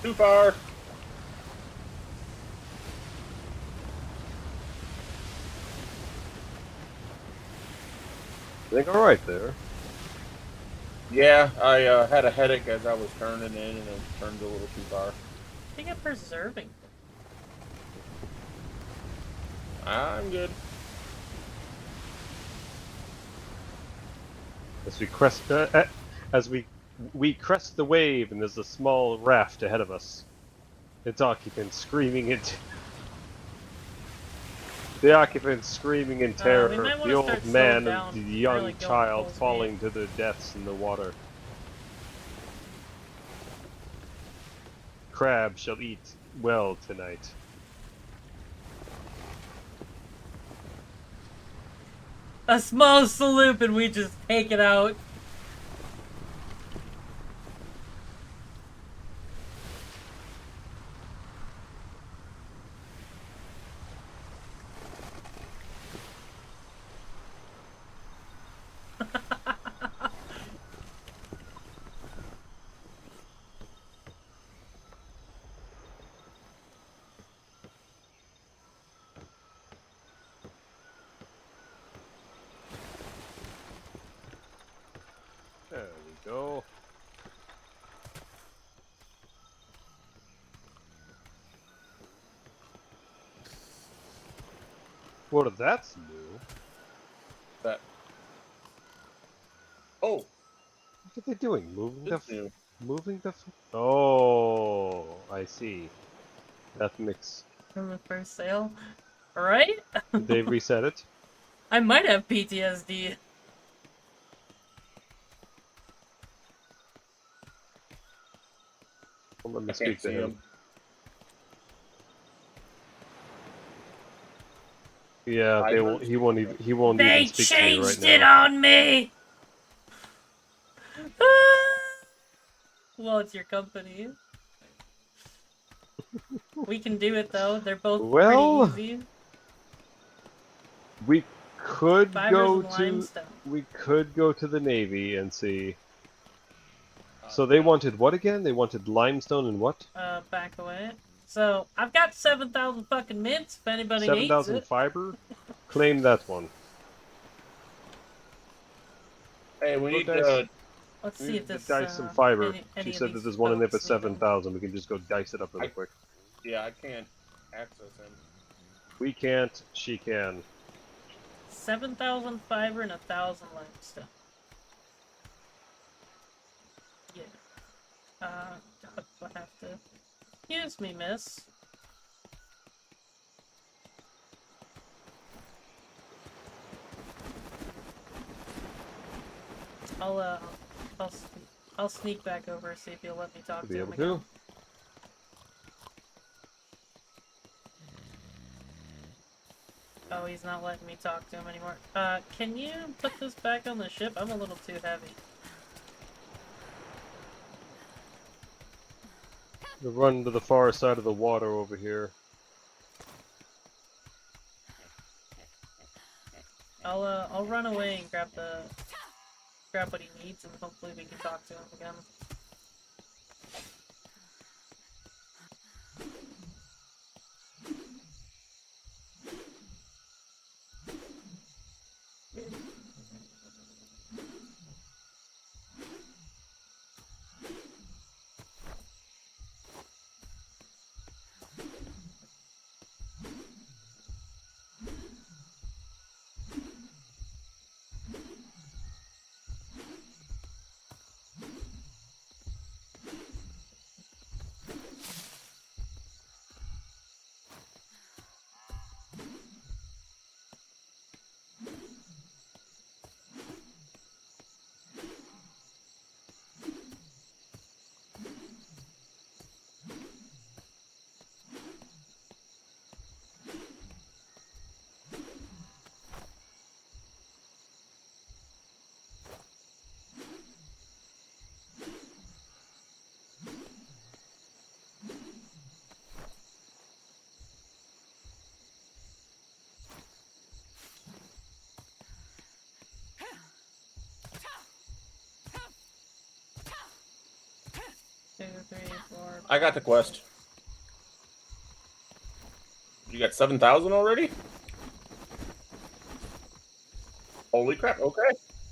Too far. I think all right there. Yeah, I had a headache as I was turning in, and it turned a little too far. I think I'm preserving. I'm good. As we crest, as we crest the wave, and there's a small raft ahead of us. Its occupants screaming into the occupants screaming in We terror. might want The to old start slowing man and down. the Really young going child full speed. falling to their deaths in the water. Crab shall eat well tonight. A small sloop and we just take it out. There we go. What? That's new. That. Oh, What are they doing? it's new. Moving the. Oh, I see. That mix. From the first sale. Right? Did they reset it? I might have PTSD. Well, let me I can't speak to see him. him. Yeah, they won't. He won't even. He won't even They speak to me right changed it now. on me! Well, it's your company. We can do it though. They're both Well, pretty easy. we could Fibers go and to. limestone. We could go to the Navy and see. So they wanted what again? They wanted limestone and what? Back away. So, I've got 7,000 fucking mints if anybody needs 7,000 it. fiber? Claim that one. Hey, we Go need dice. Let's We see if need to this, dice some fiber. any She of said that these there's one in there for folks need them. 7,000. We can just go dice it up really quick. Yeah, I can't access him. We can't. She can. 7,000 fiber and 1,000 limestone. Yeah. God, I have to. Excuse me, miss. I'll, I'll, I'll sneak back over, see if you'll let me talk To to be him able again. to. Oh, he's not letting me talk to him anymore. Can you put this back on the ship? I'm a little too heavy. We'll run to the far side of the water over here. I'll run away and grab what he needs, and hopefully we can talk to him again. I got the quest. You got 7,000 already? Holy crap! Okay,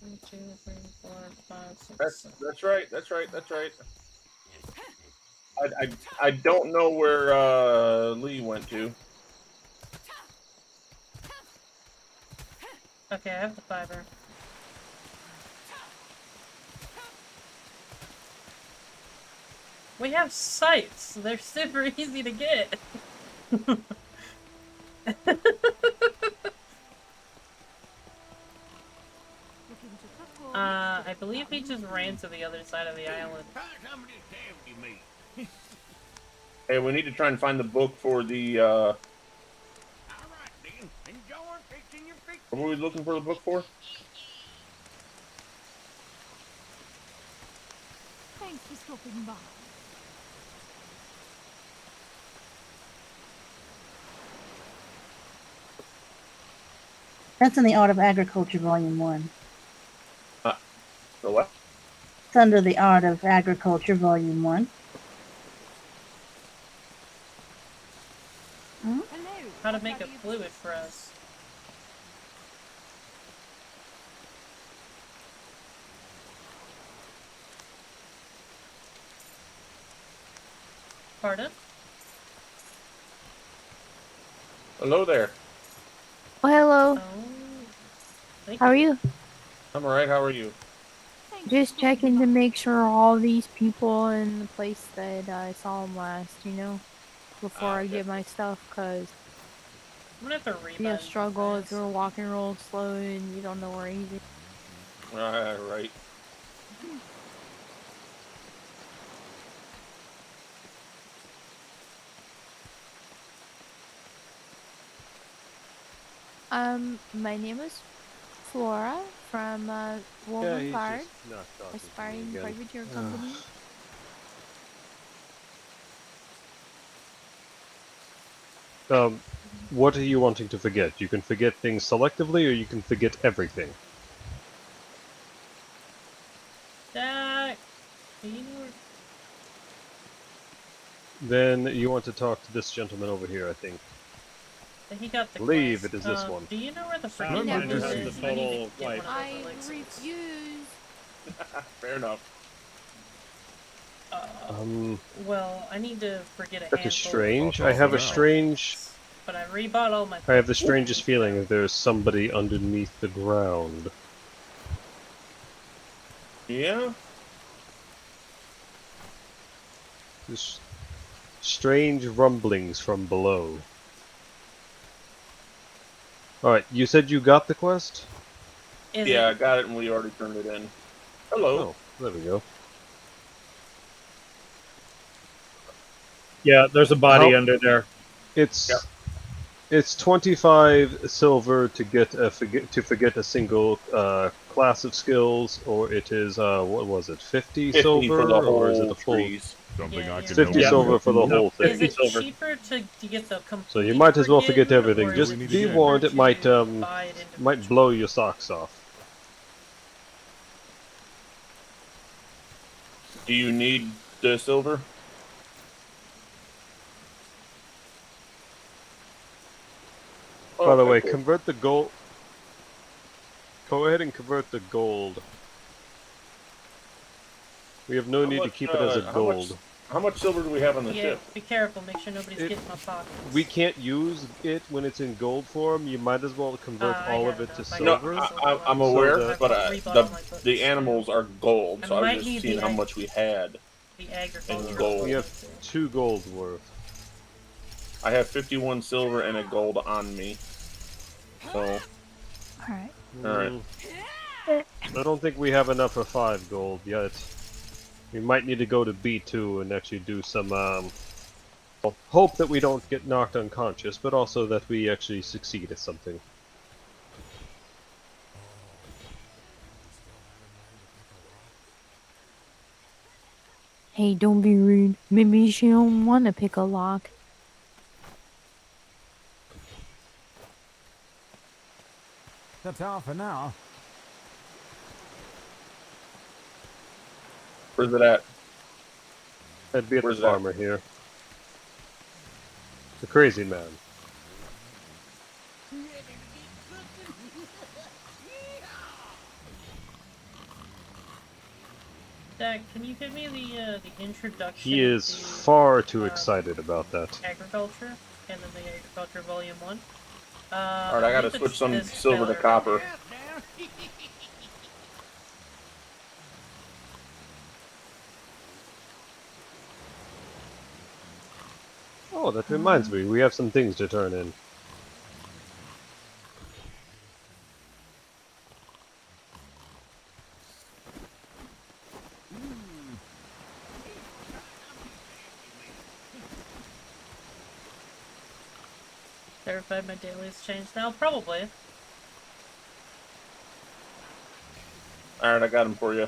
1, 2, 3, 4, 5, 6, that's 7. that's right. That's right. That's right. I don't know where Lee went to. Okay, I have the fiber. We have sites. They're super easy to get. I believe he just ran to the other side of the island. Hey, we need to try and find the book for the. What were we looking for the book for? Thanks for stopping by. That's in the Art of Agriculture, Volume 1. The what? It's under the Art of Agriculture, Volume 1. Hello. How to make a fluid press. Pardon? Hello there. Oh, hello. Oh. Thank How are you? I'm alright. How are you? Just checking to make sure all these people in the place that I saw them last, you know, before I Okay. get my stuff, because I'm gonna have to rebuy you these struggle if things. you're walking real slow and you don't know where he's Right. My name is Flora from Yeah, Woven he's Guard, just not talking to me aspiring again. privateer company. What are you wanting to forget? You can forget things selectively, or you can forget everything. Jack! Do you know where... Then you want to talk to this gentleman over here, I think. He got the Believe quest. it is this one. Do you know where the I freaking never book has is? the I need total to get life. one of I those elixirs. refuse. Fair enough. Well, I need to forget a That handful. is strange. I'll I have talk a now. strange. But I rebought all my. I have the strangest feeling that there's somebody underneath the ground. Yeah. There's strange rumblings from below. Alright, you said you got the quest? Is Yeah, I it? got it, and we already turned it in. Hello. Oh, there we go. Yeah, there's a body How- under there. It's Yep. it's 25 silver to get forget a single class of skills, or it is what was it, 50 50 silver, for the or is it whole the full trees. Something Yeah, I yeah. can 50 Yeah. silver for the No, whole thing? Is it silver. cheaper to get the complete? So you might as well forget Forgotten, everything. or is Just it need be again? warned, it cheaper might to buy it might individually? blow your socks off. Do you need the silver? By the Okay, way, cool. convert the gold. Go ahead and convert the gold. We have no How need to much, keep it as a gold. How much silver do we have on the Yeah, ship? be careful. Make sure nobody's It- getting my pockets. We can't use it when it's in gold form. You might as well convert I all have of it to enough. I No, got silver. the silver I'm ones. aware, So but I rebought all my books, the too. animals are gold, I so I might was need just seeing the how ag- much we had. The agricultural gold. We have one, too. 2 gold worth. I have 51 silver and a gold on me. So, Alright. alright. I don't think we have enough for 5 gold yet. We might need to go to B2 and actually do some, hope that we don't get knocked unconscious, but also that we actually succeed at something. Hey, don't be rude. Maybe she don't want to pick a lock. That's all for now. Where's it at? I'd be at Where's the that? farmer here. The crazy man. Dak, can you give me the introduction He is to far too excited about that. agriculture and then the agriculture volume 1? Alright, I gotta believe switch it's some this silver to fella right copper. here. Oh, that reminds me, we have some things to turn in. Verified my daily has changed now? Probably. Alright, I got him for you. I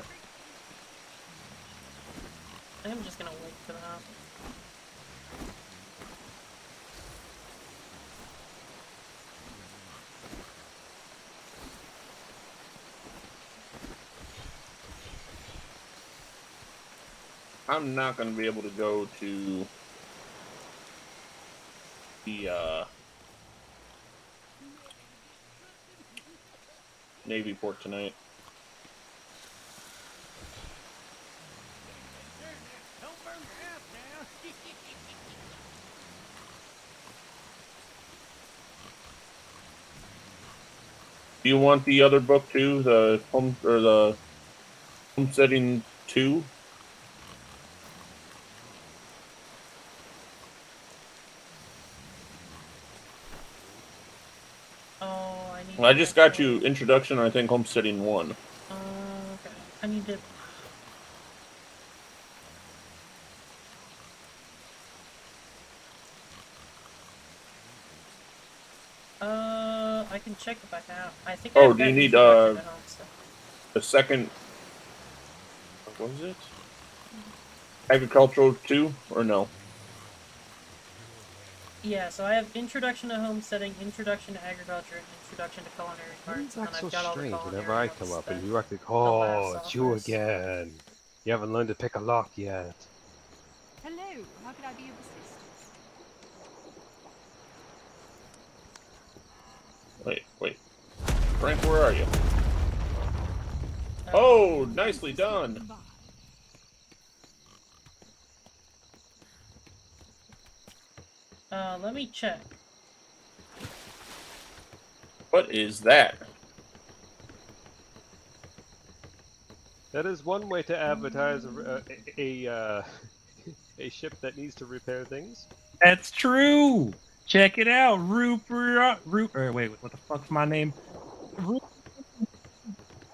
think I'm just gonna wait for that. I'm not gonna be able to go to the Navy port tonight. Do you want the other book too? The homesteading 2? Oh, I need. I just got you introduction. I think homesteading 1. Okay. I need to. I can check if I have. I think. Oh, I've do you got need, introduction to Homestead. The second. What was it? Agricultural 2 or no? Yeah, so I have Introduction to Homesteading, Introduction to Agriculture, and Introduction to Culinary Arts, It's and act so I've got all the strange culinary whenever I ones come up and that you act like, the labs oh, it's you offers. again. You haven't learned to pick a lock yet. Hello, how could I be of assistance? Wait. Frank, where are you? Oh, nicely done. Let me check. What is that? That is one way to advertise a ship that needs to repair things. That's true. Check it out, Rupert. Wait, what the fuck's my name? Rupert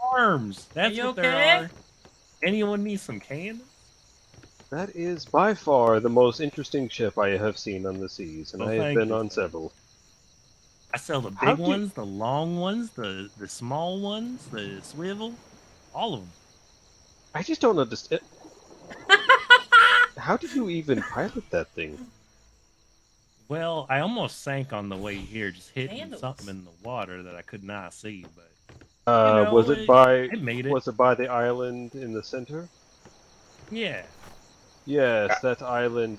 Arms. That's you what okay? there are. Anyone need some cannons? That is by far the most interesting ship I have seen on the seas, and Well, I have thank been you, on sir. several. I sell the How big do- ones, the long ones, the small ones, the swivel, all of them. I just don't understand. How did you even pilot that thing? Well, I almost sank on the way here, just hitting Handles. something in the water that I could not see. But Was it by I made it. was it by the island in the center? Yeah. Yes, that island.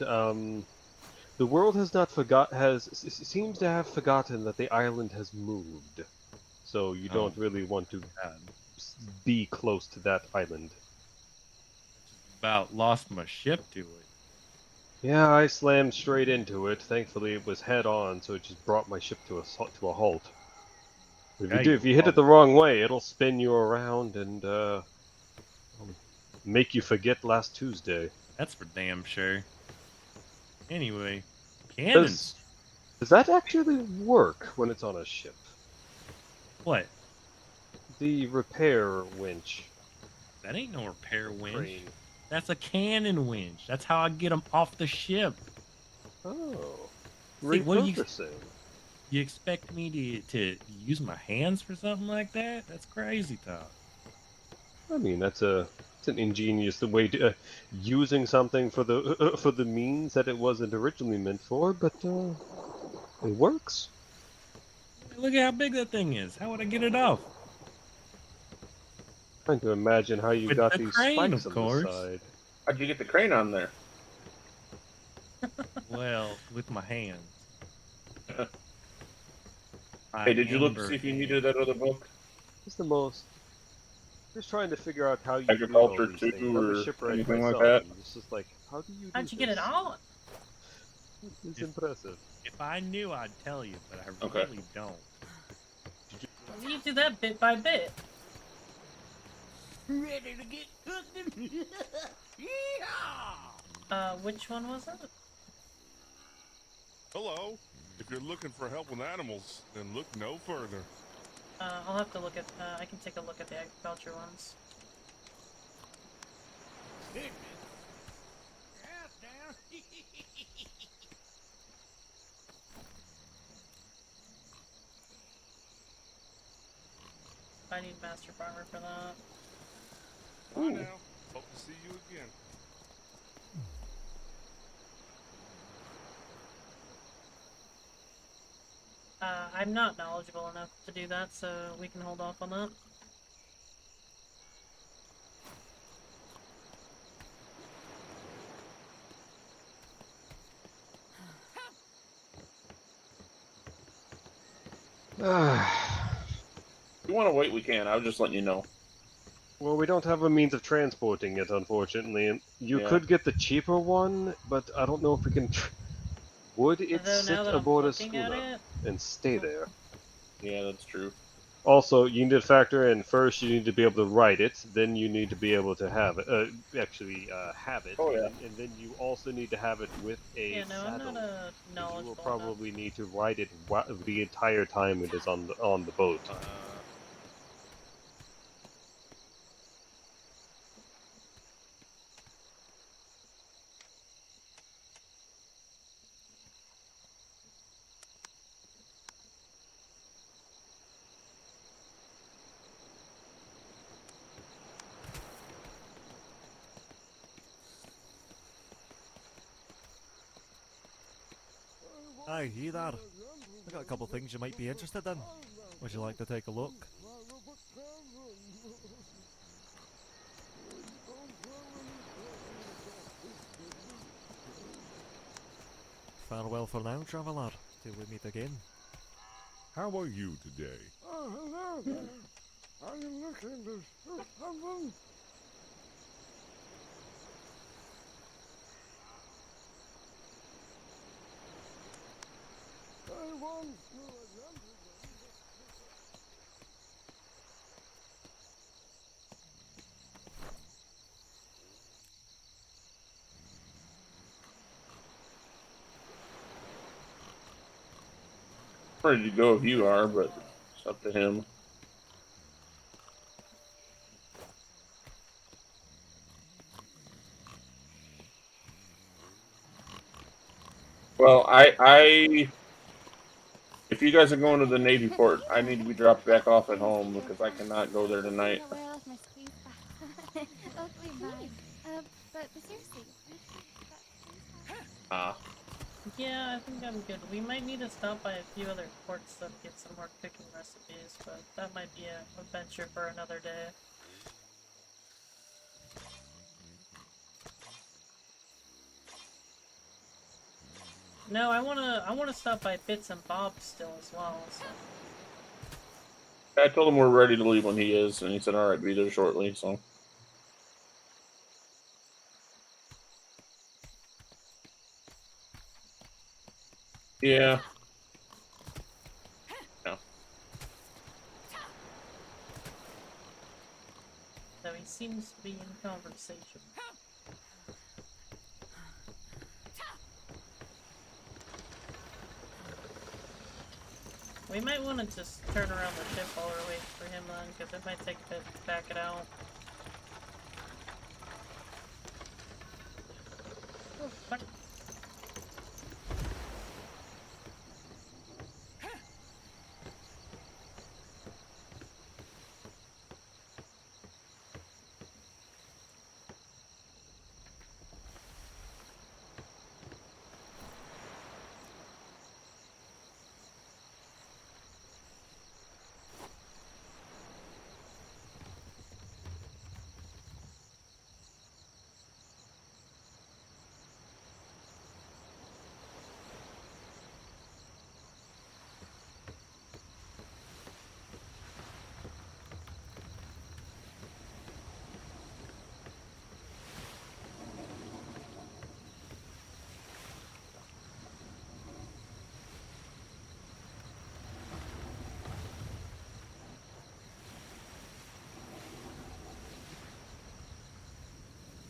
The world has not seems to have forgotten that the island has moved, so you Oh. don't really want to God. be close to that island. About lost my ship to it. Yeah, I slammed straight into it. Thankfully, it was head on, so it just brought my ship to a halt. If you hit it the wrong way, it'll spin you around and make you forget last Tuesday. That's for damn sure. Anyway, cannons. Does that actually work when it's on a ship? What? The repair winch. That ain't no repair winch. Crane. That's a cannon winch. That's how I get them off the ship. Oh. See, what do you- Repurposing. You expect me to use my hands for something like that? That's crazy talk. I mean, it's an ingenious way to using something for the means that it wasn't originally meant for, but it works. Look at how big that thing is. How would I get it off? Trying to imagine how you With got the these crane, spikes of on the course. side. How'd you get the crane on there? Well, with my hands. My Hey, did you look to amber see if you hands. needed that other book? It's the most. Just trying to figure out how you do all Agriculture these too, things. I'm a or shipwright anything like myself, that? and it's just like, how do you do How'd you get it this? on? It's If- impressive. If I knew, I'd tell you, but I Okay. really don't. You do that bit by bit. Ready to get cooking? Yeehaw! Which one was it? Hello. If you're looking for help with animals, then look no further. I'll have to look at, I can take a look at the agriculture ones. Goodness. Yes, down. I need Master Farmer for that. Bye now. Hope to see you again. I'm not knowledgeable enough to do that, so we can hold off on that. If you want to wait, we can. I was just letting you know. Well, we don't have a means of transporting it, unfortunately. And you Yeah. could get the cheaper one, but I don't know if we can. Would it Although sit now that I'm aboard a looking at schooner it, and stay there? Yeah, that's true. Also, you need to factor in first. You need to be able to write it. Then you need to be able to have it. Have it. Oh, yeah. And then you also need to have it with a yeah, no, I'm saddle. not 'Cause you will knowledgeable enough. probably need to write it the entire time it is on the boat. Aye, you there. I got a couple of things you might be interested in. Would you like to take a look? Farewell for now, traveller, till we meet again. How are you today? Oh, hello there. Are you looking to shoot something? I want to identify. Ready to go if you are, but it's up to him. Well, if you guys are going to the Navy port, I need to be dropped back off at home because I cannot go there tonight. But seriously, Ah, Yeah, I think I'm good. We might need to stop by a few other ports to get some more cooking recipes, but that might be a adventure for another day. No, I wanna stop by Bits and Bob's still as well. So. I told him we're ready to leave when he is, and he said, "All right, be there shortly." So. Yeah. No. So he seems to be in conversation. We might want to just turn around the ship while we're waiting for him then, because it might take a bit to back it out. Oh, fuck.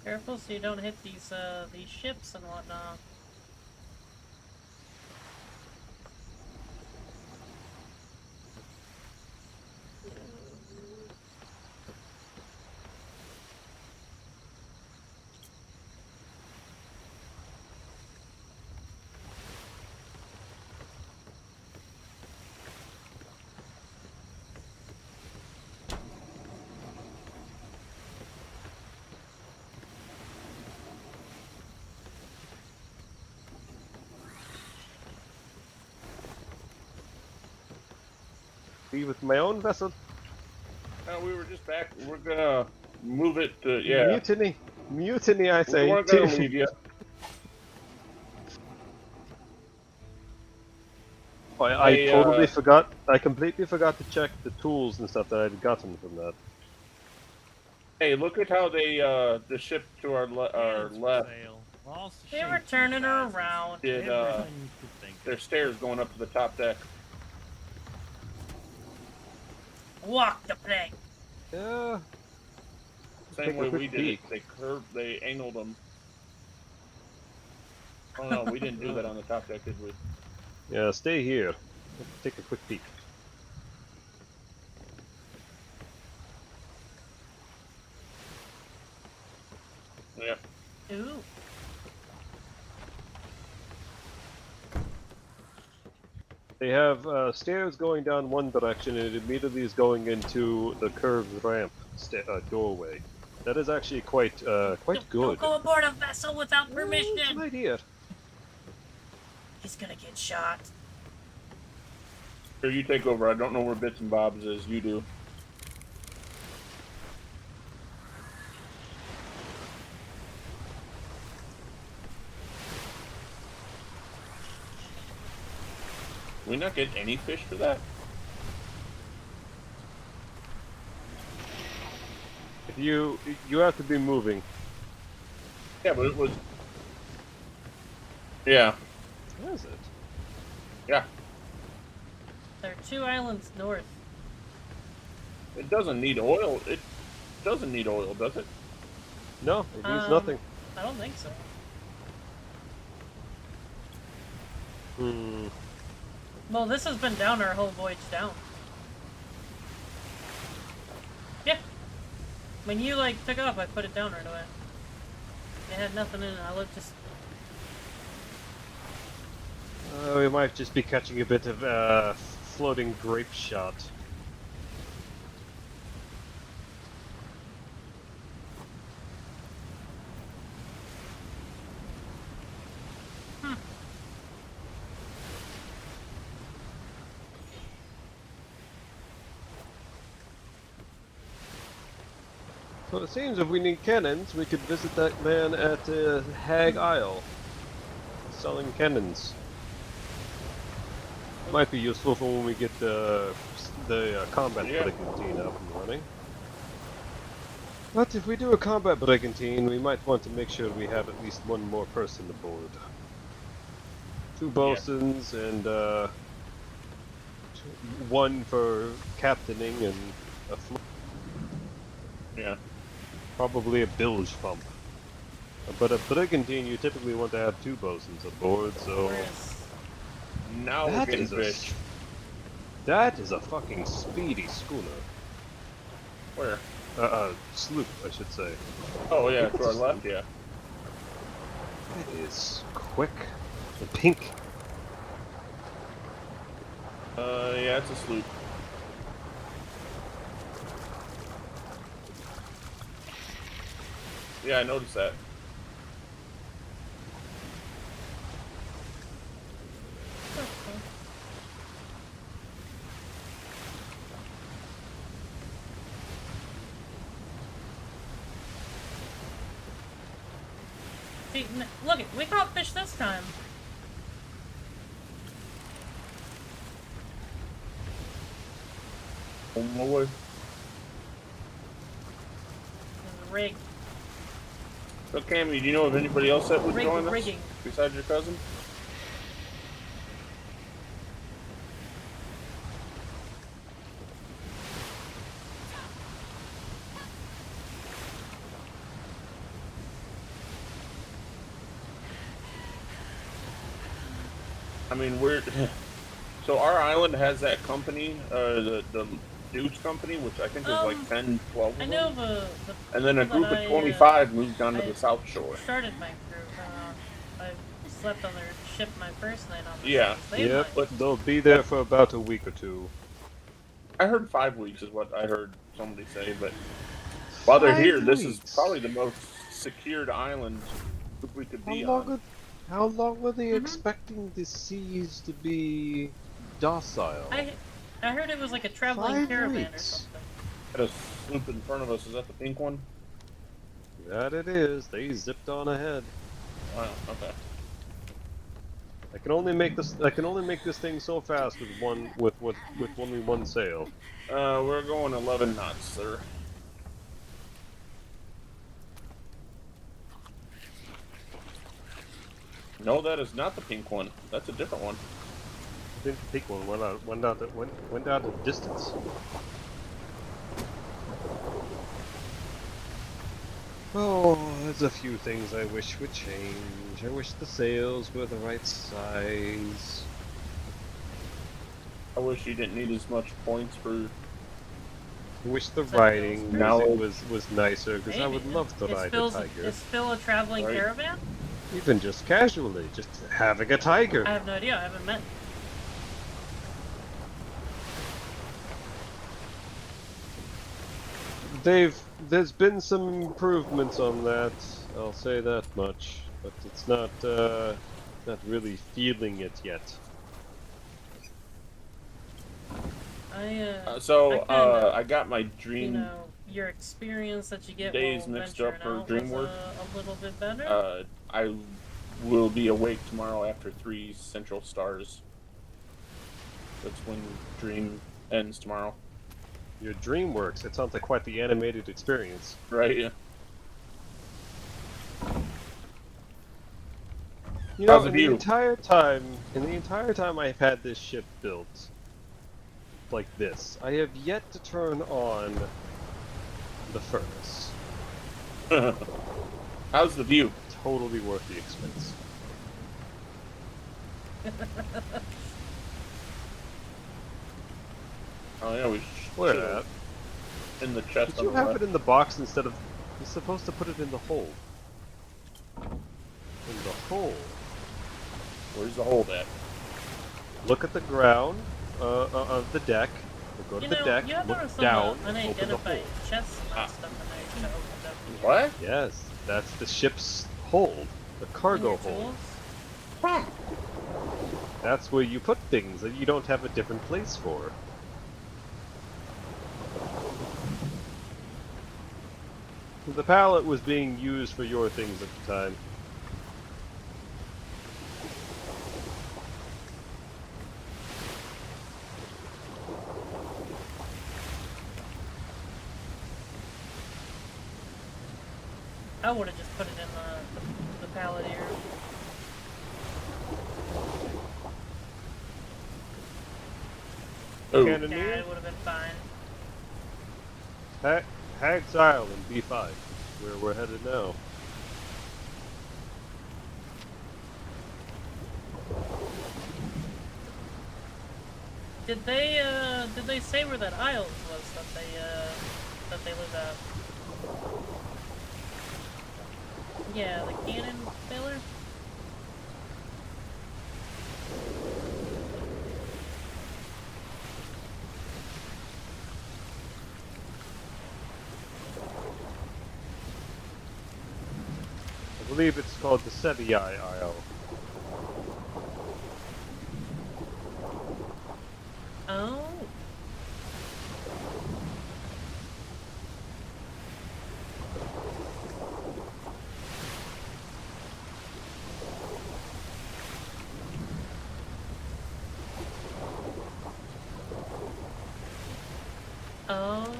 Careful so you don't hit these ships and whatnot. Be with my own vessel. No, we were just back. We're gonna move it to yeah. Mutiny, mutiny! I say. We weren't gonna leave you. I totally forgot. I completely forgot to check the tools and stuff that I'd gotten from that. Hey, look at how they the ship to our left. They were turning her around. Did there's stairs going up to the top deck. Walk the plank. Yeah. Same way we did it. They curved, they angled them. Oh no, we didn't do that on the top deck, did we? Yeah, stay here. Let's take a quick peek. Yep. Ooh. They have stairs going down one direction, and it immediately is going into the curved ramp doorway. That is actually quite good. Don't go aboard a vessel without permission. Good idea. He's gonna get shot. Here, you take over. I don't know where Bits and Bobs is. You do. We not get any fish for that? If you have to be moving. Yeah, but it was. Yeah. Where is it? Yeah. There are 2 islands north. It doesn't need oil. It doesn't need oil, does it? No, it needs nothing. I don't think so. Hmm. Well, this has been down our whole voyage down. Yeah. When you, like, took off, I put it down right away. It had nothing in it. I looked just... We might just be catching a bit of floating grape shot. So it seems if we need cannons, we could visit that man at Hag Isle, selling cannons. Might be useful for when we get the combat brigantine up and running. But if we do a combat brigantine, we might want to make sure we have at least one more person aboard. 2 bosuns and 1 for captaining and a float. Yeah. Probably a bilge pump. But a brigantine, you typically want to have 2 bosuns aboard, so... Now we're getting fish. That is a fucking speedy schooner. Where? Sloop, I should say. Oh yeah, to our left, yeah. It is quick. And pink. Yeah, it's a sloop. Yeah, I noticed that. See, look, we caught fish this time. Oh my way. There's a rig. So Cammy, do you know of anybody else that would join us rigging. besides your cousin? I mean, we're so our island has that company, the Deuce company, which I think is like 10, 12 of I them. know the And then a people group that of 25 moved down to I the South Shore. started my crew. I slept on their ship my first night on the Yeah. seas. They Yep, might. they'll be there for about a week or two. I heard 5 weeks is what I heard somebody say, but while they're here, this is probably the most secured island we could be on. How long were they expecting the seas to be docile? I heard it was like a traveling 5 caravan or weeks. something. Got a sloop in front of us. Is that the pink one? That it is. They zipped on ahead. Wow. Okay. I can only make this thing so fast with only one sail. We're going 11 knots, sir. No, that is not the pink one. That's a different one. I think the pink one went out of distance. Oh, there's a few things I wish would change. I wish the sails were the right size. I wish you didn't need as much points for. I wish the riding Now- was nicer, because I would love to ride a tiger. Is Phil a traveling Right. caravan? Even just casually, just having a tiger. I have no idea. I haven't met. There's been some improvements on that, I'll say that much, but it's not really feeling it yet. I got my You dream know, your experience that you get days while mixed venturing up for out dream was, work. a little bit better. I will be awake tomorrow after 3 central stars. That's when dream ends tomorrow. Your dream works. It sounds like quite the animated experience. Right? Yeah. You know, How's the in the view? entire time I've had this ship built like this, I have yet to turn on the furnace. How's the view? Totally worth the expense. Oh yeah, we Where should at? in the chest Did on you the have left. it in the box instead of... You're supposed to put it in the hole. In the hole. Where's the hole at? Look at the ground of the deck. Go to You the know, deck, you have look some down, open the unidentified hole. chests and stuff in there you should open up. What? Yes, that's the ship's hold. The cargo Your hold. tools? That's where you put things that you don't have a different place for. The pallet was being used for your things at the time. I would have just put it in the pallet here. Oh. Yeah, Cannoneer? it would have been fine. Hag's Island, B5. Where we're headed now. Did they say where that island was that they live at? Yeah, the cannon sailor? I believe it's called the Sebii Isle. Oh. Oh.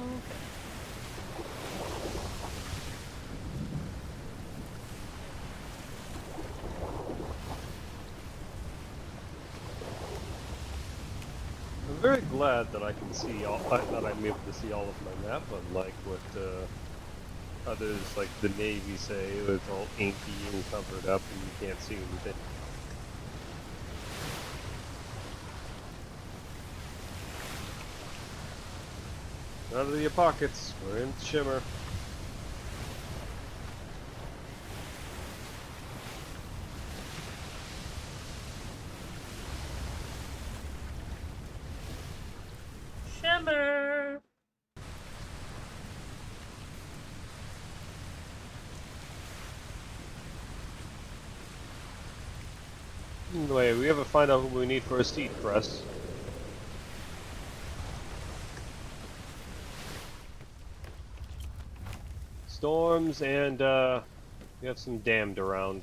I'm very glad that I can see all that I'm able to see all of my map, unlike what others like the Navy say, it's all inky and covered up and you can't see anything. Out of your pockets. We're in Shimmer. Shimmer. Anyway, we ever find out who we need for a seed press? Storms and we have some damned around.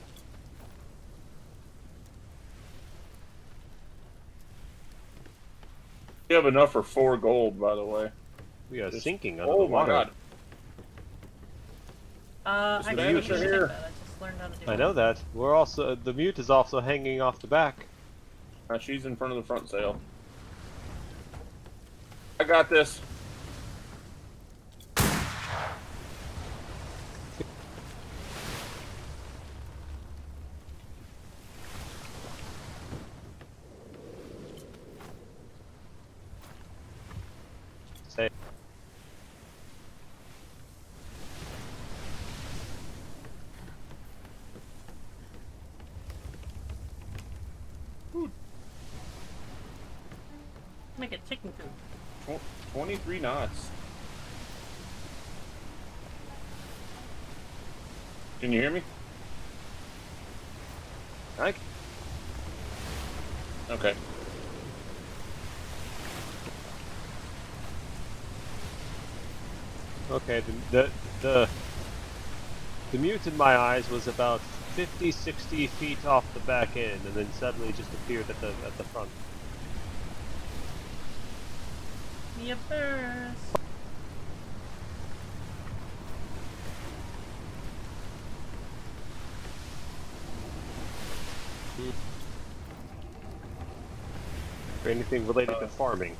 You have enough for 4 gold, by the way. We are Just- sinking under oh the water. my god. I the can mutes are do here. that. I just learned how to do I it. know that. We're also the mute is also hanging off the back. She's in front of the front sail. I got this. Say. Make a chicken coop. 23 knots. Can you hear me? Okay. Okay, the mute in my eyes was about 50-60 feet off the back end, and then suddenly just appeared at the front. Yippers. Or anything related to farming.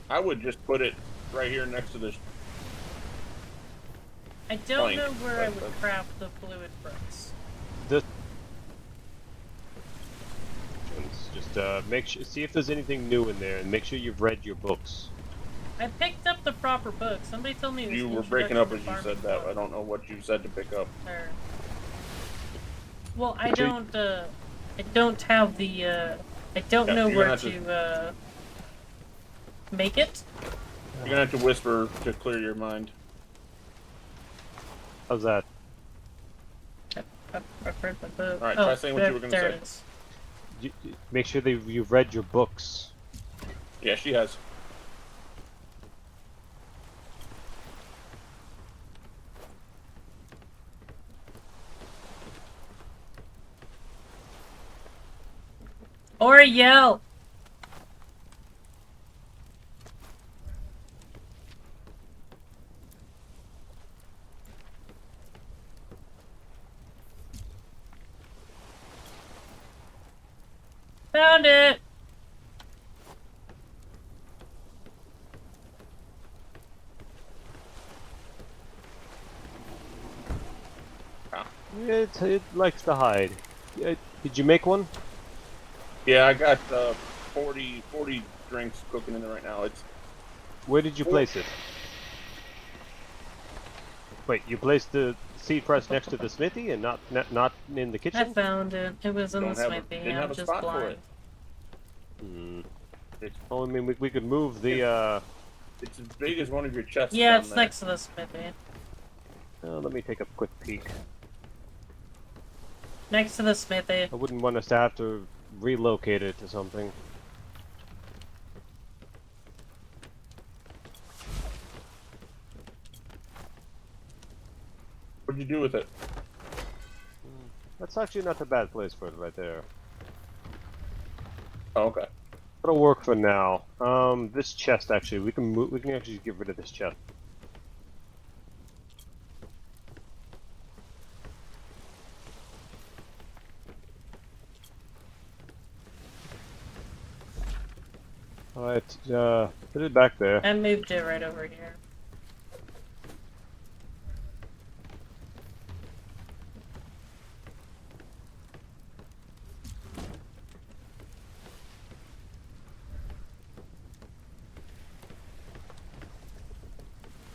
I would just put it right here next to this. I don't Plank, know where I but- would craft the fluid bricks. This just make sure, see if there's anything new in there, and make sure you've read your books. I picked up the proper book. Somebody told me it was You the were breaking up as introduction you to said farming that. I don't know what you said to pick up. book. Well, I Okay. don't. I don't have the. I don't Yeah, know you're where gonna to make it. You're gonna have to whisper to clear your mind. How's that? I've read my book. Alright, try saying what you were gonna there say. it is. Make sure that you've read your books. Yeah, she has. Or yell. Found it. It likes to hide. Did you make one? Yeah, I got 40 drinks cooking in there right now. It's Where did you place it? Wait, you placed the seed press next to the smithy and not in the I kitchen? found it. It was in Don't the have a- smithy. didn't have I'm a just spot for blind. it. Hmm. Well, I mean, we could move the. It's as big as one of your chests. Yeah, down it's there. next to the smithy. Let me take a quick peek. Next to the smithy. I wouldn't want us to have to relocate it to something. What'd you do with it? That's actually not a bad place for it right there. Oh, okay. That'll work for now. This chest actually, we can actually get rid of this chest. Alright, put it back there. I moved it right over here.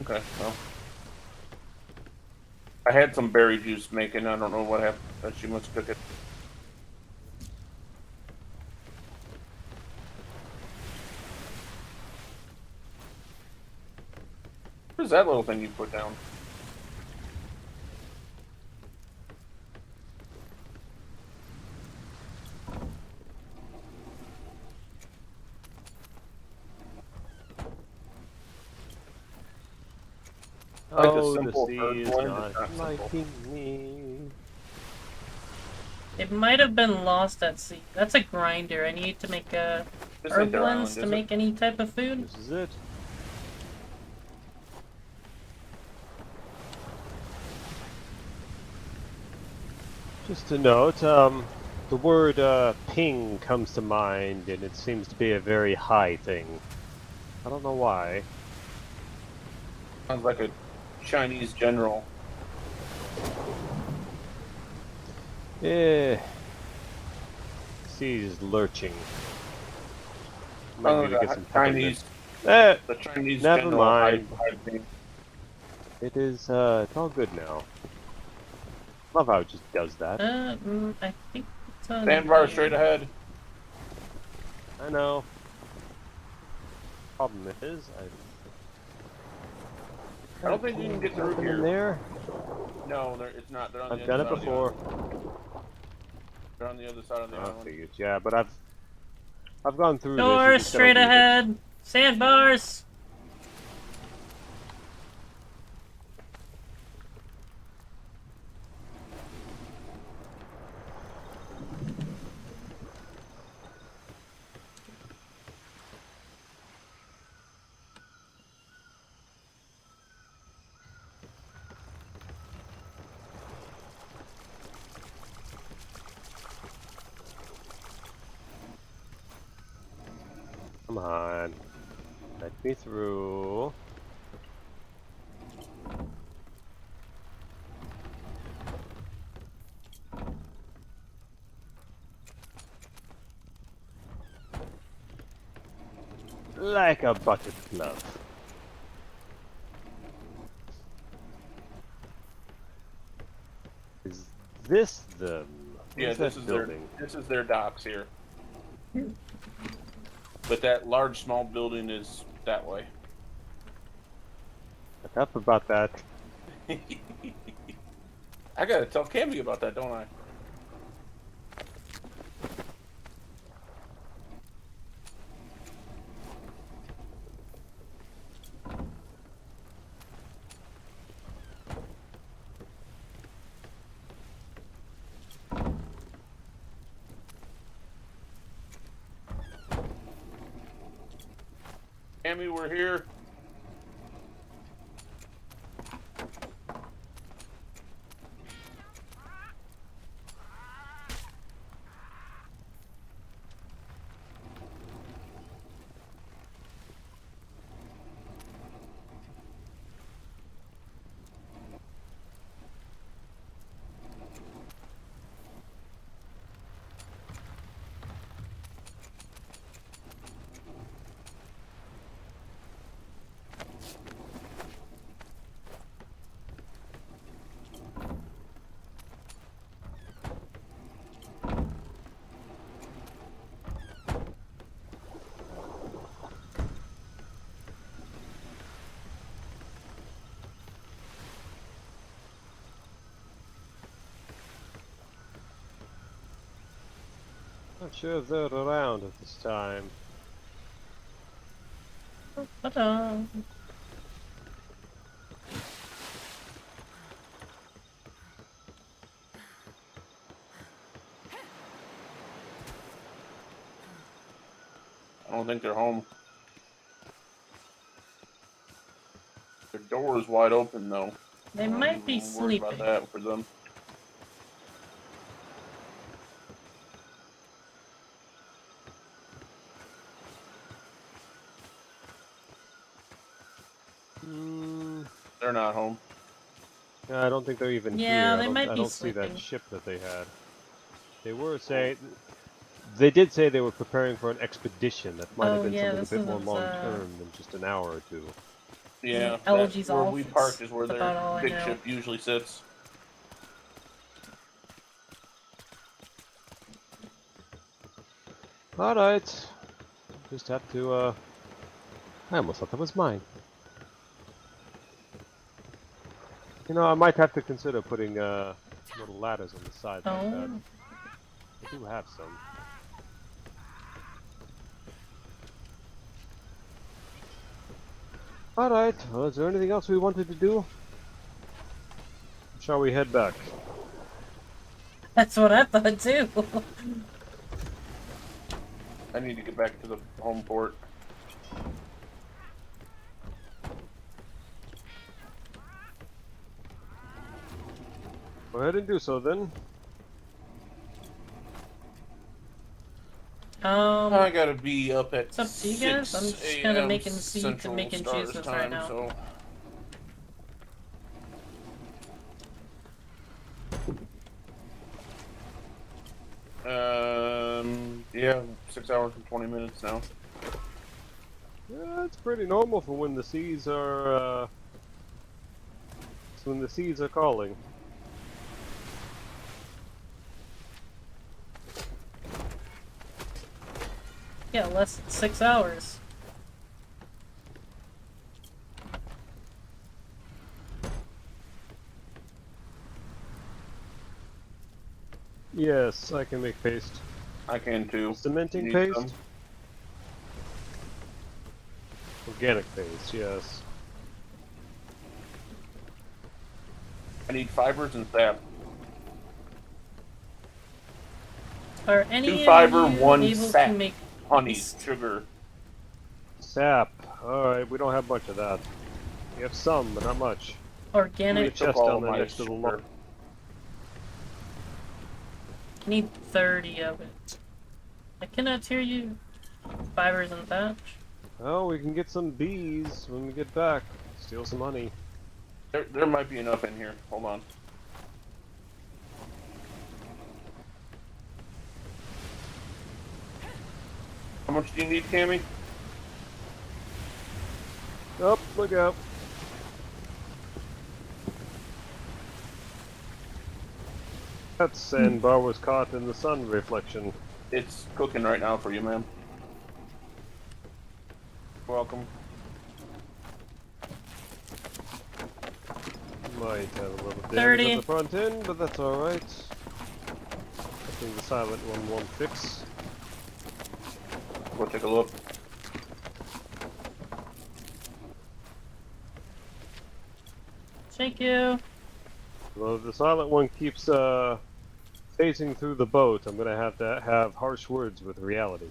Okay, well. I had some berry juice making. I don't know what happened. She must cook it. What is that little thing you put down? Like a Oh, the simple sea herb is blend, not it's not simple. liking me. It might have been lost at sea. That's a grinder. I need to make This herb ain't their blends island, to is make any type of food. This is it. Just a note, the word ping comes to mind, and it seems to be a very high thing. I don't know why. Sounds like a Chinese general. Eh. Sea is lurching. Might Oh, need to get some the Chinese. The Chinese never general. mind. Thing. It is, it's all good now. Love how it just does that. I think it's on Sandbar here. straight ahead. I know. Problem is, I don't think you can get through nothing here. in there. No, it's not. They're on the I've other done it side of the before. island. They're on the other side of the I island. figured, yeah, but I've gone through this. You Doors just straight gotta leave it. ahead. Sandbars. Come on. Let me through. Like a buttered glove. Is this them? Yeah, What's this that is building? their docks here. But that large small building is that way. Enough about that. I gotta tell Cammy about that, don't I? Cammy, we're here. Not sure if they're around at this time. Ta-da. I don't think they're home. Their door is wide open, though. They might be I'm worried about sleeping. that for them. They're not home. No, I don't think they're even Yeah, here. they might I be don't see sleeping. that ship that they had. They were saying... They did say they were preparing for an expedition that might have Oh, been yeah, something a this bit more is, long term than just an hour or two. Yeah, Elegy's where off. we parked is where That's their about all I big know. ship usually sits. Alright. Just have to, I almost thought that was mine. You know, I might have to consider putting, little ladders on the side like that. Oh. I do have some. Alright, well, is there anything else we wanted to do? Shall we head back? That's what I thought too. I need to get back to the home port. Go ahead and do so then. I gotta be up at It's up to you guys. I'm just kind of making seeds and Central making Stars juices time, right now. So. Yeah, 6 hours and 20 minutes now. Yeah, that's pretty normal for when the seas are, when the seas are calling. Yeah, less than 6 hours. Yes, I can make paste. I can too. Cementing Need paste? some? Organic paste, yes. I need fibers and sap. Are any 2 of fiber, you 1 able sap. to make Honey, paste? sugar. Sap. Alright, we don't have much of that. We have some, but not much. Organic? Chest Took all down there my next to the sugar. log. I need 30 of it. I cannot hear you. Fibers and thatch. Oh, we can get some bees when we get back. Steal some honey. There might be enough in here. Hold on. How much do you need, Cammy? Oh, look out. That sandbar was caught in the sun reflection. It's cooking right now for you, ma'am. Welcome. Might have a little damage 30. at the front end, but that's alright. I think the silent one won't fix. Go take a look. Thank you. Well, if the silent one keeps phasing through the boat, I'm gonna have to have harsh words with reality.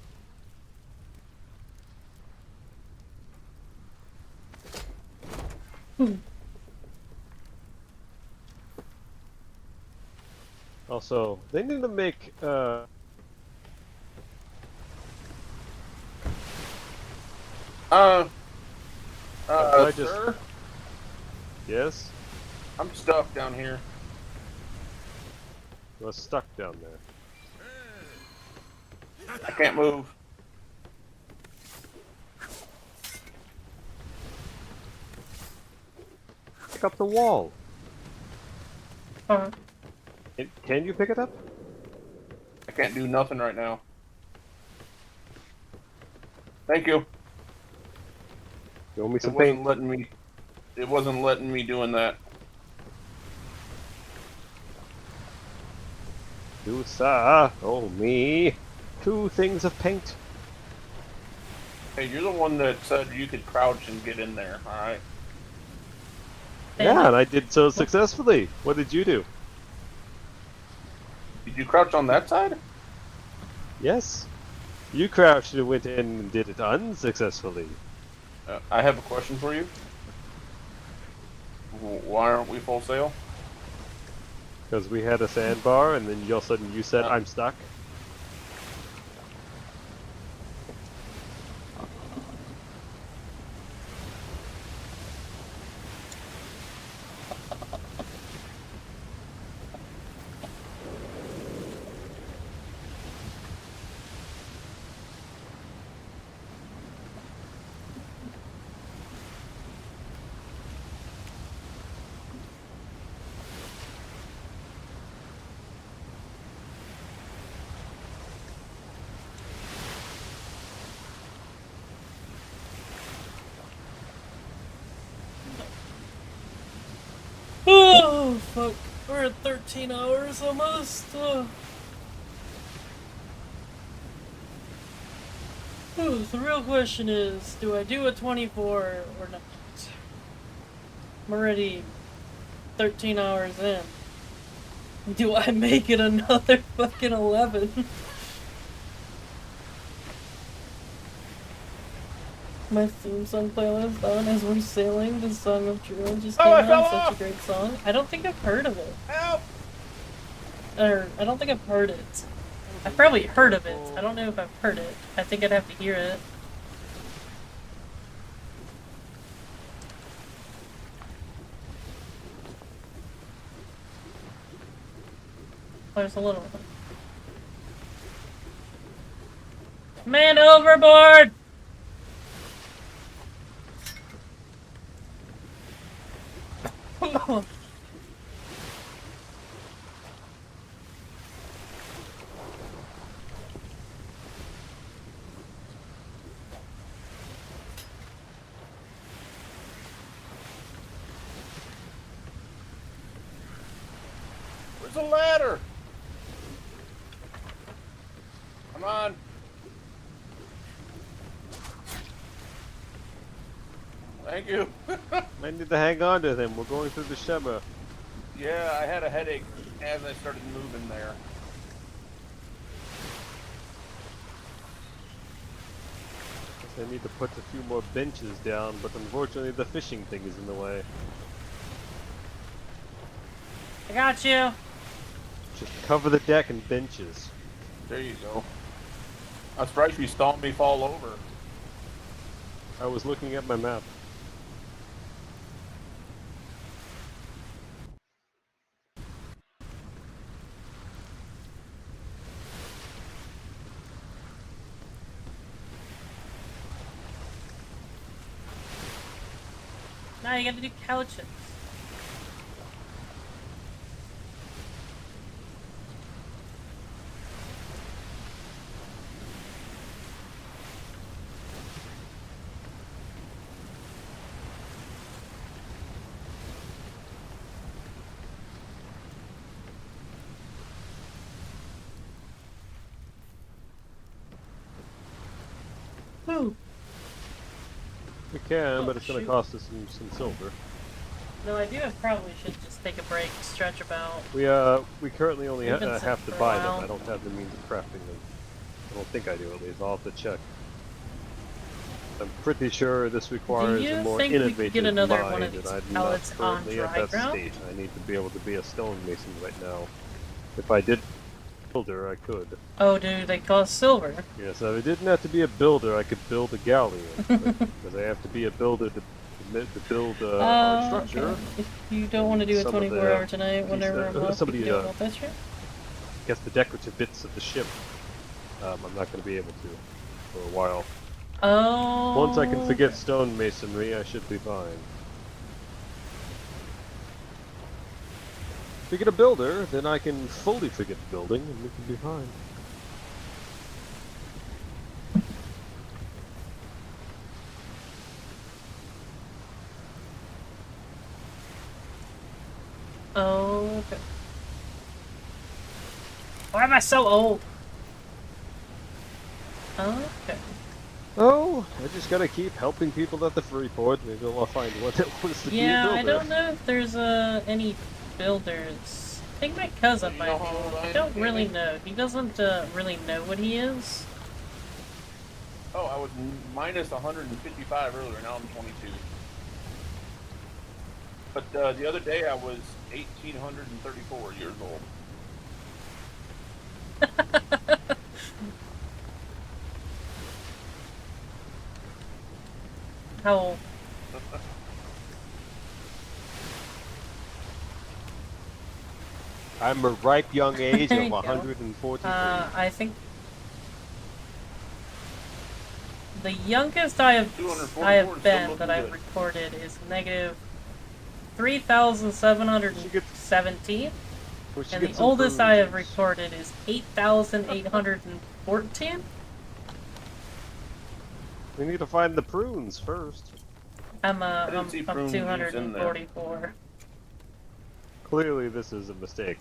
Also, they need to make I just- sir? yes? I'm stuck down here. I was stuck down there. I can't move. Pick up the wall. Uh, Can you pick it up? I can't do nothing right now. Thank you. You owe me It some wasn't paint. letting me. It wasn't letting me doing that. You, sir, owe me 2 things of paint. Hey, you're the one that said you could crouch and get in there. All right. Yeah, and I did so successfully. What did you do? Did you crouch on that side? Yes. You crouched and went in and did it unsuccessfully. I have a question for you. Why aren't we full sail? Because we had a sandbar, and then all of a sudden you said, I'm stuck. 13 hours almost. The real question is, do I do a 24 or not? I'm already 13 hours in. Do I make it another fucking 11? My theme song playlist on as we're sailing. The Song of Truant just came out. Such a great song. I don't think I've heard of it. Help! Or, I don't think I've heard it. I've probably heard of it. I don't know if I've heard it. I think I'd have to hear it. There's a little one. Man overboard! Where's the ladder? Come on. Thank you. I need to hang on to them. We're going through the Shema. Yeah, I had a headache as I started moving there. I need to put a few more benches down, but unfortunately the fishing thing is in the way. I got you. Just cover the deck and benches. There you go. I'm surprised you saw me fall over. I was looking at my map. Now you gotta do couches. Woo. We can, Oh, but it's going to shoot. cost us some silver. No, I do. I probably should just take a break, stretch about. We currently only We've been have sitting to for a buy while. them. I don't have the means of crafting them. I don't think I do, at least. I'll have to check. I'm pretty sure this requires you a more think we could innovative get another mind, one of and these I'm pellets not on currently at dry that ground? stage. I need to be able to be a stonemason right now. If I did builder, I could. Oh, dude, they cost silver. Yes, if I didn't have to be a builder, I could build a galleon. Because I have to be a builder to build our structure. Okay. If you don't want to do a Some of the 24-hour tonight, whenever I'm off, somebody, you don't want that shit? I guess the decorative bits of the ship, I'm not going to be able to for a while. Oh. Once I can forget stonemasonry, I should be fine. If we get a builder, then I can fully forget building, and we can be fine. Oh, okay. Why am I so old? Okay. Oh, I just gotta keep helping people at the free port. Maybe I'll find one that wants to be a Yeah, builder. I don't know if there's any builders. I think my cousin might be. I don't really know. He doesn't really know what he is. Oh, I was minus 155 earlier. Now I'm 22. But the other day I was 1,834 years old. How old? I'm a ripe young age There of you go. 143. I think the youngest I have 244 been still that I've looking recorded is negative 3,717, We should and get the some oldest I have prunes. recorded is 8,814. We need to find the prunes first. I'm didn't see prunes in there. 244. Clearly, this is a mistake.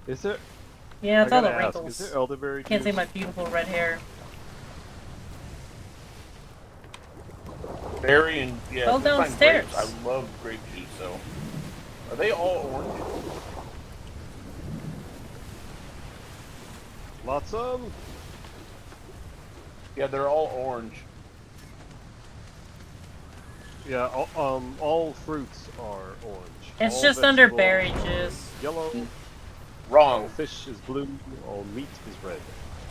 Is there? Yeah, it's I all the gotta ask, wrinkles. is there elderberry Can't say juice? my beautiful red hair. Berry and yeah, Go if we find downstairs. grapes, I love grape juice. So, are they all orange? Lots of 'em? Yeah, they're all orange. Yeah, all fruits are orange. It's All just under vegetables berry are juice. Yellow. Wrong. All fish is blue. All meat is red.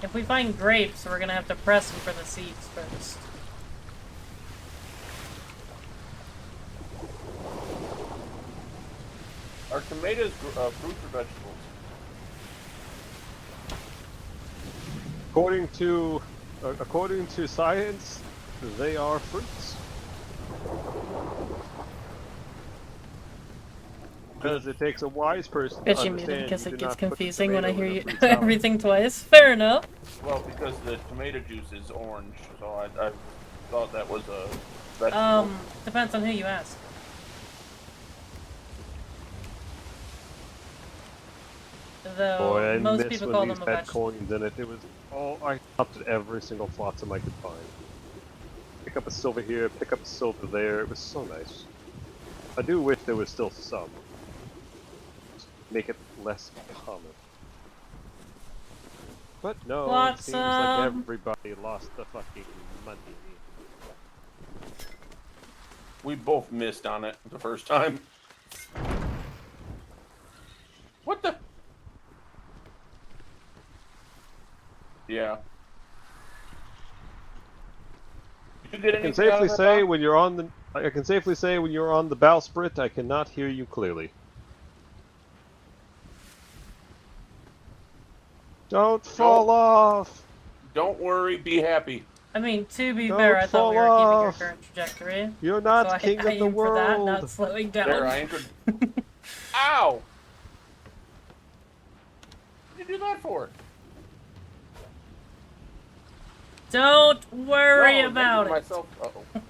If we find grapes, we're gonna have to press them for the seeds first. Are tomatoes fruits or vegetables? According to science, they are fruits. Because it takes a wise person to Bet you understand. muted because you it do gets not put the confusing when I tomato hear in a you fruit salad. everything twice. Fair enough. Well, because the tomato juice is orange, so I thought that was a vegetable. Depends on who you ask. Though Boy, I most miss people when call these them a had vegetable. coins in it. It was I adopted every single flotsam I could find. Pick up a silver here, pick up a silver there. It was so nice. I do wish there was still some. Make it less common. But no, it seems like everybody lost the fucking money. We both missed on it the first time. What the? Yeah. Did you get I can anything safely out of that, say Bob? when you're on the I can safely say when you're on the bowsprit, I cannot hear you clearly. Don't fall off. Don't worry, be happy. I mean, to be Don't fair, I thought we were fall keeping your off. current trajectory. You're not so king I of the aim for that, world. not slowing down. There, I anchored. Ow! What did you do that for? Don't worry No, about it. myself. Uh-oh.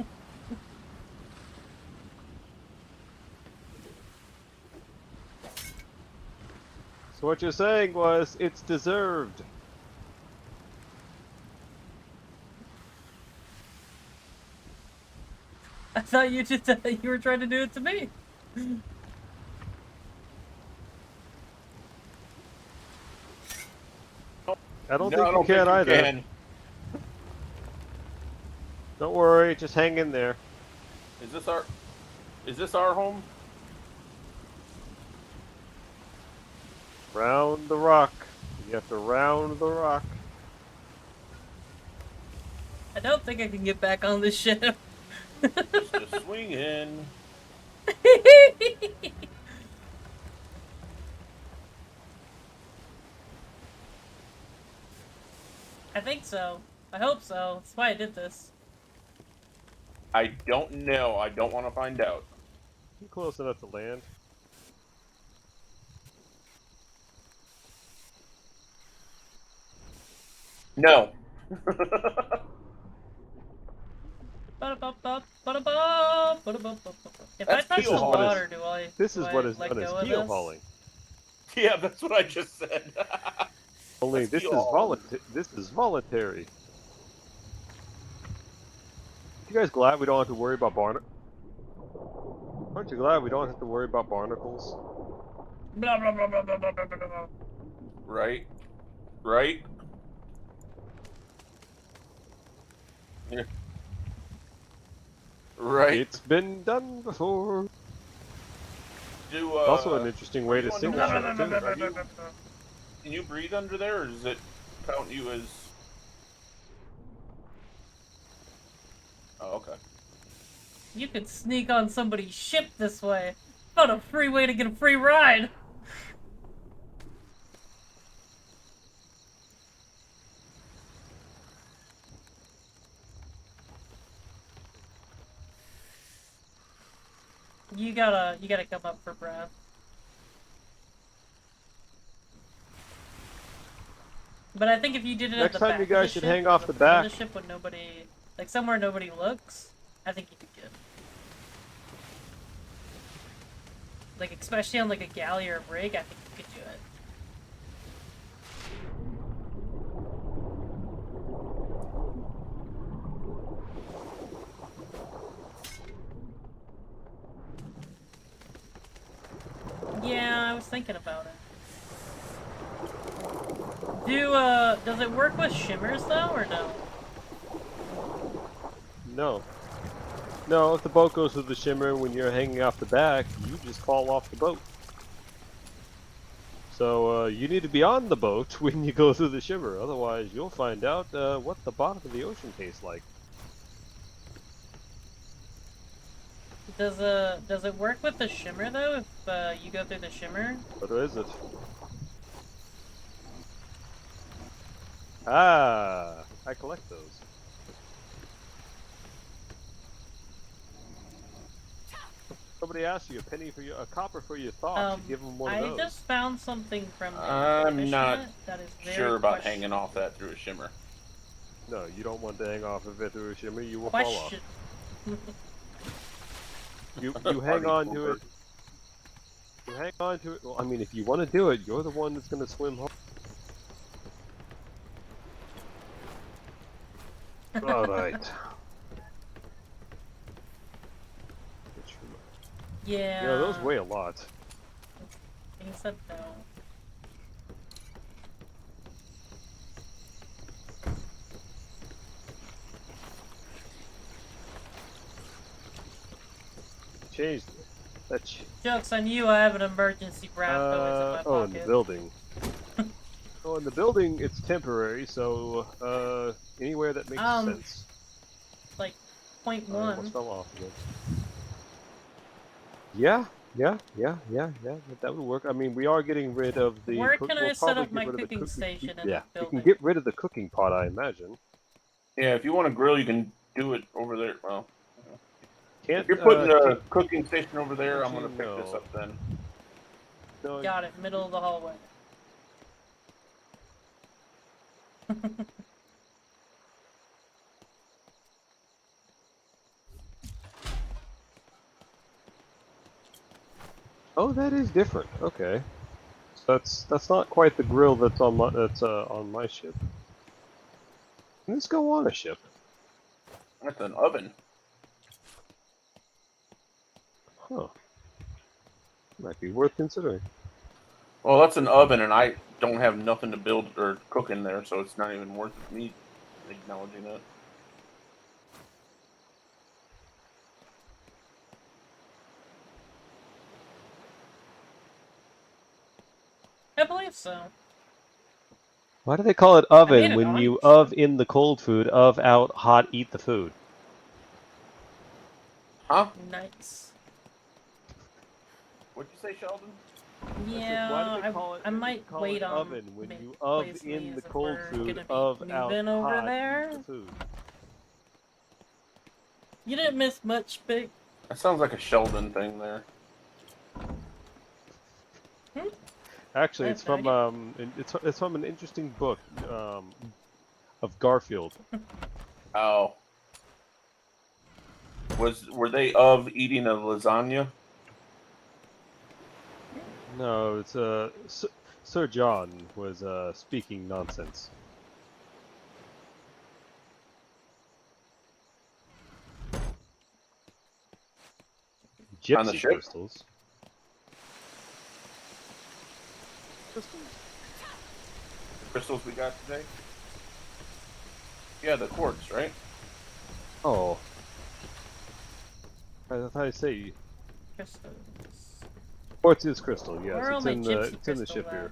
So what you're saying was it's deserved. I thought you just you were trying to do it to me. I don't No, think I don't you can think you either. can. Don't worry, just hang in there. Is this our home? Round the rock. You have to round the rock. I don't think I can get back on this ship. Just a swing in. I think so. I hope so. That's why I did this. I don't know. I don't want to find out. You close enough to land. No. If That's I touch keel the hauling. water, do I? This do is I what is let known go as of keel this? hauling. Yeah, that's what I just said. Only That's this is keel hauling. This is voluntary. You guys glad we don't have to worry about barnacles? Aren't you glad we don't have to worry about barnacles? Blah blah blah blah blah blah blah blah. Right? Right? Yeah. Right. It's been done before. Do, Also an interesting way to sing underwater? the ship, too. Can you breathe under there, or does it count you as... Oh, okay. You could sneak on somebody's ship this way. What a free way to get a free ride! You gotta come up for breath. But I think if you did it Next at the time back you of the guys should ship, hang or off the the front of back. the ship when nobody, like somewhere nobody looks, I think you could get. Like especially on like a galley or a brig, I think you could do it. Yeah, I was thinking about it. Does it work with shimmers though, or no? No. No, if the boat goes through the shimmer when you're hanging off the back, you just fall off the boat. So you need to be on the boat when you go through the shimmer, otherwise you'll find out what the bottom of the ocean tastes like. Does it work with the shimmer though if you go through the shimmer? What is it? Ah, I collect those. Somebody asked you a copper for your thoughts. You give them one of I those. just found something from the I'm not fishnet that is very sure about hanging off that through a shimmer. No, you don't want to hang off of it through a shimmer. You will fall off. You hang on to it. You hang on to it. Well, I mean, if you want to do it, you're the one that's going to swim home. All right. Yeah. Yeah, those weigh a lot. He said no. Changed that. Jokes on you, I have an emergency wrap toys in my pocket. Oh, in the building. Oh, in the building, it's temporary, so anywhere that makes sense. Like, 0.1. Almost fell off again. Yeah, that would work. I mean, we are getting rid of the... Where can I set up my cooking station in the building? We can get rid of the cooking pot, I imagine. Yeah, if you want to grill, you can do it over there. Well, if you're putting a cooking station over there, I'm going to pick this up then. No, Got it, middle of the hallway. Oh, that is different. Okay, so that's not quite the grill that's on my ship. Can this go on a ship? That's an oven. Huh. Might be worth considering. Well, that's an oven, and I don't have nothing to build or cook in there, so it's not even worth me acknowledging it. I believe so. Why do they call it oven when you of in the cold food, of out hot eat the food? Huh? Nice. What'd you say, Sheldon? Yeah, I might wait on oven when you of in the cold food, of out over hot there. eat the food? You didn't miss much, Big. That sounds like a Sheldon thing there. Actually, it's from it's from an interesting book of Garfield. Oh. Were they of eating a lasagna? No, it's Sir John was speaking nonsense. On the Gypsy ship? crystals. Crystals we got today? Yeah, the quartz, right? Oh. I thought I say Crystals. quartz is crystal. Yes, Where are it's my in gypsy the crystals ship at? here.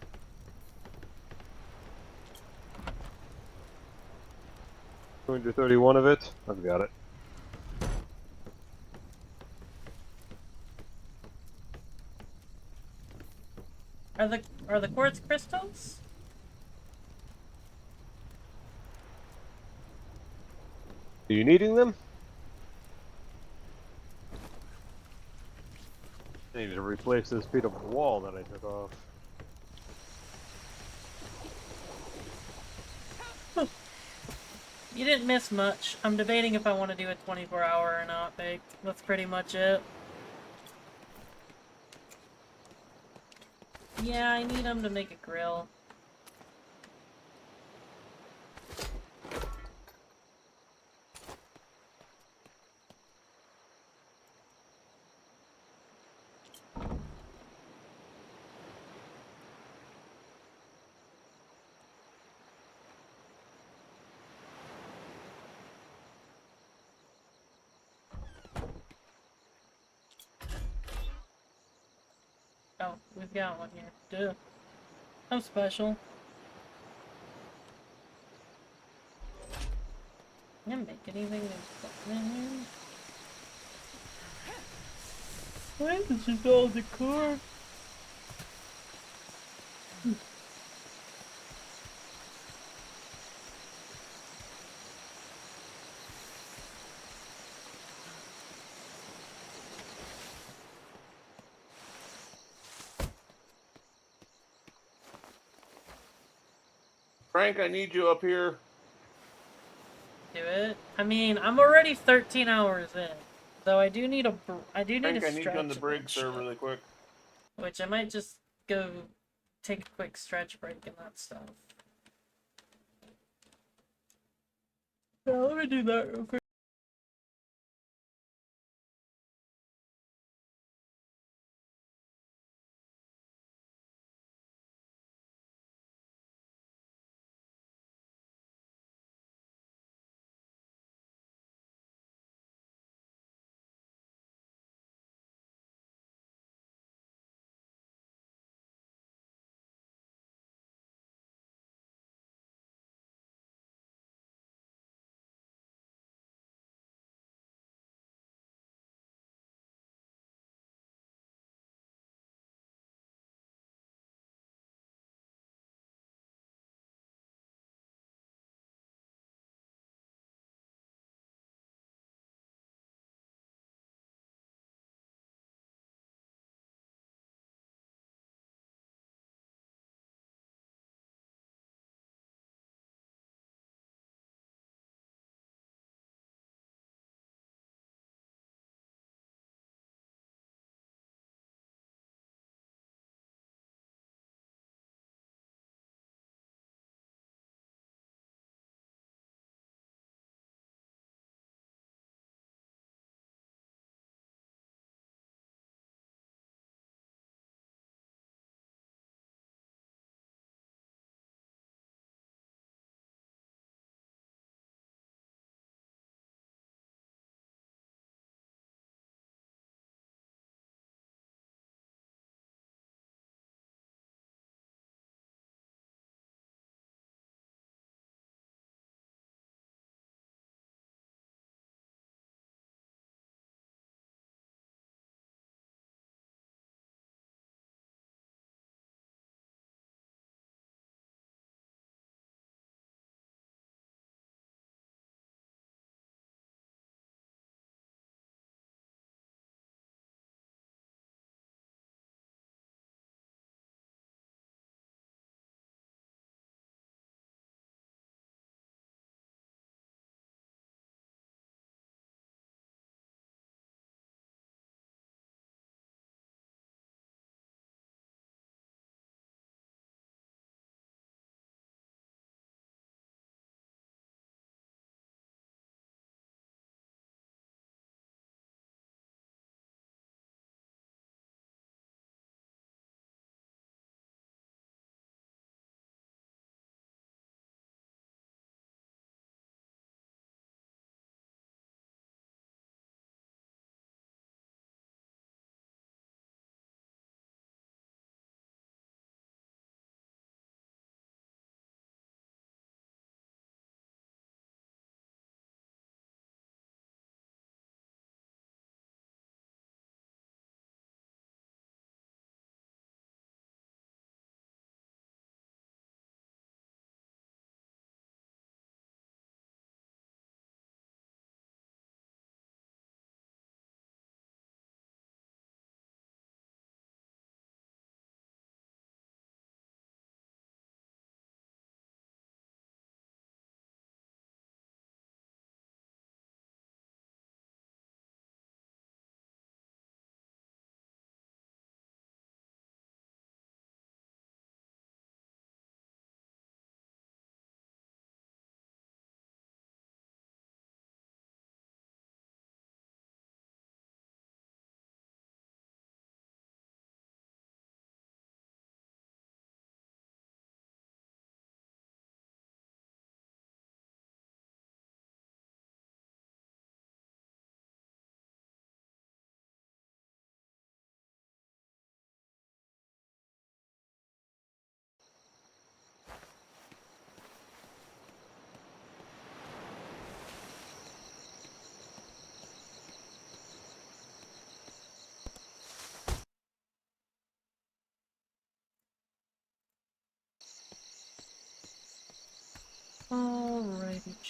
231 of it. I've got it. Are the quartz crystals? Are you needing them? I need to replace this bit of wall that I took off. You didn't miss much. I'm debating if I want to do a 24-hour or not, Big. That's pretty much it. Yeah, I need them to make a grill. Oh, we've got one here. Duh. I'm special. Can I make anything that's fucking in here? Why is this all decor? Frank, I need you up here. Do it. I mean, I'm already 13 hours in, though I do need a Frank, I need stretch you on the a brig, bit, sir, really quick. which I might just go take a quick stretch break and that stuff. Yeah, let me do that real quick.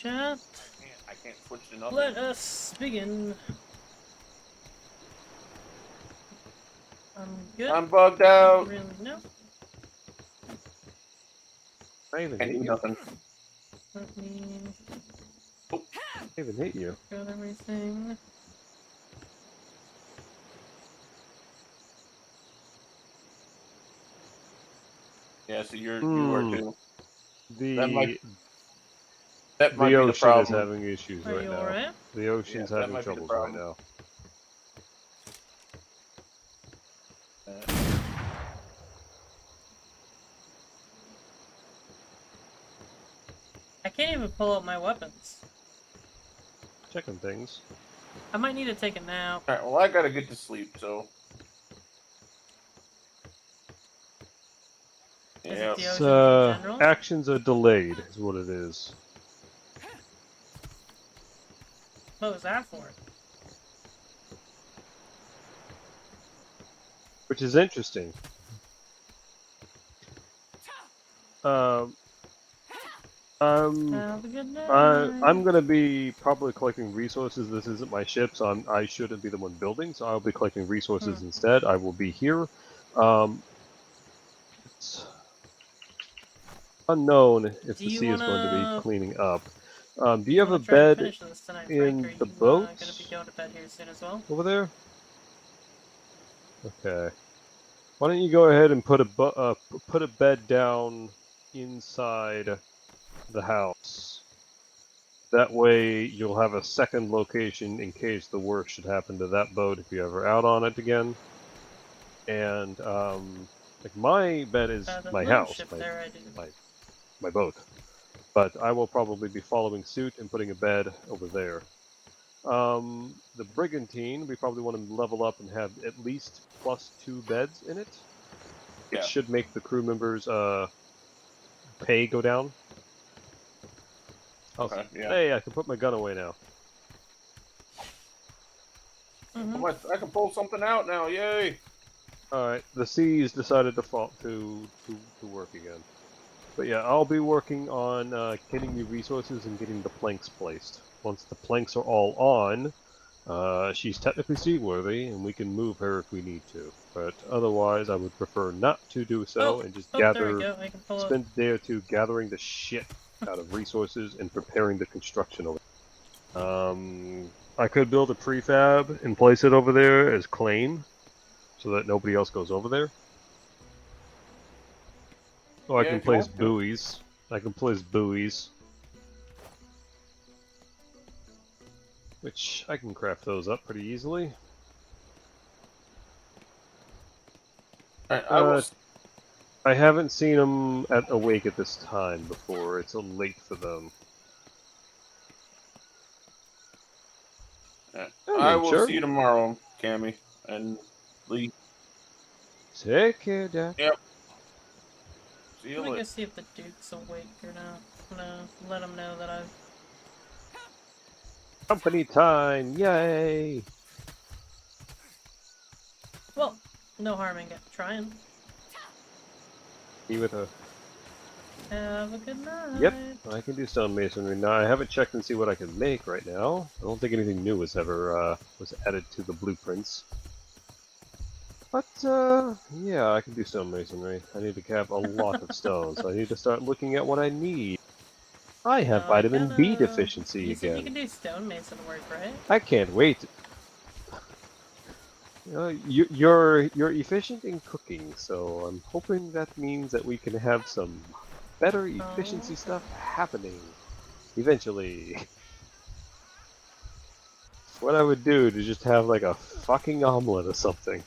chat. I can't switch to nothing. Let us begin. I'm good. I'm bugged out. Really, no. I even Can't hit do you. nothing. Let me I even hit you. got everything. Yeah, so you are too. That might The be the ocean is problem. having issues Are right you now. alright? The ocean's Yeah, that having might be the troubles right problem. now. I can't even pull out my weapons. Checking things. I might need to take a nap. Alright, well, I gotta get to sleep, so. Is it Yeah. the oceans in general? Actions are delayed, is what it is. What was that for? Which is interesting. Have a good night. I'm gonna be probably collecting resources. This isn't my ship, so I shouldn't be the one building. So I'll be collecting resources instead. I will be here. It's unknown if the sea is going to be cleaning up. Do you have a bed in the boat Gonna be going to bed here soon as well. over there? Okay. Why don't you go ahead and put a bed down inside the house. That way you'll have a second location in case the worst should happen to that boat if you're ever out on it again. And like my bed is my house, my boat. But I will probably be following suit and putting a bed over there. The brigantine, we probably want to level up and have at least +2 beds in it. It should make the crew members' pay go down. Okay, yeah. Hey, I can put my gun away now. I can pull something out now, yay! Alright, the sea's decided to fall to work again. But yeah, I'll be working on getting new resources and getting the planks placed. Once the planks are all on, she's technically seaworthy, and we can move her if we need to. But otherwise, I would prefer not to do so and just There we go. I can pull spend a day or two gathering the shit out of resources and preparing the construction of it. I could build a prefab and place it over there as claim, so that nobody else goes over there. Or I can place buoys. Which I can craft those up pretty easily. I haven't seen them awake at this time before. It's late for them. I will see you tomorrow, Cammy and Lee. Take care, Dad. Yep. See you I'm gonna later. go see if the Duke's awake or not. I'm gonna let him know that I've... Company time! Yay! Well, no harm in trying. Be with her. Have a good night. Yep, I can do stonemasonry now. I haven't checked and see what I can make right now. I don't think anything new was ever was added to the blueprints. But yeah, I can do stonemasonry. I need to have a lot of stones. So I need to start looking at what I need. I have vitamin B deficiency You said again. you can do stonemason work, right? I can't wait. You're efficient in cooking, so I'm hoping that means that we can have some better efficiency stuff happening eventually. What I would do to just have like a fucking omelet or something.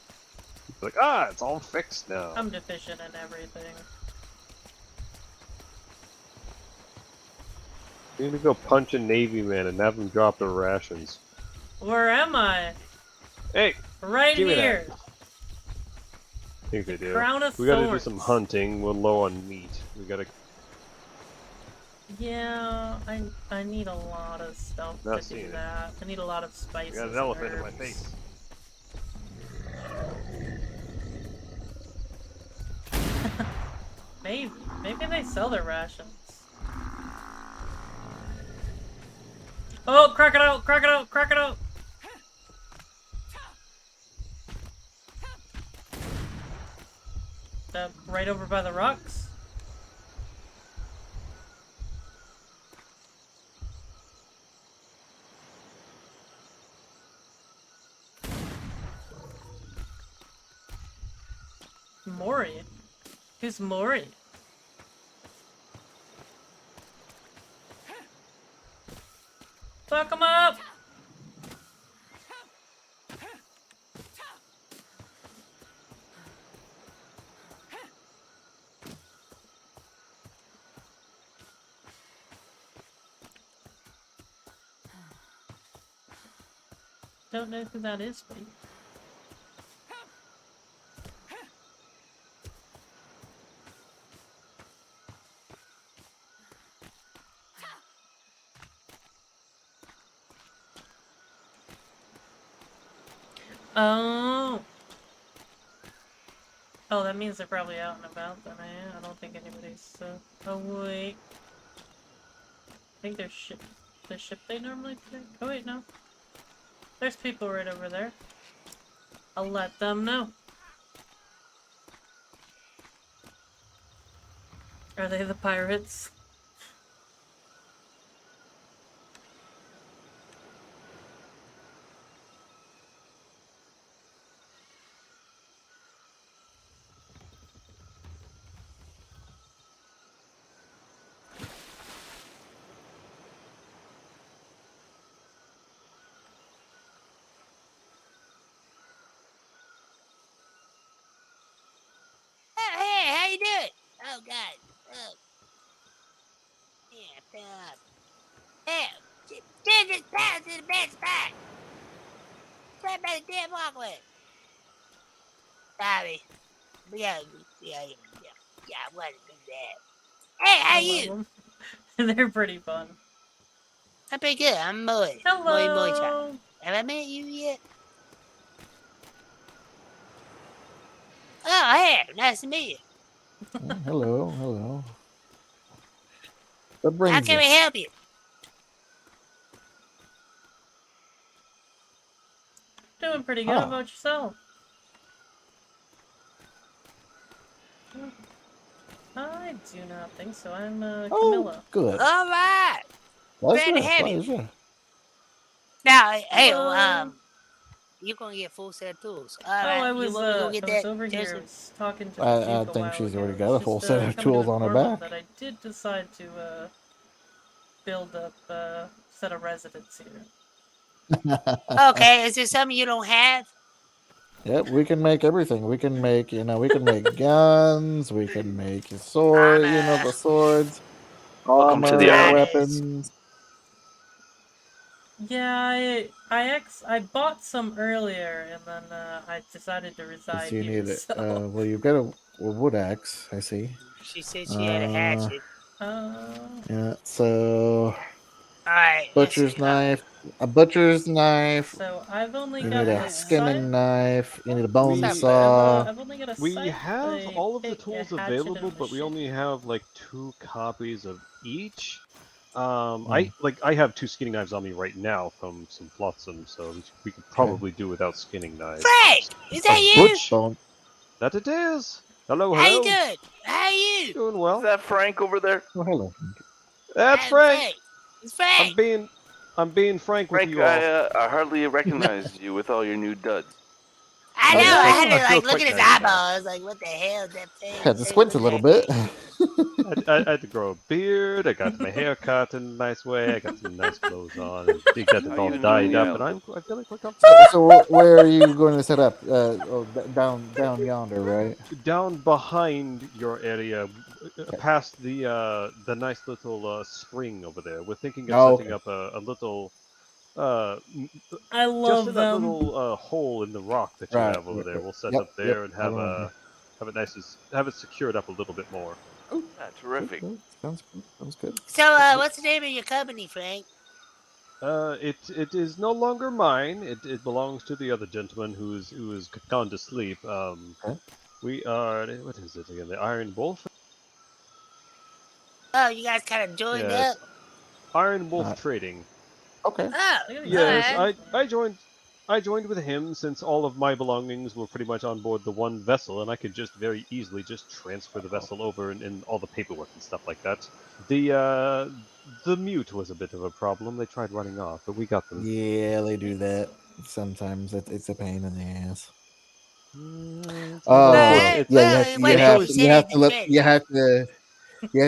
Like, it's all fixed now. I'm deficient in everything. You need to go punch a Navy man and have him drop their rations. Where am I? Hey! Right give me here! that. I think they do. Crown of We gotta do Thorns. some hunting. We're low on meat. We gotta. Yeah, I need a lot of stuff Not to do seeing it. that. I need a lot of spices. I got an and elephant in my herbs. face. Maybe they sell their rations. Oh, crocodile! Crocodile! Crocodile! Right over by the rocks? Mori? Who's Mori? Fuck him up! Don't know who that is, but... Oh. Oh, that means they're probably out and about then. I don't think anybody's. Oh wait. I think there's ship. The ship they normally take. Oh wait, no. There's people right over there. I'll let them know. Are they the pirates? Oh, hey, how you doing? Oh, God. Oh. Yeah, fell off. Hey, change this path to the best spot. Right by the damn walkway. Sorry. Yeah, I wanted to do that. Hey, how I you? love them. They're pretty fun. I'm pretty good. I'm Moy. Hello. Moy Child. Have I met you yet? Oh, hey, nice to meet you. Hello, hello. What brings How can you? we help you? Doing pretty good. Ah. How about yourself? I do not think so. I'm Camilla. Good. All right. Glad to Pleasure, have you. pleasure. Now, hey, you're gonna get full set of tools. All right. I was, you want me to go get I that? was over here. I Joseph? was talking to the I Duke a think while she's ago. already got a It's full just, set of coming tools to on her inform them back. that I did decide to build up a set of residents here. Okay, is there something you don't have? Yep, we can make everything. We can make, we can make guns. We can make sword, the swords, Welcome to the armor, army. weapons. Yeah, I bought some earlier, and then I decided to reside So you here. need it. So. Well, you've got a wood axe. I see. She said she had a hatchet. Yeah. So. All right. Butcher's knife. A butcher's knife. So I've only You got need a the skinning knife. You need a bone We- saw. I've only got a We scythe, have a all of the pick, a tools hatchet, available, and a but we only have like 2 copies of each. Hmm. I have 2 skinning knives on me right now from some flotsam, so we could probably do without skinning knives. Frank, is that you? Bone. That it is. Hello, How you hello. doing? How are you? Doing well. Is that Frank over there? Oh, hello. That's I'm Frank. It's Frank. I'm being frank with Frank, you all. I hardly recognize you with all your new duds. I know. I I had to feel like look quite at his nice eyeball. now. I was like, "What the hell is that thing?" Had to squint a little bit. I had to grow a beard. I got my hair cut in a nice way. I got some nice clothes on. And you got it How all you dyed doing, up, yeah? and I'm feeling quite comfortable. So where are you going to set up? Down yonder, right? Down behind your area, past the nice little spring over there. We're thinking of Oh, setting okay. up a little. I love just in them. that little hole in the rock that you Right, have over right, there. right. We'll set Yep, up there yep, and I remember. have it secured up a little bit more. Terrific. Sounds good. Sounds good. So, what's the name of your company, Frank? It is no longer mine. It belongs to the other gentleman who's gone to sleep. We are what is it again? The Iron Wolf. Oh, you guys kind of joined Yes, up. Iron Wolf Trading. Okay. Oh, Yes, alright. I joined with him since all of my belongings were pretty much on board the one vessel, and I could just very easily just transfer the vessel over and all the paperwork and stuff like that. The mute was a bit of a problem. They tried running off, but we got them. Yeah, they do that. Sometimes it's a pain in the ass. It's Oh, unfortunate. yeah. It's You have always-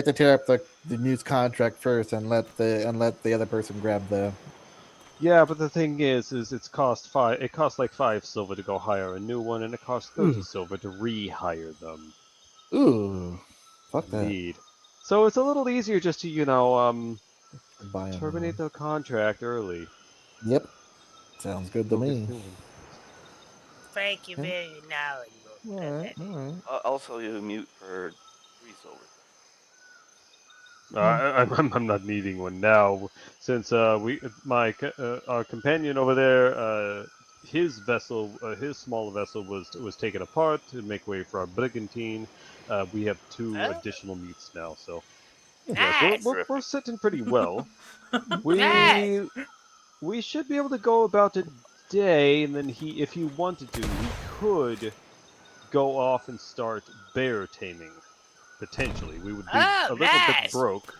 to tear up the news contract first and let the other person grab the. Yeah, but the thing is it costs like 5 silver to go hire a new one, and it costs 30 silver to rehire them. Ooh, fuck that. Indeed. So it's a little easier just to, Buy another terminate the contract early. Yep. Sounds good to me. Frank, you're very knowledgeable. Alright. I'll sell you a mute for 3 silver. I'm not needing one now, since our companion over there, his vessel, his small vessel was taken apart to make way for our brigantine. We have 2 additional mutes now, so yeah, we're sitting pretty well. We should be able to go about a day, and then if he wanted to, he could go off and start bear taming. Potentially, we would be a little bit broke.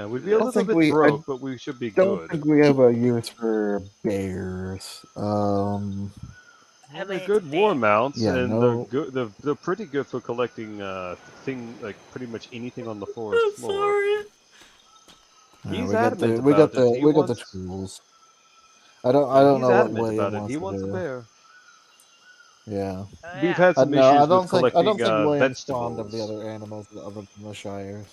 We'd be a little bit broke, but we should be don't good. think we have a use for bears. Well, they're good war mounts, Yeah, and no. they're pretty good for collecting pretty much anything on the forest floor. He's adamant we got about it. He the tools. I don't he's know what adamant way about it. wants He to wants a do. bear. Yeah. We've had some issues I don't with think collecting William's fond of vegetables. the other animals other than the Shires.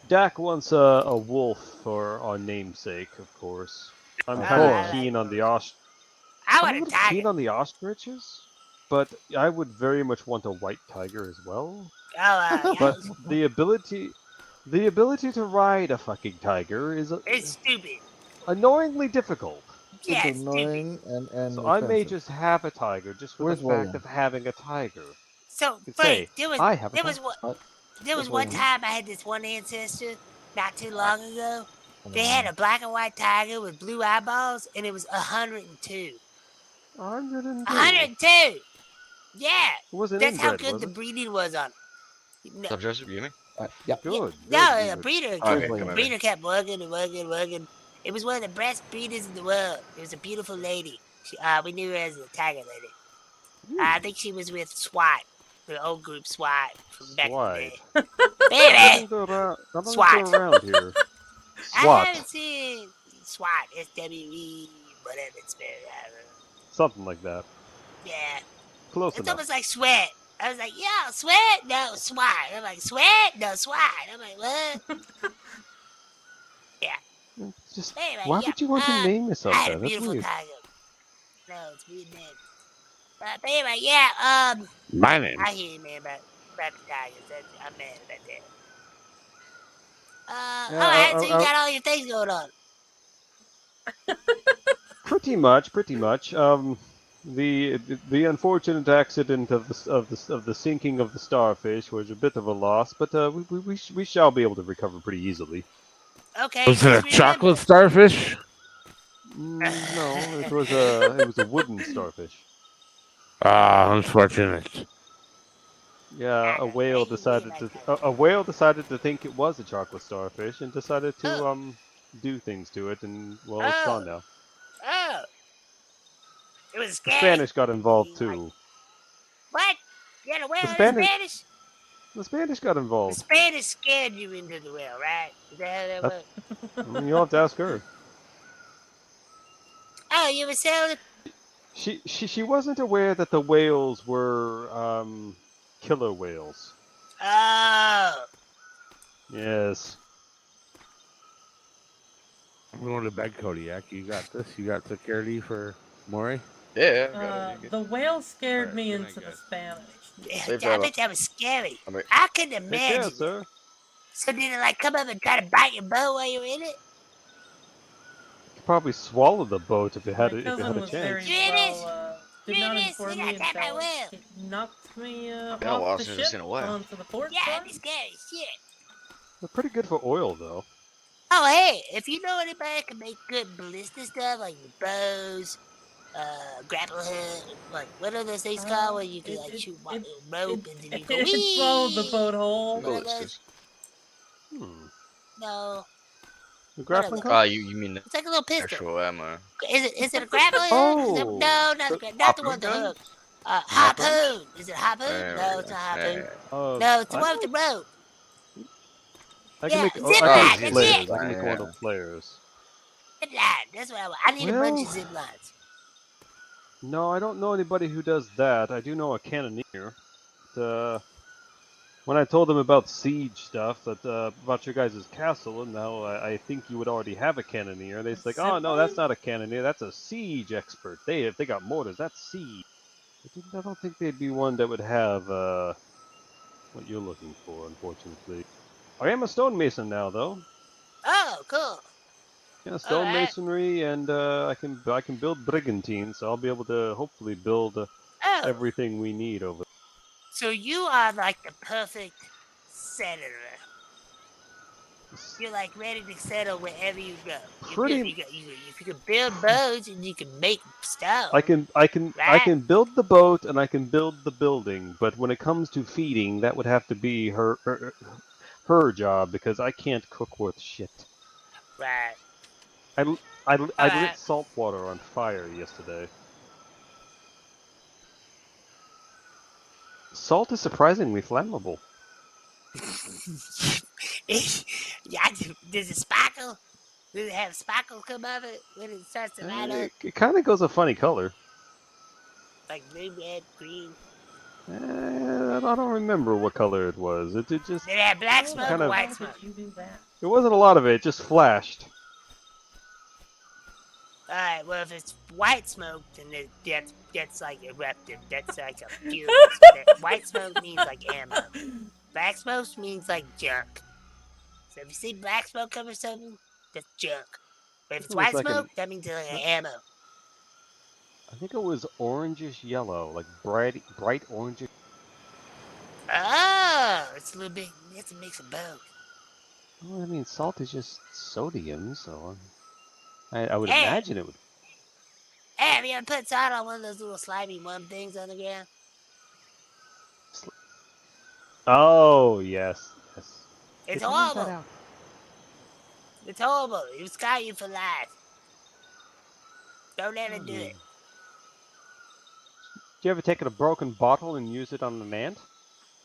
Dak wants a wolf for our namesake, of course. I'm Of kind of course. keen on the ostrich. I I'm a want a little tiger. keen on the ostriches, but I would very much want a white tiger as well. Oh, yeah. But the ability to ride a fucking tiger is It's stupid. annoyingly difficult. Yeah, It's annoying and So I may expensive. just have a tiger just for Where's the fact William? of having a tiger. So, Could Frank, say, I have a tiger. there was Where's one William? time I had this one ancestor not too long ago. They had a black and white tiger with blue eyeballs, and it was 102. 102. 102. Yeah. Wasn't That's how inbred, good was the it? breeding was on. No, Subject beginning? Yep. Good. no, a breeder. Okay, The come breeder kept working and working and working. It was one of the best breeders in the world. It was a beautiful lady. We knew her as the tiger lady. I think she was with SWAT, the old group SWAT from back in the day. Baby! SWAT. Around here. I SWAT. haven't seen SWAT, SWE, whatever it's been. Something like that. Yeah. Close It's enough. almost like sweat. I was like, yo, sweat? No, SWAT. I'm like, sweat? No, SWAT. I'm like, what? Yeah. Just Anyway, why yeah, would you want to name yourself I had that? a That's beautiful weird. tiger. No, it's weird name. But anyway, yeah, My name. I hear you, man, about the tigers. I'm mad about that. Alright, so you got all your things going on. Pretty much. The unfortunate accident of the sinking of the starfish was a bit of a loss, but we shall be able to recover pretty easily. Okay. Was it a chocolate starfish? No, it was a wooden starfish. Ah, unfortunate. Yeah, a whale decided to think it was a chocolate starfish and decided to do things to it, and well, it's gone now. Oh. It was The scary. Spanish got involved too. What? You had a whale The in Spanish- the Spanish? The Spanish got The involved. Spanish scared you into the whale, right? Is that how that was? You'll have to ask her. Oh, you were selling She wasn't aware that the whales were killer whales. Oh. Yes. I'm going to bed, Kodiak. You got this? You got security for Maury? The whale scared me into the Spanish. I bet that was scary. I couldn't imagine. Yeah, sir. So did it like come up and try to bite your bow while you were in it? Could probably swallow the boat if it had My a cousin was very chance. well, did not inform me until he knocked me off the ship onto the port Yeah, side. that'd be scary shit. They're pretty good for oil, though. Oh, hey, if you know anybody that can make good ballista stuff, like bows, grapple hook, like, what are those things called where you can, like, shoot rope and then you go, It swallowed the wee! boat hole. What are those? No. The What are grappling those? hook? You mean the It's like a little pistol. actual ammo? Is it a grappling hook? Oh! No, not the one with the Harpoon gun? hook. Harpoon. Is it harpoon? There No, we it's go. not harpoon. Uh, No, it's the I, one with the rope. I can Yeah, make zip I can line. make That's flares. it. I can make Yeah. auto flares. Zip line. That's what I want. I need a bunch of Well- zip lines. No, I don't know anybody who does that. I do know a cannoneer. When I told them about siege stuff, about your guys' castle, and how I think you would already have a cannoneer, they said, "Oh no, that's not a cannoneer. That's a siege expert. If they got mortars, that's siege." I don't think they'd be one that would have what you're looking for, unfortunately. I am a stonemason now, though. Oh, cool. Yeah, stonemasonry, and I can build brigantines, so I'll be able to hopefully build Oh, everything we need over. so you are like the perfect settler. You're like ready to settle wherever you go. If you can build boats and you can make stone. I can Right? build the boat and I can build the building, but when it comes to feeding, that would have to be her job because I can't cook worth shit. Right. I lit salt water on fire yesterday. Salt is surprisingly flammable. Yeah, does it sparkle? Does it have sparkle come of it when it starts to light up? It kind of goes a funny color. Like blue, red, green. I don't remember what color it was. It just Did it have black smoke kind or of. white smoke? It wasn't a lot of it. It just flashed. Alright, well, if it's white smoke, then that's like eruptive. That's like a fuse. White smoke means like ammo. Black smoke means like junk. So if you see black smoke cover something, that's junk. But if it's It was white like smoke, that means it's like ammo. I think it was orangish yellow, like bright orangish. Oh, it's a little bit. It's a mix of both. Well, I mean, salt is just sodium, so I would Hey. imagine it would. Hey, have you ever put salt on one of those little slimy worm things on the ground? Oh yes. It's Did you use that horrible. out? It's horrible. It will scar you for life. Don't ever do it. Did you ever take a broken bottle and use it on an ant?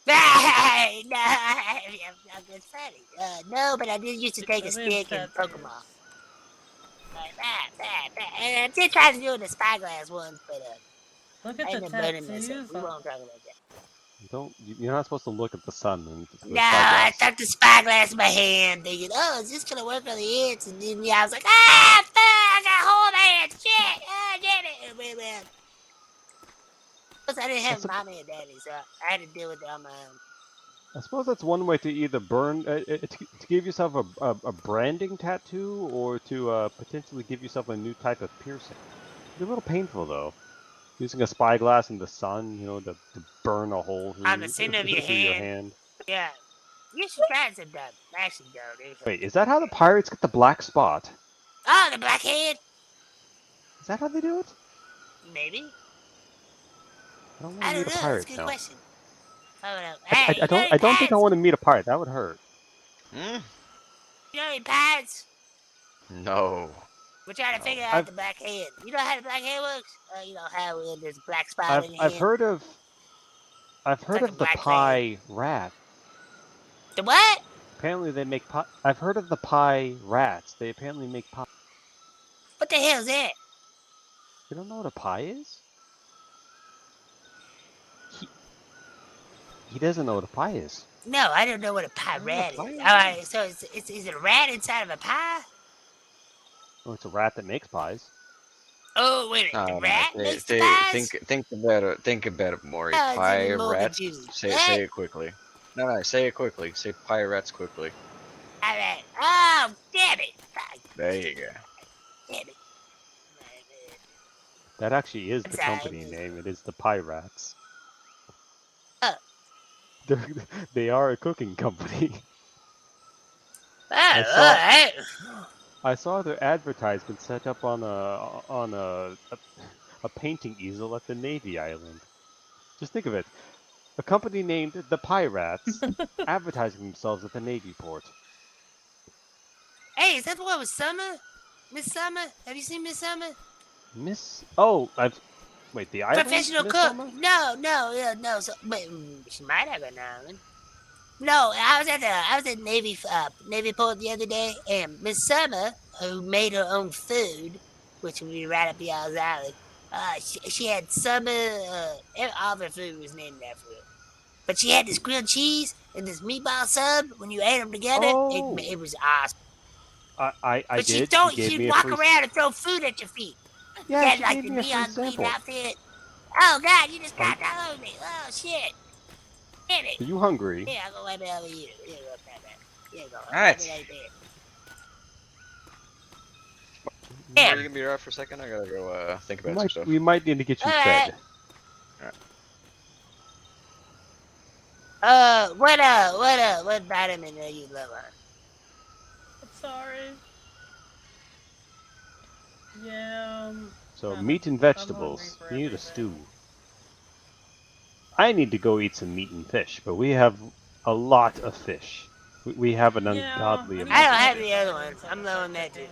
No, I'm just funny. No, but I did used to take a stick and poke them off. Like that. And I did try to do it in a spyglass once, but Look I at the ended up burning tattoos. myself. We won't talk about that. You're not supposed to look at the sun. No, I stuck the spyglass in my hand, thinking, "Oh, is this gonna work on the ants?" And then I was like, "Ah, fuck! I got a hole in my hand. Shit! Ah, damn it!" And we went. Plus, I didn't have mommy and daddy, so I had to deal with it on my own. I suppose that's one way to either burn, to give yourself a branding tattoo, or to potentially give yourself a new type of piercing. It's a little painful though, using a spyglass in the sun, to burn a hole through, On the center of your through your hand. hand. Yeah, you should try it sometime. Actually, don't. Wait, is that how the pirates get the black spot? Oh, the black head? Is that how they do it? Maybe. I don't want I to don't meet know. a pirate That's a good now. question. I don't know. Hey, I don't think I want to meet a pirate. That would hurt. You know any pirates? No. We're trying to figure out the black head. You know how the black head works? You know how there's a black spot in your I've hand? heard of like a the black pie rat. The what? Apparently they make pie. I've heard of the pie rats. They apparently make pie. What the hell is that? You don't know what a pie is? He doesn't know what a pie is. No, I don't know what a pie rat is. Alright, so is it a rat inside of a pie? Oh, it's a rat that makes pies. Oh, wait a minute. The rat makes the pies? Think about it more. Oh, it's Pie even more rats. confusing. Say it quickly. No, say it quickly. Say pie rats quickly. Alright. Oh, damn it. There you go. Damn it. That actually is the Sorry. company name. It is the Pie Rats. Oh. They are a cooking company. I saw their advertisement set up on a painting easel at the Navy Island. Just think of it. A company named the Pirates advertising themselves at the Navy port. Hey, is that the one with Summer? Miss Summer? Have you seen Miss Summer? Wait, the island? Professional Miss cook? Summer? No. So, but, she might have an island. No, I was at Navy port the other day, and Miss Summer, who made her own food, which would be right up y'all's alley. She had Summer. All of her food was named after her. But she had this grilled cheese and this meatball sub. When you ate them together, it was awesome. I But did. she'd walk around and throw food at your feet. Yeah, she had she like gave the me a free neon green sample. outfit. Oh God, you just got all over me. Oh shit. Get it. Are you hungry? Yeah, I'll go wipe it over you. Here you go, Batman. Here you go. Alright. Wipe it right there. Are you gonna be alright for a second? I gotta go think about some stuff. We might need to get you fed. Alright. What vitamin are you low on? Sorry. Yeah. So meat and vegetables. You need a stew. I need to go eat some meat and fish, but we have a lot of fish. We have an ungodly amount. I don't have the other ones. I'm low on that too.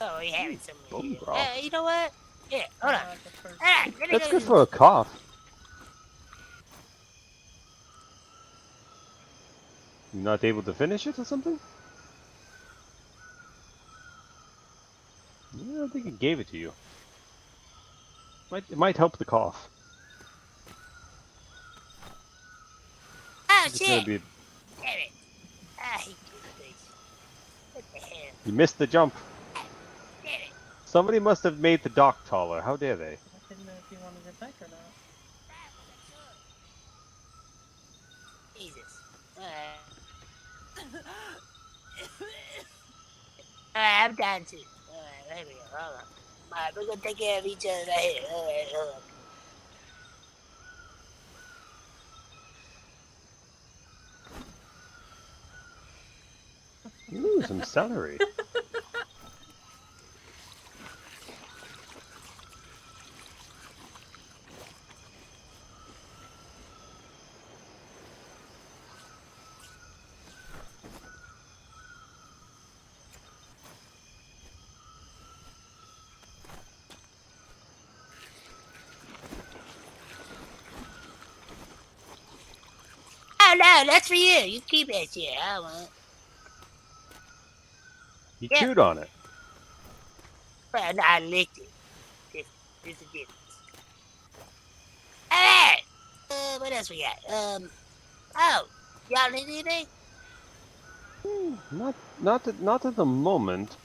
Oh, we have some. Bone broth. You know what? Yeah, hold on. Let me That's go good use- for a cough. You're not able to finish it or something? Yeah, I think it gave it to you. It might help the cough. Oh It's shit! gonna be- Damn it! I hate you, please. What the hell? You missed the jump. Damn it! Somebody must have made the dock taller. How dare they? I didn't know if you wanted it back or not. Jesus. Alright, I'm done too. Alright, there we go. Hold on. Alright, we're gonna take care of each other right here. Alright, hold on. Ooh, some celery. Oh no, that's for you. You keep that shit. I don't want it. You chewed on it. Well, no, I licked it. There's a difference. Alright! What else we got? Oh, y'all need anything? Not at the moment.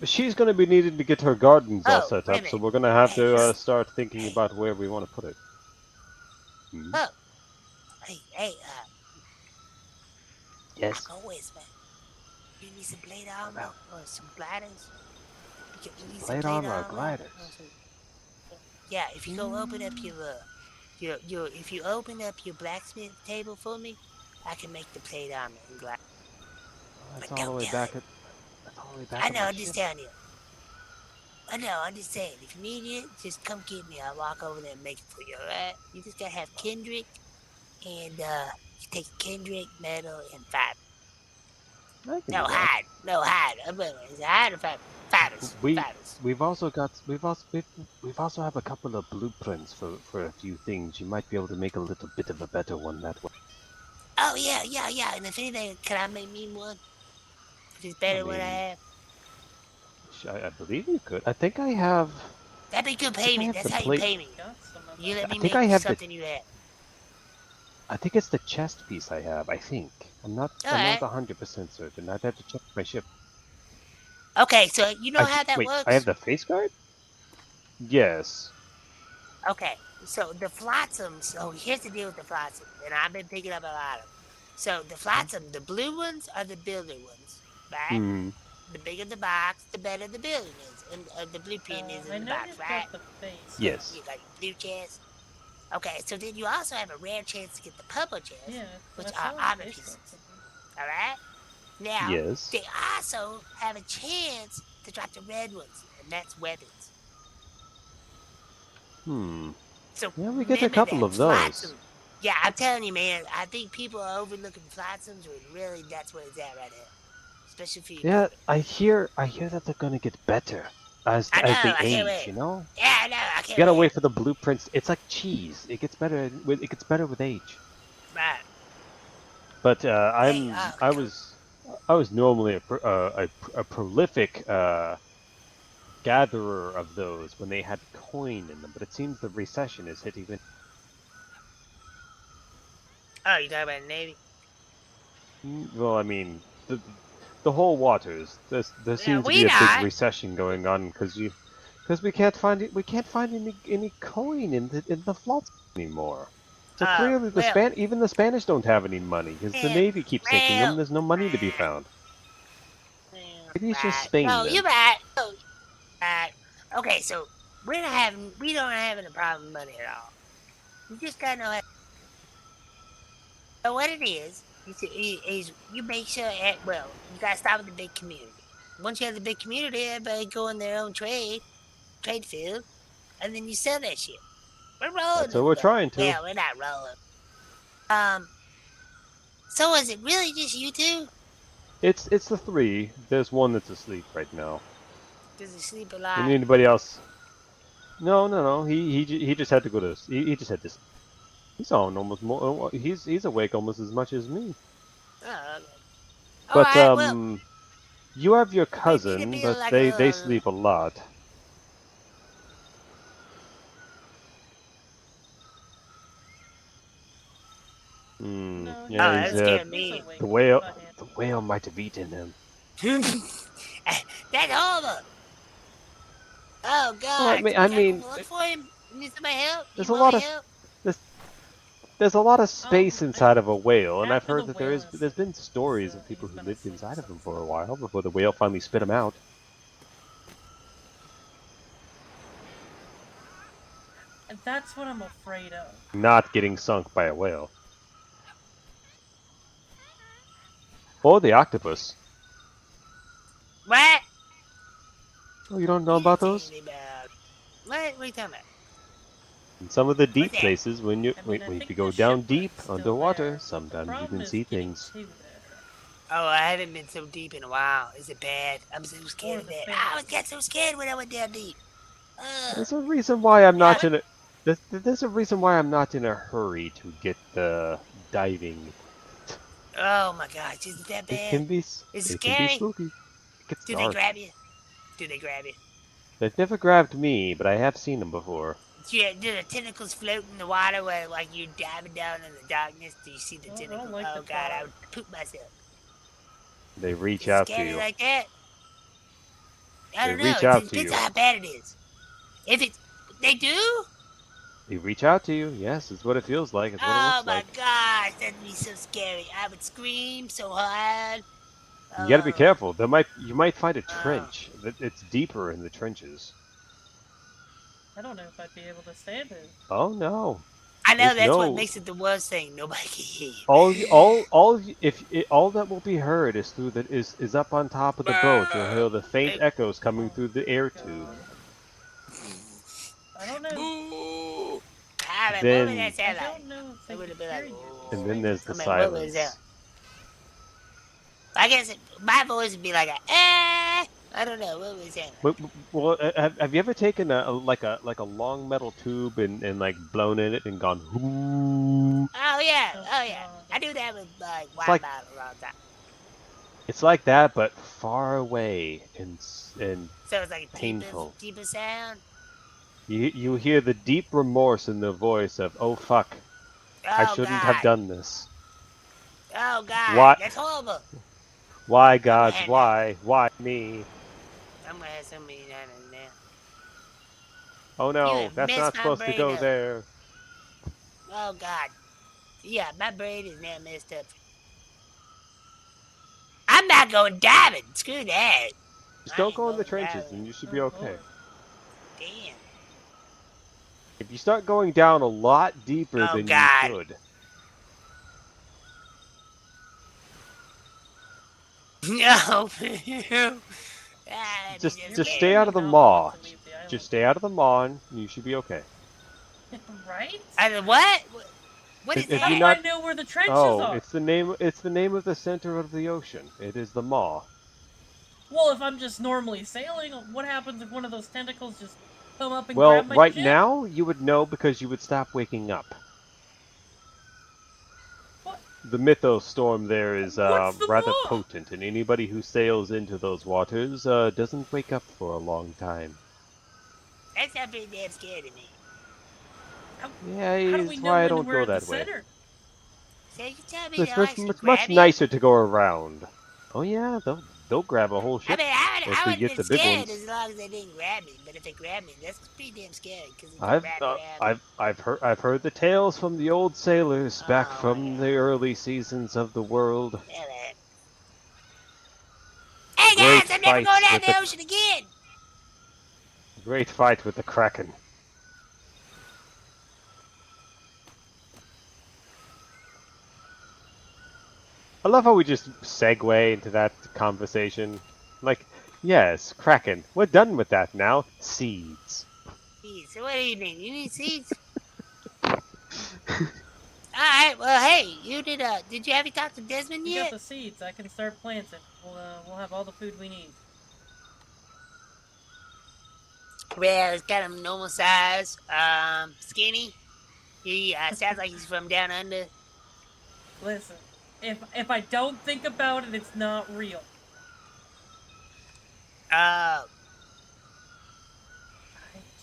She's going to be needing to get her gardens all set up, so we're going to have to start thinking about where we want to put it. Hmm? Oh. Hey, Yes. Go with me. You need some plate armor or some gliders? You need some Plate armor or gliders? Yeah, if you go open up if you open up your blacksmith table for me, I can make the plate armor and gliders. That's all the way back at. That's all the way back. I know, I'm just telling you. I know, I'm just saying. If you need it, just come get me. I'll walk over there and make it for you, alright? You just gotta have Kendrick, and you take Kendrick, metal, and fiber. No hide. Is it hide or fiber? Fibers. We've also have a couple of blueprints for a few things. You might be able to make a little bit of a better one that way. Oh yeah. And if anything, can I make me one? If it's better than what I have. I believe you could. I think I have. That'd be good payment. That's how you pay me. You let me think make I have something you have. I think it's the chest piece I have. I think. I'm not 100% certain. I'd have to check my ship. Okay, so you know how that works? I have the face guard? Yes. Okay, so the flotsams. So here's the deal with the flotsam, and I've been picking up a lot of them. So the flotsam, the blue ones are the builder ones, right? Mm. The bigger the box, the better the building is, and the blueprint is in the box, right? Yes. You got your blue chest. Okay, so then you also have a rare chance to get the purple chest, which are armor pieces. All right? Now, Yes. they also have a chance to drop the red ones, and that's weapons. So Yeah, we get a remember couple that, of those. Flotsam. Yeah, I'm telling you, man. I think people are overlooking Flotsams when really that's where it's at right now. Especially for you. Yeah, I hear that they're gonna get better as I know, they I can't age. wait. You know. Yeah, I know, I You can't gotta wait. wait for the blueprints. It's like cheese. It gets better with age. Right. But Hey, I was normally a prolific gatherer of those when they had coin in them. But it seems the recession is hitting the. Oh, you talking about the Navy? Well, I mean the whole waters. There seems to be we a big not. recession going on because we can't find it. We can't find any coin in the flots anymore. So clearly, even the Spanish don't have any money because the Navy keeps sinking them. There's no money to be found. Maybe it's just Spain No, then. you're right. No, right. Okay, so we don't having a problem with money at all. You just gotta know what it is. You make sure you gotta start with the big community. Once you have the big community, everybody go in their own trade field, and then you sell that shit. We're rolling. That's what we're trying to. Yeah, we're not rolling. So is it really just you two? It's the three. There's one that's asleep right now. Does he sleep a lot? And anybody else? No. He just had to go to. He just had to. He's on almost more. He's awake almost as much as me. Oh, okay. But All right, you have your cousin, but like they sleep a lot. Yeah, that scared me. The whale might have eaten him. That's horrible. Oh God! Well, I mean, look for him. Need somebody help? There's a lot of space inside of a whale, and I've heard that there's been stories of people who lived inside of them for a while before the whale finally spit them out. And that's what I'm afraid of. Not getting sunk by a whale. Or the octopus. What? Oh, you don't know about those? What are you talking about? In some of the deep places, when you go down deep underwater, sometimes you can see things. Oh, I haven't been so deep in a while. Is it bad? I'm so scared of that. I always got so scared when I went down deep. There's a reason why I'm not in a. There's a reason why I'm not in a hurry to get the diving. Oh my gosh, is it that bad? It can be. Is it can scary? be spooky. It gets Do dark. they grab you? Do they grab you? They've never grabbed me, but I have seen them before. Yeah, do the tentacles float in the water where like you're diving down in the darkness? Do you see the tentacles? Oh God, I would poop myself. They reach out to you. Like that? I don't know. Reach out It to you. depends how bad it is. If it's they do? They reach out to you. Yes, it's what it feels like. It's what it looks like. Oh my gosh, that'd be so scary. I would scream so hard. You gotta be careful. You might find a trench. It's deeper in the trenches. I don't know if I'd be able to stand it. Oh no. I know that's what makes it the worst thing. Nobody can hear you. All that will be heard is is up on top of the boat. You'll hear the faint echoes coming through the air tube. I don't know. Then, I don't know if they would be like, and then there's the what was silence. that? I guess my voice would be like I don't know what was that. Well, have you ever taken a long metal tube and like blown in it and gone? Ooh? Oh yeah. I do that with like wild like- bottle all the time. It's like that, but far away and So it's like a painful. deeper sound. You hear the deep remorse in the voice of, "Oh fuck, I shouldn't have done this. Oh God, What? that's horrible. Why, gods? Why? Why me? I'm gonna have somebody down in there. Oh no, You that's messed not my supposed to brain go up. there." Oh God. Yeah, my brain is now messed up. I'm not going diving. Screw that. Just don't go in the trenches, and you should be okay. Damn. If you start going down a lot deeper Oh, than God. you should, No. Just stay out of the maw. Just stay out of the maw, and you should be okay. Right? What? What is If that? you not... I know where the trenches Oh, are. it's the name. It's the name of the center of the ocean. It is the maw. Well, if I'm just normally sailing, what happens if one of those tentacles just come up and Well, grab my right ship? now you would know because you would stop waking up. What? The mythos storm there is What's the rather maw? potent, and anybody who sails into those waters doesn't wake up for a long time. That's not pretty damn scary to me. Yeah, How do we it's know why I when don't we're go at the that way. center? So you tell me It's they'll much, actually much, grab much you? nicer to go around. Oh yeah, they'll grab a whole I ship mean, I if we wouldn't get be the big scared ones. as long as they didn't grab me. But if they grab me, that's pretty damn scary. Because I've heard the tales from the old sailors back Oh, from the early seasons of the world. Hey Great guys, I'm never going fights down with the ocean again. Great fight with the Kraken. I love how we just segue into that conversation. Like, yes, Kraken. We're done with that now. Seeds. Seeds. So what do you need? You need seeds? Alright, well, hey, you did you have you talked to Desmond You yet? got the seeds. I can start planting. We'll have all the food we need. Well, it's kind of normal size. Skinny. He sounds like he's from down under. Listen, if I don't think about it, it's not real. Oh. I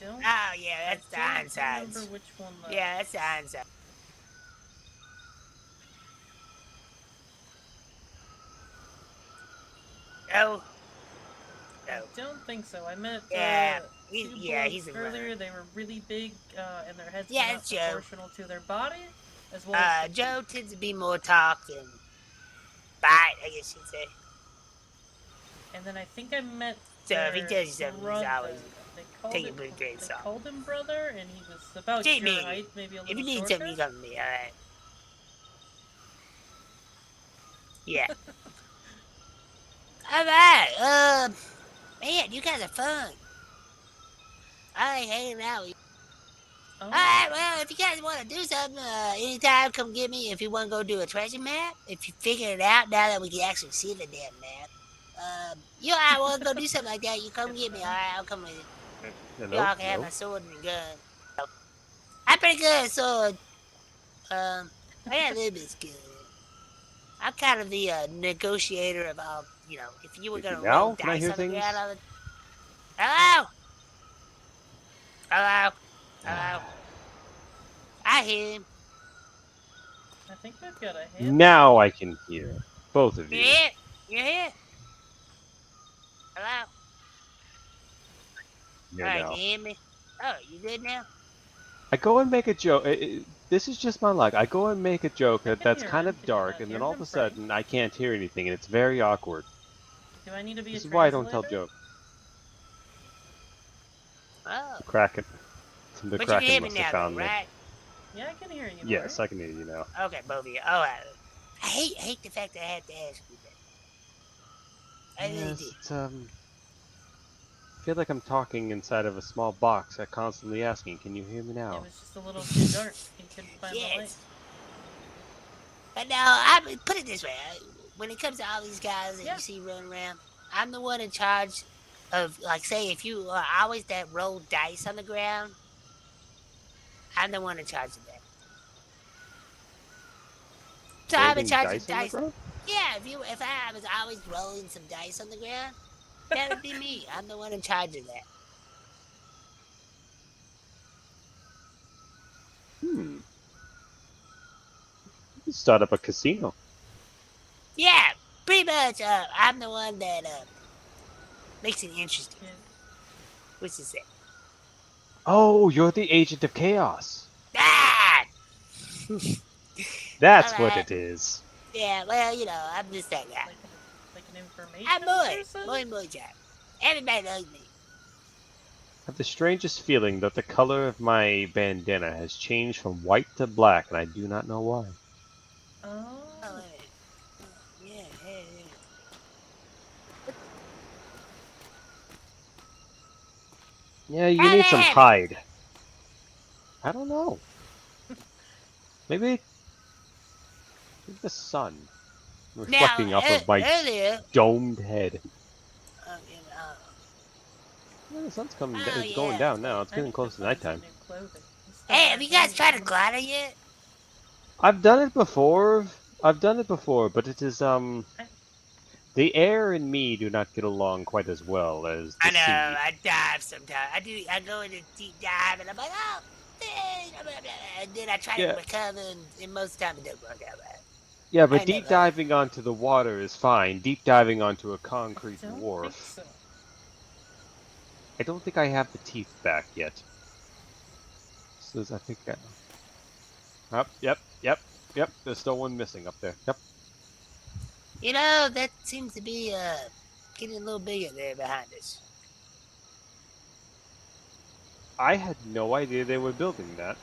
don't. Oh yeah, that's the I don't hindsight. remember which one. Yeah, that's the hindsight. Oh. I don't think so. I met Yeah, two he's boys a earlier. They were really big, and their heads Yeah, were not it's Joe. proportional to their body, as well as Joe tends to be more talk than bite, I guess you'd say. And then I think I met. So if he their tells you something, he's brother. always They called taking it- pretty great They song. called him brother, and he was about Gee, your man, height, maybe a little if you need shorter. something, you come to me, alright? Yeah. Alright, man, you guys are fun. I like hanging out with you. Oh. Alright, well, if you guys want to do something, anytime, come get me. If you want to go do a treasure map, if you figure it out now that we can actually see the damn map, I want to go do something like that, you come get me, alright? I'll come with you. Y'all can have my sword and gun. I'm pretty good at sword. I got a little bit of skill. I'm kind of the negotiator of all, if you were gonna roll Can I dice hear on the things? ground all the... Hello? Hello? Hello? I hear him. I think we've got a hit. Now I can hear both of You you. here? You here? Hello? Here Alright, now. you hear me? Oh, you good now? I go and make a joke. This is just my luck. I go and make a joke that's hear kind him. of dark, and then all of a sudden I can't hear anything, and it's very awkward. Do I need to be This a is why I don't tell translator? jokes. Oh. The Kraken. The But you can Kraken hear me must have now, found though, me. right? Yeah, I can hear you. Yes, I can hear you now. Okay, both of you. Alright. I hate the fact that I have to ask you that. I really Yes, do. it's, I feel like I'm talking inside of a small box. Constantly asking, "Can you hear me now?" It was just a little too dark. You couldn't find the light. Yes. But now, I put it this way. When it comes to all these guys that you see running around, I'm the one in charge of, like, say, if you are always that roll dice on the ground, I'm the one in charge of that. So I'm in Rolling charge dice of on the dice. ground? Yeah, if I was always rolling some dice on the ground, that would be me. I'm the one in charge of that. Start up a casino. Yeah, pretty much. I'm the one that makes it interesting. Which is it? Oh, you're the agent of chaos. Ah! That's All what right. it is. Yeah, well, I'm just that guy. Like an information I'm person? more job. Everybody knows me. I have the strangest feeling that the color of my bandana has changed from white to black, and I do not know why. Oh. Yeah. Yeah, you need some hide. I don't know. Maybe the sun reflecting off of my earlier, domed head. oh, Yeah, the sun's coming. Oh, It's going yeah. down now. It's getting close to nighttime. Hey, have you guys tried a glider yet? I've done it before. But it is the air and me do not get along quite as well as the I know. sea. I dive sometimes. I go in a deep dive, and I'm like, oh, and then I try to recover, and most of the time it doesn't work out right. Yeah, but deep diving onto the water is fine. Deep diving onto a concrete wharf. I don't think I have the teeth back yet. So I think Yep. There's still one missing up there. Yep. You know, that seems to be getting a little bigger there behind us. I had no idea they were building that.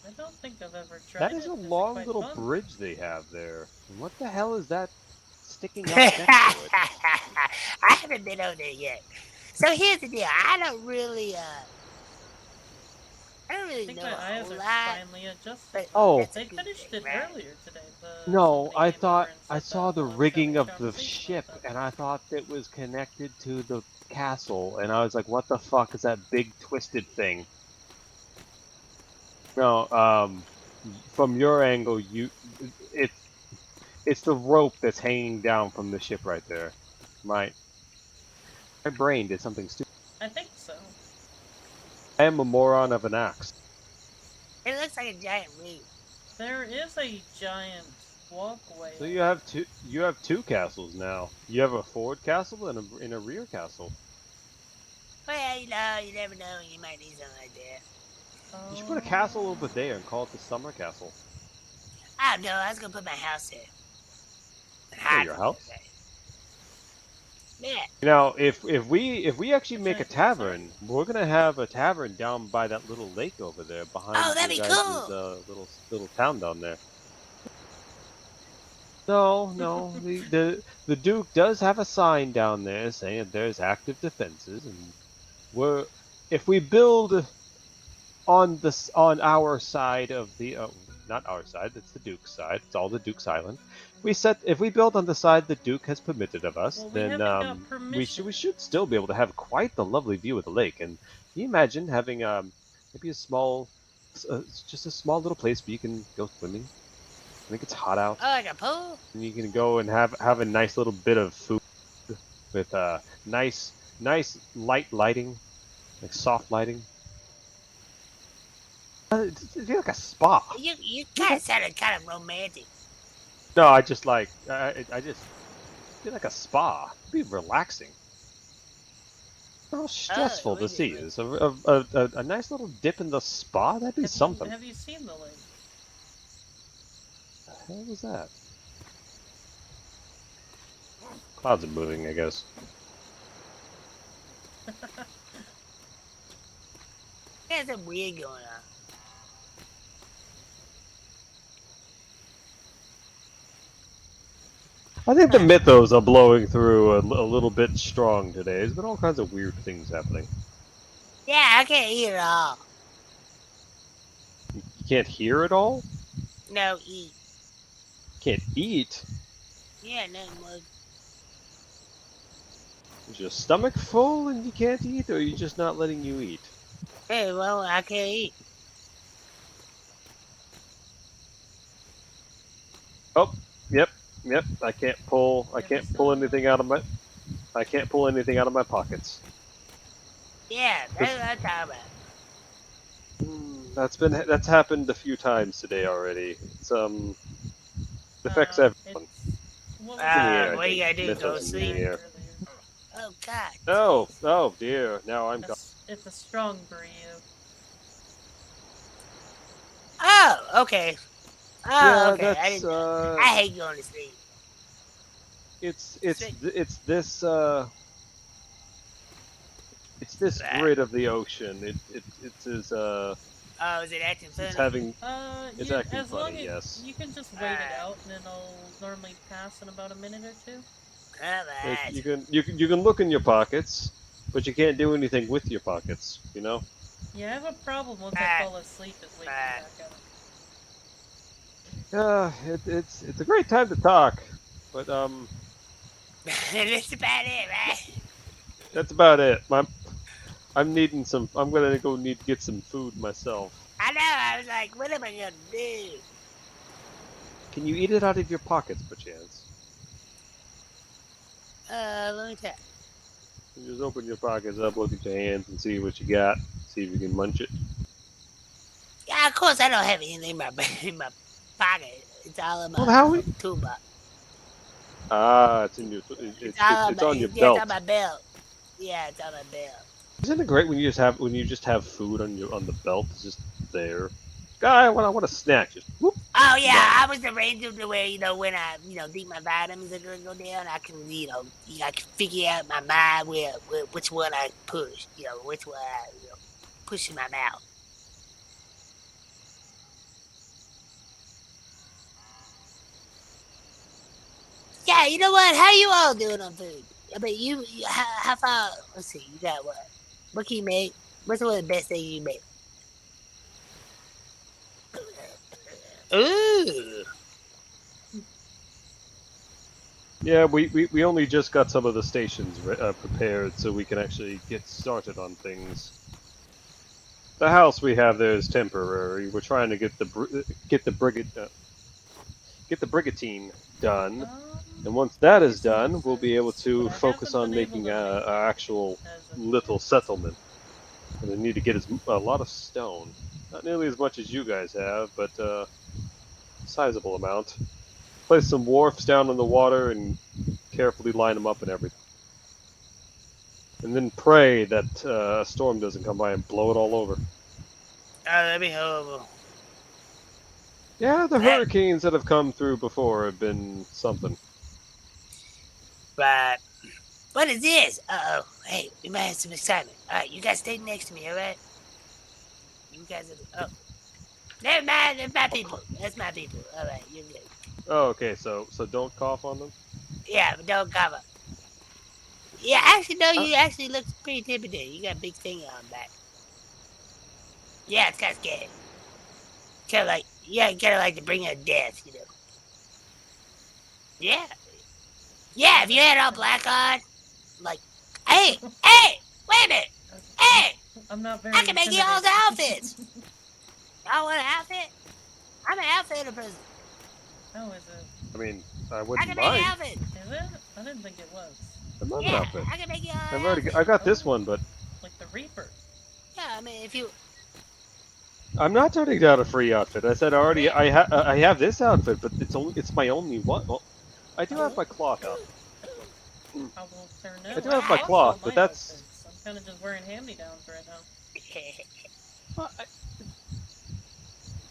I don't think I've ever tried That is it. a Is it long quite little fun? bridge they have there. And what the hell is that sticking up next to it? I haven't been over there yet. So here's the deal. I don't really know my eyes a are lot. finally adjusted. Oh. They finished it earlier today. No, I thought I saw the rigging of the ship, and I thought it was connected to the castle, and I was like, "What the fuck is that big twisted thing?" No, from your angle, it's the rope that's hanging down from the ship right there. My brain did something stupid. I think so. I am a moron of an axe. It looks like a giant root. There is a giant walkway. So you have two castles now. You have a forward castle and a rear castle. Well, you know, you never know. You might need something like that. You should put a castle over there and call it the Summer Castle. Oh no, I was gonna put my house there. Oh, your house? Yeah. You know, if we actually make a tavern, we're gonna have a tavern down by that little lake over there behind that'd be guys' cool. Little town down there. No, the Duke does have a sign down there saying there's active defenses, and if we build on our side of the not our side, it's the Duke's side. It's all the Duke's island. If we build on the side the Duke has permitted of us, then we should still be able to have quite the lovely view of the lake. And can you imagine having maybe just a small little place where you can go swimming? I think it's hot out. Oh, like a pool? And you can go and have a nice little bit of food with nice lighting, like soft lighting. It'd be like a spa. You kind of sounded kind of romantic. No, I just be like a spa. It'd be relaxing. How stressful the sea is. A nice little dip in the spa. That'd be something. Have you seen the lake? What the hell was that? Clouds are moving, I guess. There's some weird going on. I think the mythos are blowing through a little bit strong today. There's been all kinds of weird things happening. Yeah, I can't hear it all. You can't hear it all? No, eat. Can't eat? Yeah, nothing more. Is your stomach full and you can't eat, or are you just not letting you eat? Hey, well, I can't eat. Oh, yep. I can't pull anything out of my pockets. Yeah, that's what I'm talking about. That's happened a few times today already. It's affects everyone. What do you gotta do? Go to sleep? Oh God. Oh dear. Now I'm gone. It's a strong brew. Oh, okay. Oh, Yeah, okay. I that's, didn't know. I hate going to sleep. It's this grid of the ocean. It's Oh, is it acting funny? It's having. It's Yeah, acting as long funny. as Yes. you can just wait it out, and it'll normally pass in about a minute or two. Like, you can look in your pockets, but you can't do anything with your pockets. You know. Yeah, I have a problem once I fall asleep is waking back up. It's a great time to talk, but That's about it, right? that's about it. I'm needing some. I'm gonna go need to get some food myself. I know. I was like, what am I gonna do? Can you eat it out of your pockets, perchance? Let me check. You just open your pockets up, look at your hands, and see what you got. See if you can munch it. Yeah, of course I don't have anything in my pocket. It's all in my Well, how toolbox. Ah, it's in your. It's on your belt. It's on my belt. Yeah, it's on my belt. Isn't it great when you just have food on the belt? It's just there. Guy, I want a snack. Just whoop. Oh yeah, I was arranged to where when I think my vitamins are gonna go down, I can I can figure out my mind which one I push. Which one I push in my mouth. Yeah, you know what? How you all doing on food? I mean, how far? Let's see. You got what? What can you make? What's one of the best things you make? Ooh. Yeah, we only just got some of the stations prepared, so we can actually get started on things. The house we have there is temporary. We're trying to get the brigantine done, and once that is done, we'll be able to focus on making an actual little settlement. And we need to get a lot of stone, not nearly as much as you guys have, but sizable amount. Place some wharfs down in the water and carefully line them up and everything. And then pray that a storm doesn't come by and blow it all over. Oh, that'd be horrible. Yeah, the hurricanes that have come through before have been something. Right. What is this? Uh-oh. Hey, we might have some excitement. Alright, you guys stay next to me, alright? You guys are... Oh. Never mind, that's my people. That's my people. Alright, you're good. Oh, okay, so don't cough on them? Yeah, but don't cover. Yeah, actually, no, you actually look pretty intimidating. You got a big finger on back. Yeah, it's kind of scary. Kind of like to bring out death, Yeah. Yeah, if you had all black on, like, hey, wait a minute. Hey, I'm not very. I can make you all the outfits. Y'all want an outfit? I'm an outfitter person. Oh, is it? I mean, I I wouldn't can make an mind. outfit. Is it? I didn't think it was. I love an Yeah, outfit. I can make you all I got this one, but Like the Reaper. Yeah, I mean, if you... I'm not turning down a free outfit. I said already I have this outfit, but it's my only one. Well, I do have my cloth outfit. I will turn I do have my cloth, but that's... outfits. I'm kind of just wearing hand-me-downs right now. Well,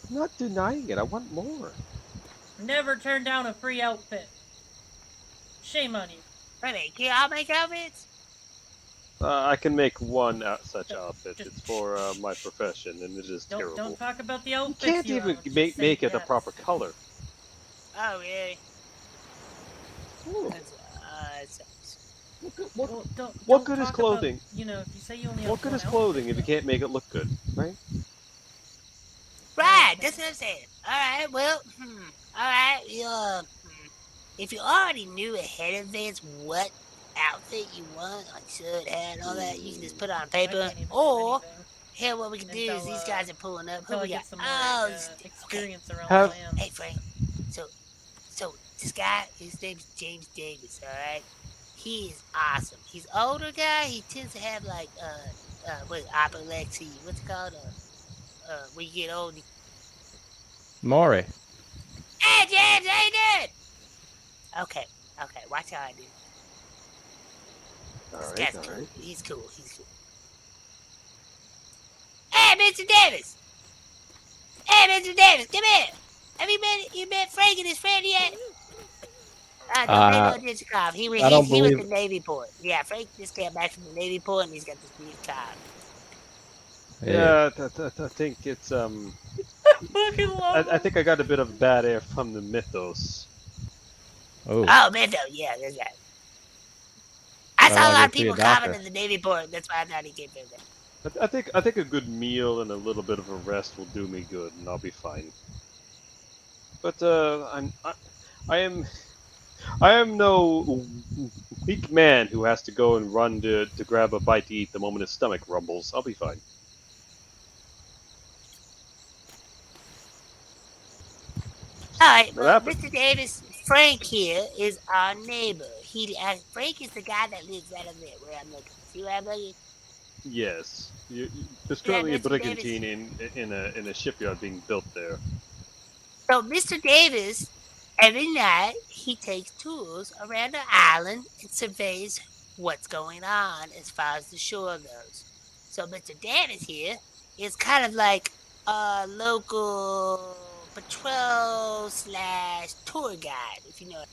I'm not denying it. I want more. Never turn down a free outfit. Shame on you. Wait, can y'all make outfits? I can make one such outfit. It's for my profession, and it is terrible. Don't talk about the You outfits. can't even make it a proper color. Oh, really? What good is clothing? If you say you only What have good one is clothing if you can't make it look good, right? Right, that's what I'm saying. Alright, well, alright, if you already knew ahead of this what outfit you want, like shirt, hat, and all that, you can just put it on paper. Or, here, what we can do is these guys are pulling up. Who we got? Oh, experience around the land. Hey, Frank. So this guy, his name's James Davis, alright? He is awesome. He's an older guy. He tends to have, like, apoplexy. What's it called? When you get old. Maury. Hey, James, how you doing? Okay, watch how I do. This guy's cool. Alright. He's cool. Hey, Mr. Davis! Hey, Mr. Davis, come here! Have you met Frank and his friend yet? Don't Chicago. He was the Navy port. Yeah, Frank just came back from the Navy port and he's got this new car. Yeah, I think it's I think I got a bit of bad air from the mythos. Oh. Oh, Mytho, yeah, there's that. saw a lot of see a people doctor. coming to the Navy port. That's why I thought he came from there. I think a good meal and a little bit of a rest will do me good, and I'll be fine. But I am no weak man who has to go and run to grab a bite to eat the moment his stomach rumbles. I'll be fine. Alright, What well, happened? Mr. Davis, Frank here is our neighbor. Frank is the guy that lives right over there where I'm looking. See where I'm looking? Yes. There's currently a Mr. brigantine in a shipyard being built there. So Mr. Davis, every night, he takes tours around the island and surveys what's going on as far as the shore goes. So Mr. Davis here is kind of like a local patrol / tour guide, if you know.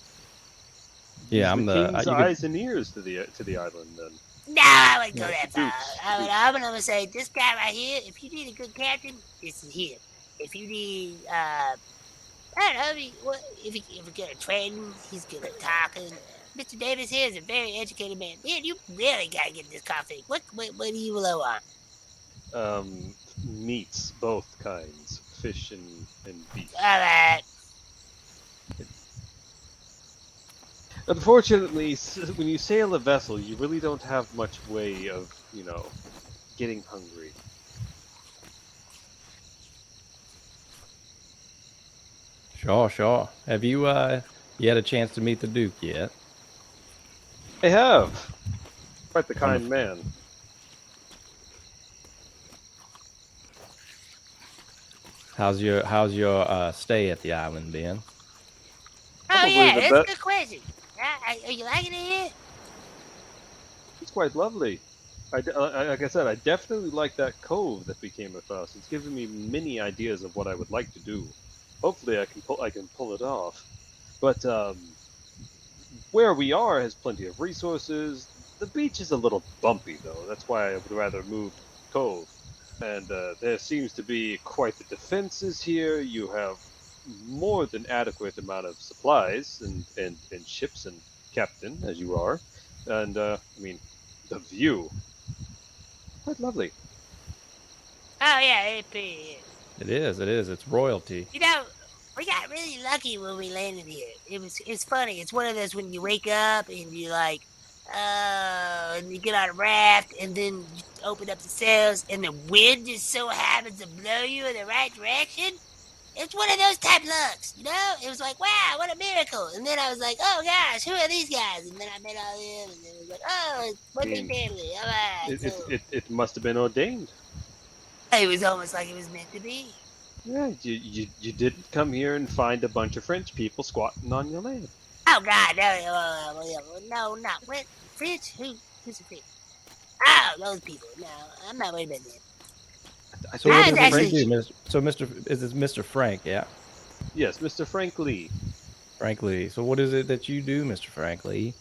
Yeah, He's I'm the the. king's You could, eyes and ears to the island. Then. No, I wouldn't go Yeah. that far. I'm gonna say this guy right here. If you need a good captain, this is him. If you need, I don't know, if you get a training, he's good at talking. Mr. Davis here is a very educated man. Man, you really gotta get this coffee. What do you low on? Meats, both kinds, fish and beef. All right. Unfortunately, when you sail a vessel, you really don't have much way of, getting hungry. Sure. Have you had a chance to meet the Duke yet? I have. Quite the kind man. How's your stay at the island been? Oh yeah, that's a good question. Are you liking it here? It's quite lovely. Like I said, I definitely like that cove that we came across. It's given me many ideas of what I would like to do. Hopefully, I can pull it off. But where we are has plenty of resources. The beach is a little bumpy, though. That's why I would rather move to the cove. And there seems to be quite the defenses here. You have more than adequate amount of supplies and ships and captain, as you are. And, the view. Quite lovely. Oh yeah, it's pretty. It is. It's royalty. You know, we got really lucky when we landed here. It's funny. It's one of those when you wake up and you like, and you get on a raft and then you open up the sails and the wind just so happens to blow you in the right direction. It's one of those type lucks, you know? It was like, wow, what a miracle. And then I was like, oh gosh, who are these guys? And then I met all of them and then it was like, oh, it's one big family. All right. It must have been ordained. It was almost like it was meant to be. Yeah, you didn't come here and find a bunch of French people squatting on your land. Oh God, no, not what French? Who's a French? Oh, those people. No, I'm not worried about them. So what does Frank do? Is this Mr. Frank? Yeah. Yes, Mr. Frank Lee. Frank Lee. So what is it that you do, Mr. Frank Lee?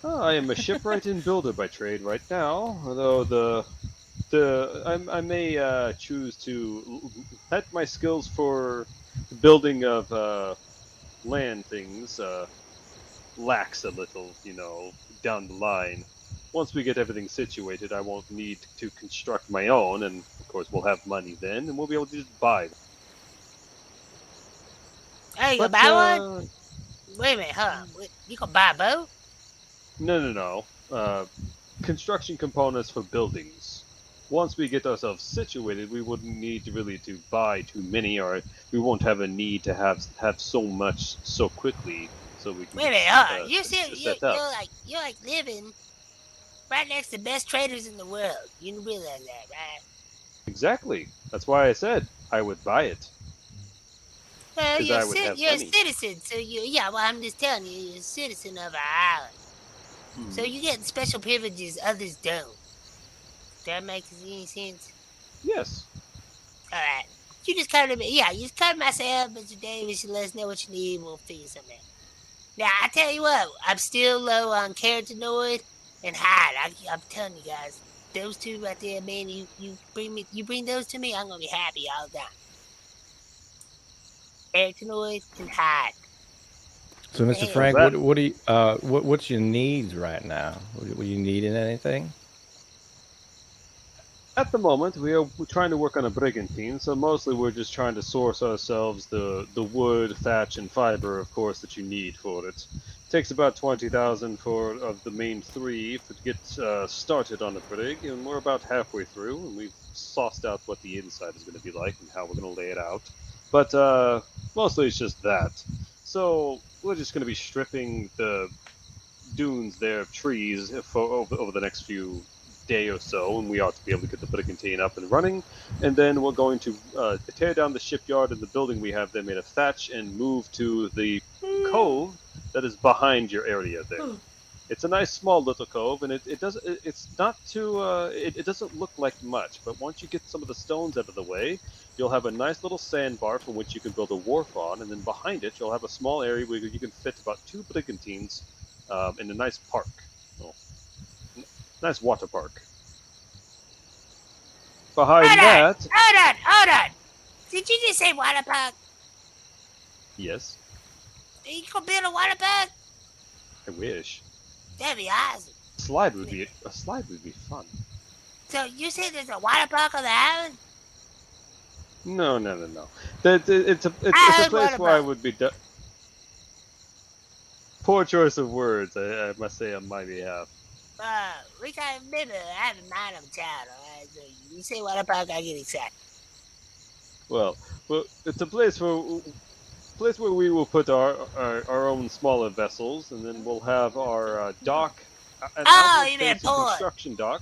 Oh, I am a shipwright and builder by trade right now. Although I may choose to let my skills for the building of land things lax a little, down the line. Once we get everything situated, I won't need to construct my own, and of course we'll have money then, and we'll be able to just buy them. Hey, you gonna buy one? Wait a minute, hold on. You gonna buy a boat? No. Construction components for buildings. Once we get ourselves situated, we wouldn't need to buy too many, or we won't have a need to have so much so quickly. So we can. Wait a minute, hold on. You're like living right next to the best traders in the world. You realize that, right? Exactly. That's why I said I would buy it. Well, you're a money. citizen, so well, I'm just telling you, you're a citizen of our island. So you get special privileges others don't. Does that make any sense? Yes. Alright. You just come to me. Yeah, you just come to myself, Mr. Davis, and let us know what you need, and we'll figure something out. Now, I tell you what, I'm still low on carotenoid and hide. I'm telling you guys, those two right there, man, you bring those to me, I'm gonna be happy all the time. Carotenoid and hide. So, Mr. Hey. Frank, what do you what's your needs right now? Were you needing anything? At the moment, we're trying to work on a brigantine, so mostly we're just trying to source ourselves the wood, thatch, and fiber, of course, that you need for it. Takes about 20,000 of the main 3 to get started on the brig, and we're about halfway through, and we've sauced out what the inside is going to be like and how we're going to lay it out. But mostly it's just that. So we're just going to be stripping the dunes there of trees over the next few day or so, and we ought to be able to get the brigantine up and running. And then we're going to tear down the shipyard and the building we have there made of thatch and move to the cove that is behind your area there. It's a nice small little cove, and it doesn't look like much, but once you get some of the stones out of the way, you'll have a nice little sandbar from which you can build a wharf on, and then behind it you'll have a small area where you can fit about 2 brigantines in a nice park. Well, nice water park. Behind that... Hold on! Did you just say water park? Yes. Are you gonna build a water park? I wish. That'd be awesome. A slide would be fun. So you said there's a water park on the island? No. It's a place where I would be... Poor choice of words, I must say on my behalf. We got maybe I have a mind of town, alright? So you say water park, I get excited. Well, it's a place where we will put our own smaller vessels, and then we'll have our dock. You mean port? Construction dock.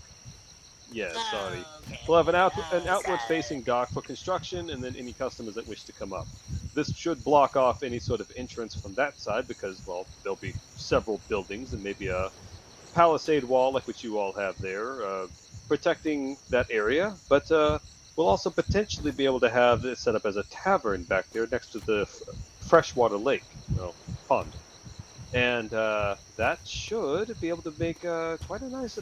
Yeah, sorry. Okay. We'll have an outward-facing dock for construction, and then any customers that wish to come up. This should block off any sort of entrance from that side because, well, there'll be several buildings and maybe a palisade wall like what you all have there, protecting that area. But we'll also potentially be able to have this set up as a tavern back there next to the freshwater lake, pond. And that should be able to make quite a nice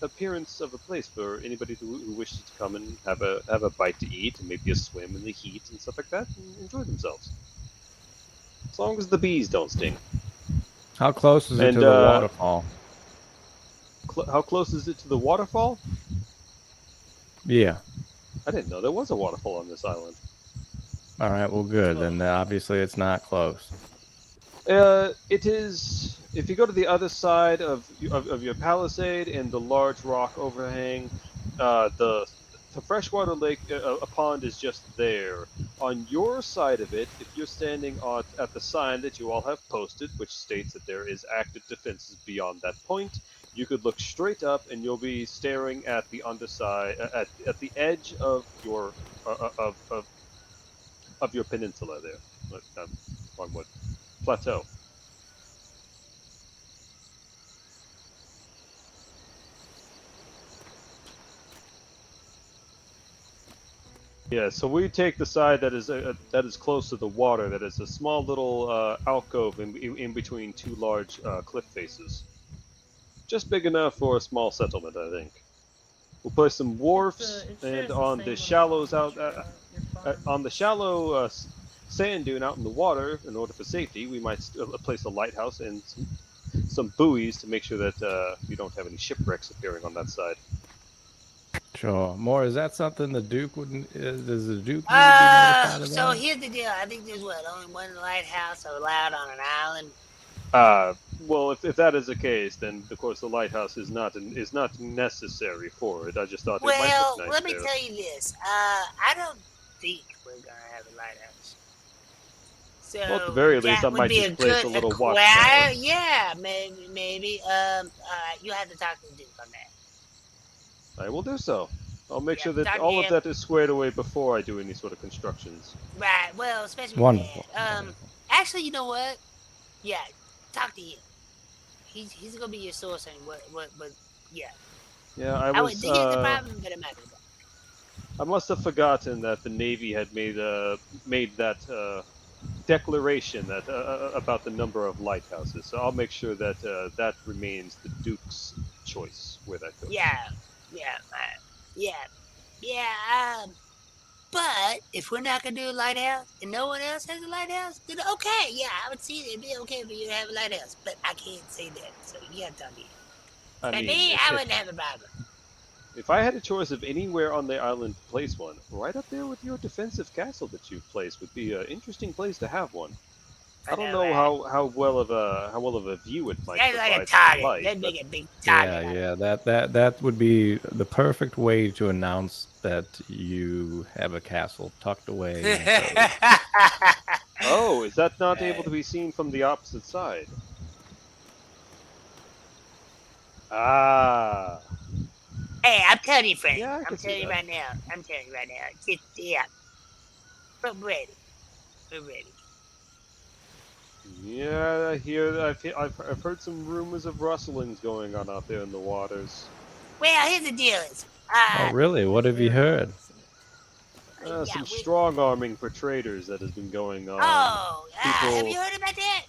appearance of a place for anybody who wishes to come and have a bite to eat and maybe a swim in the heat and stuff like that and enjoy themselves. As long as the bees don't sting. How close is it to the waterfall? How close is it to the waterfall? Yeah. I didn't know there was a waterfall on this island. All right, well, good. Then obviously it's not close. It is. If you go to the other side of your palisade and the large rock overhang, the freshwater lake, a pond is just there. On your side of it, if you're standing at the sign that you all have posted, which states that there is active defenses beyond that point, you could look straight up and you'll be staring at the underside, at the edge of your your peninsula there. Wrong word. Plateau. Yeah, so we take the side that is close to the water. That is a small little alcove in between 2 large cliff faces. Just big enough for a small settlement, I think. We'll place some wharfs, and on the shallows on the shallow sand dune out in the water, in order for safety, we might place a lighthouse and some buoys to make sure that you don't have any shipwrecks appearing on that side. Sure. More, is that something the Duke wouldn't... does the Duke need to be notified about? So here's the deal. I think there's only one lighthouse allowed on an island. Well, if that is the case, then of course the lighthouse is not necessary for it. I just thought it might look nice. Let me tell you this. I don't think we're gonna have a lighthouse. So well, at the very least, I might just place a little watchtower. Yeah, maybe. You have to talk to the Duke on that. I will do so. I'll make sure that all of that is squared away before I do any sort of constructions. Right. Well, especially wonderful. Actually, you know what? Yeah, talk to him. He's gonna be your source and what? Yeah. Yeah, I would think it's a problem, but it might be. I must have forgotten that the Navy had made that declaration that about the number of lighthouses. So I'll make sure that that remains the Duke's choice where that goes. But if we're not gonna do a lighthouse and no one else has a lighthouse, then okay, yeah, I would see it'd be okay for you to have a lighthouse. But I can't say that, so you gotta tell me. I But mean, me, I wouldn't have a problem. if I had a choice of anywhere on the island to place one, right up there with your defensive castle that you've placed would be an interesting place to have one. I don't know how well of a view it might That's provide like a to target. light, That'd but- make a big target. Yeah, that would be the perfect way to announce that you have a castle tucked away. Oh, is that not able to be seen from the opposite side? Ah. Hey, I'm telling you, friend. Yeah, I I'm can see telling you that. right now. I'm telling you right now. Just, yeah. We're ready. We're ready. Yeah, I hear. I've heard some rumors of rustlings going on out there in the waters. Well, here's the deal. Oh, really? What have you heard? Some strong arming for traders that has been going on. Oh, have you People, heard about that?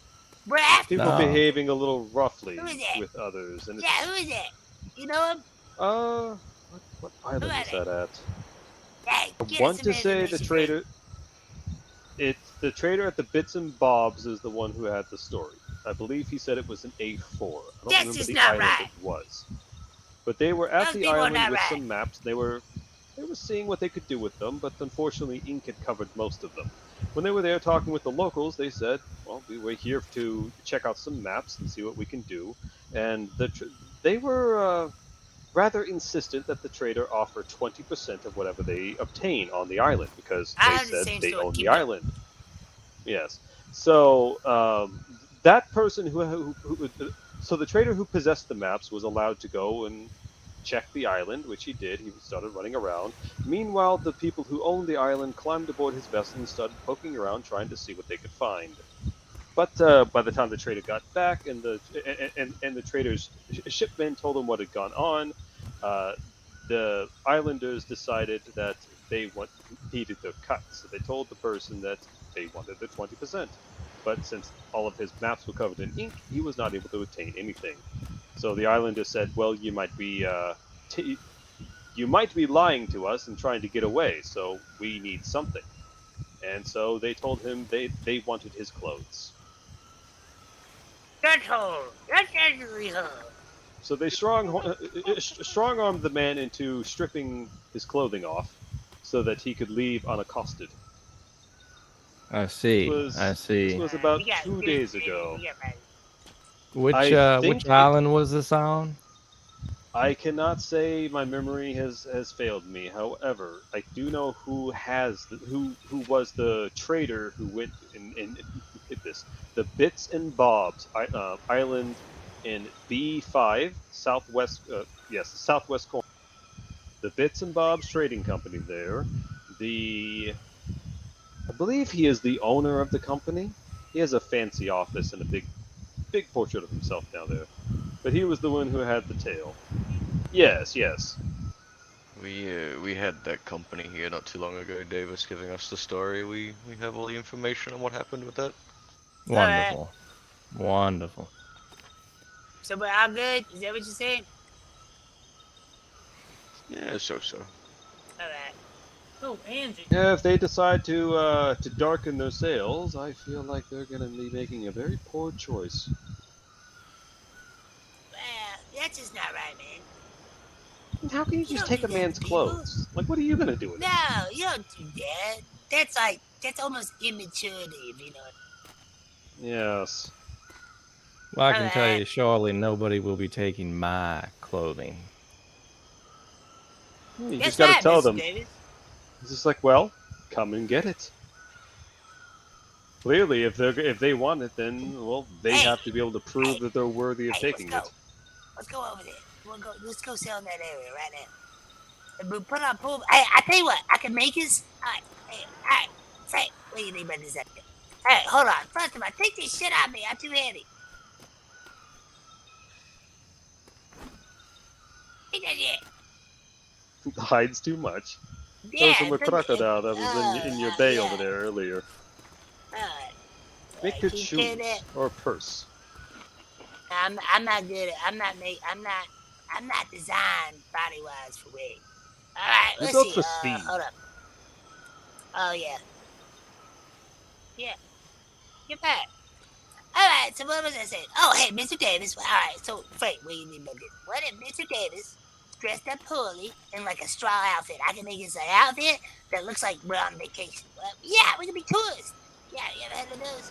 We're after people No. behaving a little roughly Who is that? with others, and Yeah, who is that? You know him? what island is that at? Hey, I get want us to some say the information, trader. It's the trader at the Bits and Bobs is the one who had the story. I believe he said it was an A4. I don't That's remember just the not island right. it was. But they were at Those the people are island not with right. some maps. They were seeing what they could do with them, but unfortunately Ink had covered most of them. When they were there talking with the locals, they said, well, we were here to check out some maps and see what we can do. And they were rather insistent that the trader offer 20% of whatever they obtain on the island, because I they heard the said same they story. own Keep the going. island. Yes. So that person so the trader who possessed the maps was allowed to go and check the island, which he did. He started running around. Meanwhile, the people who owned the island climbed aboard his vessel and started poking around, trying to see what they could find. But by the time the trader got back, and the trader's shipmen told him what had gone on, the islanders decided that they needed their cut. So they told the person that they wanted their 20%. But since all of his maps were covered in ink, he was not able to obtain anything. So the islander said, "Well, you might be lying to us and trying to get away. So we need something." And so they told him they wanted his clothes. That's all. That's actually her. So they strong-armed the man into stripping his clothing off, so that he could leave unaccosted. I see. This was about 2 days ago. Which I which think island was this on? I cannot say, my memory has failed me. However, I do know who was the trader who went and did this. The Bits and Bobs island in B5 southwest. Yes, the southwest corner. The Bits and Bobs Trading Company there. I believe he is the owner of the company. He has a fancy office and a big portrait of himself down there. But he was the one who had the tail. Yes. We had that company here not too long ago. Davis giving us the story. We have all the information on what happened with that. Wonderful. Wonderful. So we're all good? Is that what you're saying? Yeah, so. Alright. Oh, Angie. Yeah, if they decide to darken their sails, I feel like they're going to be making a very poor choice. Well, that's just not right, man. How can you just take a man's clothes? Like, what are you going to do with it? No, you don't do that. That's almost immaturity, if you know what Yes. Well, I can tell you, surely nobody will be taking my clothing. You That's just got right, to tell Mr. them. Davis. It's just like, well, come and get it. Clearly, if they want it, then well, they have to be able to prove that they're worthy of taking it. Let's go over there. Let's go sell in that area right now. And we'll put our pool. Hey, I tell you what, I can make us. Alright. Say, what do you think about this idea? Hey, hold on. First of all, take this shit out of me. I'm too heavy. Take that shit. The hide's too much. Yeah, Those from a crocodile that was in your bay over there earlier. Make good keep shoes doing that. or a purse. I'm not good at. I'm not designed body wise for weight. All right, You're let's built see. for speed. Hold up. Oh, yeah. Yeah. You're back. Alright, so what was I saying? Oh, hey, Mr. Davis. Alright, so, Frank, what do you mean by this? What if Mr. Davis dressed up poorly in like a straw outfit? I can make his outfit that looks like we're on vacation. Well, yeah, we can be tourists. Yeah, you ever heard of those?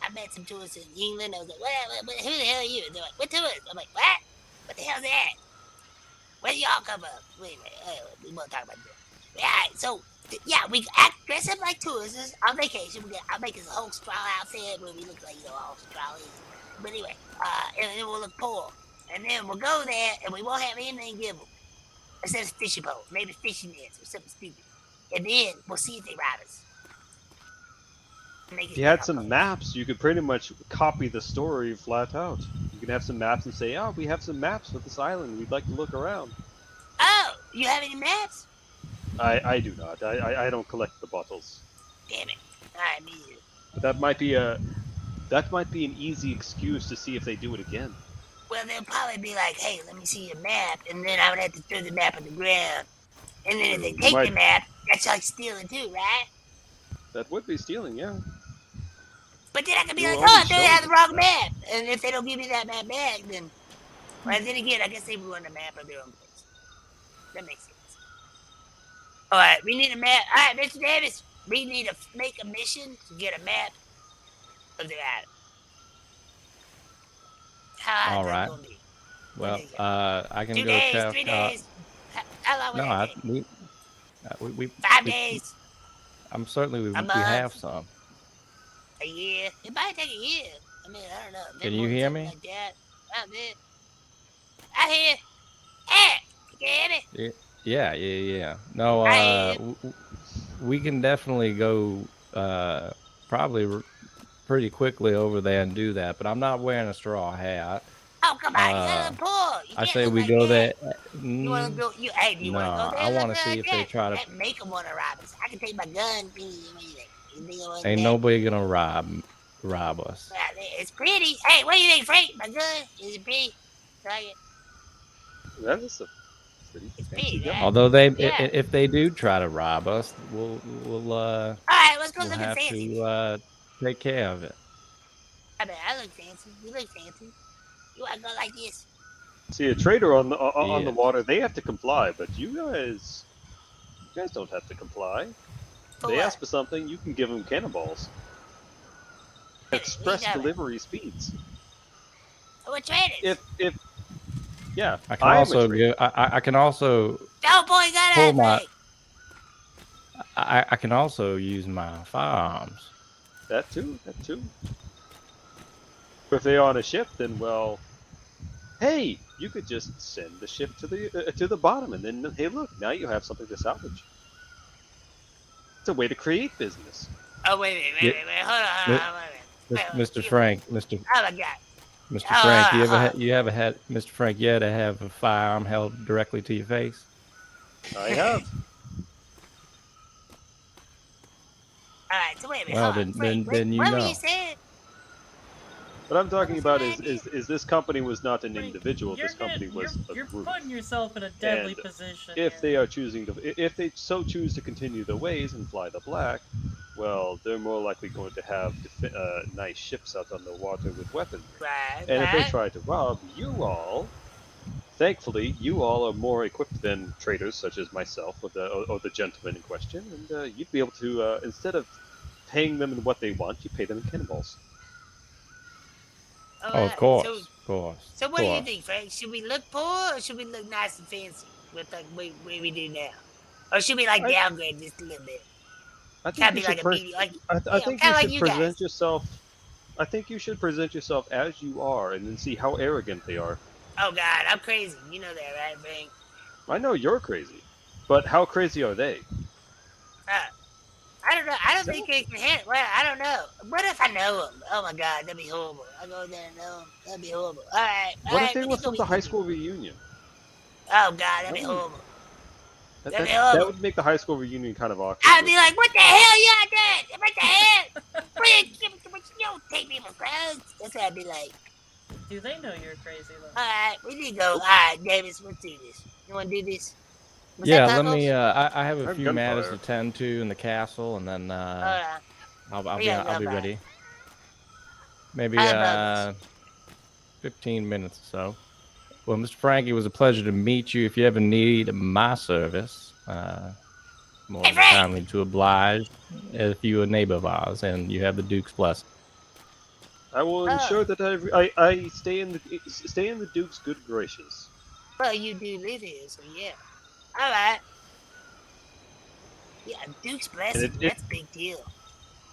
I met some tourists in England. I was like, what, who the hell are you? They're like, we're tourists. I'm like, what? What the hell's that? Where do y'all come from? Wait, we won't talk about this. Yeah, so, yeah, we dress up like tourists on vacation. I'll make us a whole straw outfit where we look like, all strawy. But anyway, and then we'll look poor. And then we'll go there and we won't have anything to give them. Instead of fishing pole, maybe fishing nets or something stupid. And then we'll see if they rob us. If you had some maps, you could pretty much copy the story flat out. You can have some maps and say, oh, we have some maps for this island. We'd like to look around. Oh, you have any maps? I do not. I don't collect the bottles. Damn it. Alright, me either. But that might be an easy excuse to see if they do it again. Well, they'll probably be like, hey, let me see your map, and then I would have to throw the map on the ground. And then if they take the map, that's like stealing too, right? That would be stealing, yeah. But then I could be like, oh, they have the wrong map. And if they don't give me that map back, then... Well, then again, I guess they ruin the map of their own place. That makes sense. Alright, we need a map. Alright, Mr. Davis, we need to make a mission to get a map of the island. How All right. gonna be? Well, I can 2 go days, check. 3 days. How long will that take? we 5 days. I'm certainly we month. have some. A year. It might take a year. I mean, I don't know. Can you hear me? Like that. Not bad. I hear. Hey, you hear me? Yeah. No, we can definitely go probably pretty quickly over there and do that. But I'm not wearing a straw hat. Oh, come on, you're a poor. You I can't say look we like go that. there. You want to go? Hey, do you want to go there? I want to look see like if they that? try to. That make them want to rob us. I can take my gun. Ain't nobody gonna rob us. It's pretty. Hey, what do you think, Frank? My gun is it pretty? Try it. That is a pretty fancy gun. Although if they do try to rob us, we'll all right, let's go we'll look have fancy. to take care of it. I mean, I look fancy. You look fancy. You want to go like this? See, a trader on the water, they have to comply, but you guys don't have to comply. For They what? ask for something, you can give them cannonballs. Express delivery speeds. We're traders. If yeah, I can I'm a also trader. I can also Oh boy, got pull it. my. I can also use my firearms. That too. If they're on a ship, then well, hey, you could just send the ship to the bottom, and then hey, look, now you have something to salvage. It's a way to create business. Oh wait, hold on, wait a minute. Mr. Frank, Mr. Oh my God. Mr. Frank, you ever had Mr. Frank? You had to have a firearm held directly to your face. I have. All right, so wait a minute. Well, hold on. then Frank, you what know. were you saying? What I'm talking about is this company was not an individual. This You're company was a You're group. putting yourself in a deadly And position. if they are if they so choose to continue their ways and fly the black, well, they're more likely going to have nice ships out on the water with weapons. Right. And if they try to rob you all, thankfully, you all are more equipped than traders such as myself or the gentleman in question, and you'd be able to, instead of paying them in what they want, you pay them in cannonballs. Oh, of course, So what do you think, Frank? Should we look poor or should we look nice and fancy with like way we do now? Or should we like downgrade just a little bit? I think Can't you be should like a medium, like I think you should present yourself. I think you should present yourself as you are, and then see how arrogant they are. Oh God, I'm crazy. You know that, right, Frank? I know you're crazy, but how crazy are they? I don't know. I don't think they can handle. Well, I don't know. What if I know them? Oh my God, that'd be horrible. I go there and know them. That'd be horrible. All right. What if they were from the high school reunion? Oh God, that'd be horrible. That would make the high school reunion kind of awkward. I'd be like, what the hell y'all did? What the hell? You don't take me for clothes. That's what I'd be like. Do they know you're crazy though? All right, we need to go. All right, Davis, let's do this. You want to do this? Was Yeah, that let me. Puckles? I have a I have few matters gunfire. to tend to in the castle, and then I'll Yeah, be gunfire. ready. Maybe I have Puckles. 15 minutes or so. Well, Mr. Frankie, it was a pleasure to meet you. If you ever need my service, more than kindly to oblige. If you're a neighbor of ours and you have the Duke's blessing. I will ensure that I stay in the Duke's good graces. Well, you do live here, so yeah. All right. Yeah, Duke's blessing. That's a big deal.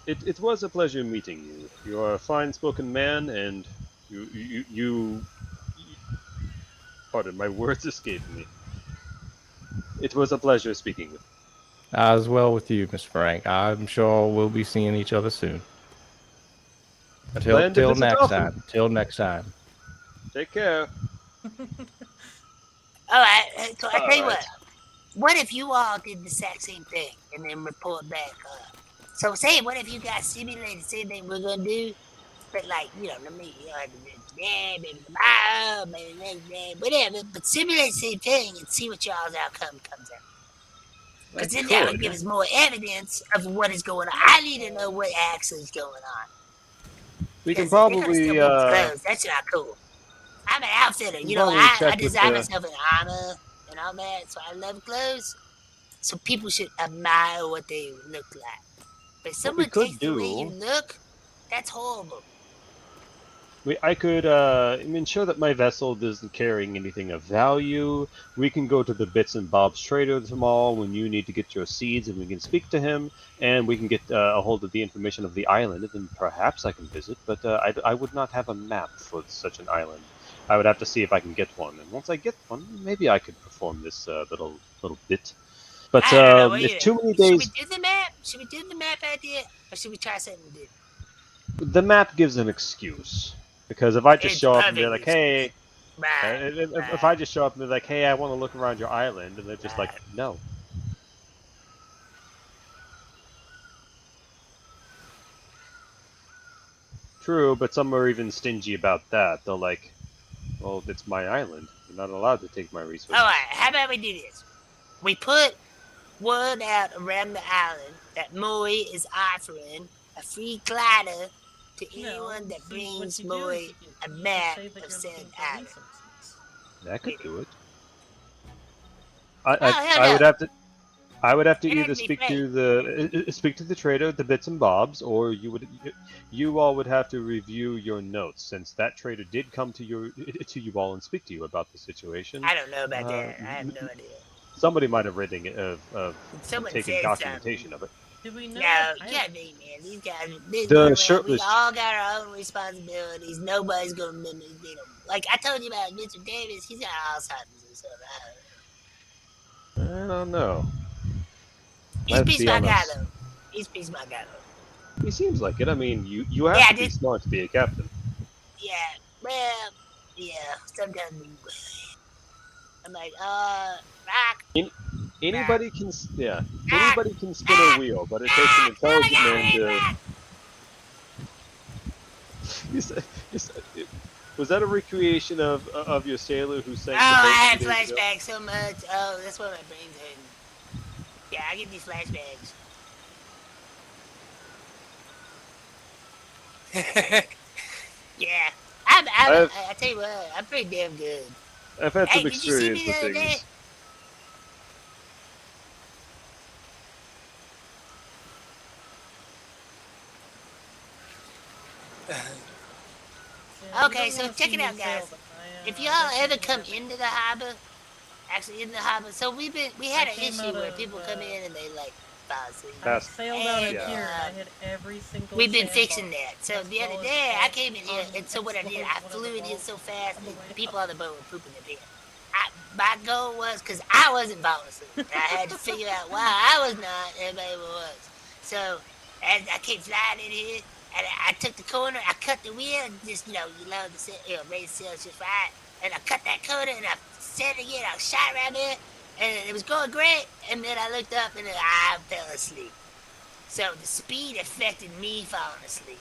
It was a pleasure meeting you. You are a fine-spoken man, and you pardon, my words escape me. It was a pleasure speaking with you. As well with you, Mr. Frank. I'm sure we'll be seeing each other soon. Plan to Till visit next often. time. Till next time. Take care. All right. So I tell you All right. what if you all did the exact same thing and then report back? So say, what if you guys simulated the same thing we're gonna do, but like, you know, maybe today, maybe tomorrow, maybe next day, whatever. But simulate the same thing and see what y'all's outcome comes out. Because then that would give us more evidence of what is going on. I need to know what actually is going on. We can Because if they're gonna still probably be disclosed, that's not cool. I'm an outfitter. You know, probably I check with design the- myself in armor and all that, so I love clothes. So people should admire what they look like. But if What we someone could takes the way you do- look, that's horrible. I could ensure that my vessel isn't carrying anything of value. We can go to the Bits and Bob's Traders Mall when you need to get your seeds, and we can speak to him, and we can get a hold of the information of the island, and then perhaps I can visit. But I would not have a map for such an island. I would have to see if I can get one, and once I get one, maybe I could perform this little bit. But I don't know. What do if you too think? many Should days, we do the map? Should we do the map idea? Or should we try something different? the map gives an excuse. Because if I just It's show up and be perfect like, hey, Right. if I just show up and be like, hey, I want to look around your island, and they're just like, no. True, but some are even stingy about that. They're like, well, it's my island. You're not allowed to take my resources. Alright, how about we do this? We put word out around the island that Moy is offering a free glider to anyone that brings Moy a map of said island. That could do it. hell I would no. have to. I would have to It had either to be speak fake. to the trader, the Bits and Bobs, or you all would have to review your notes, since that trader did come to you all and speak to you about the situation. I don't know about that. I have no idea. Somebody might have written Someone taken said documentation of it. Did we know? No, you gotta be, man. These guys, The shirtless- we all got our own responsibilities. Nobody's gonna mimic, you know. Like I told you about Mr. Davis, he's got Alzheimer's and stuff. I don't know. He's a Let's piece be of my guy, honest. though. He's a piece of my guy, though. He seems like it. I mean, you have Yeah, to be smart to be a captain. Yeah, well, yeah. Sometimes I'm like, rock. Anybody can, anybody can spin a wheel, but it takes an intelligent man to. Was that a recreation of your sailor who sang? Oh, I had the boat 2 days ago? flashbacks so much. Oh, that's why my brain's hurting. Yeah, I get these flashbacks. Yeah, I tell you what, I'm pretty damn good. I've had Hey, some did you see me experience the with other day? things. Okay, so check it out, guys. If y'all ever come into the harbor, actually in the harbor, so we had an issue where people come in and they like fall asleep. I sailed out of And, here and I hit every single we've been sandbar. fixing that. So the other day, I came in here, and so what I did, I flew in here so fast, the people on the boat were pooping their pants. My goal was, because I wasn't falling asleep, I had to figure out why I was not, everybody was. So as I came flying in here, and I took the corner, I cut the wheel, and just, you load the sail, raise the sails just right, and I cut that corner, and I set it again, I shot right there, and it was going great, and then I looked up, and I fell asleep. So the speed affected me falling asleep.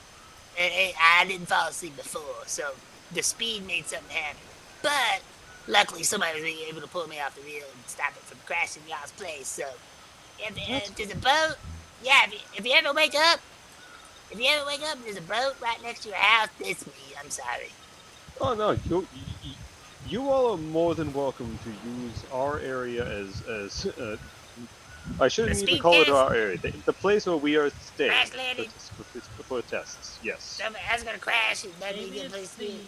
And I didn't fall asleep before, so the speed made something happen. But luckily somebody was able to pull me off the wheel and stop it from crashing y'all's place. So, if there's a boat, yeah, if you ever wake up, and there's a boat right next to your house, it's me. I'm sorry. Oh no, you all are more than welcome to use our area as I shouldn't even call it our area. The place where we are staying for tests. Yes. That's gonna crash. That'd be a good place to be.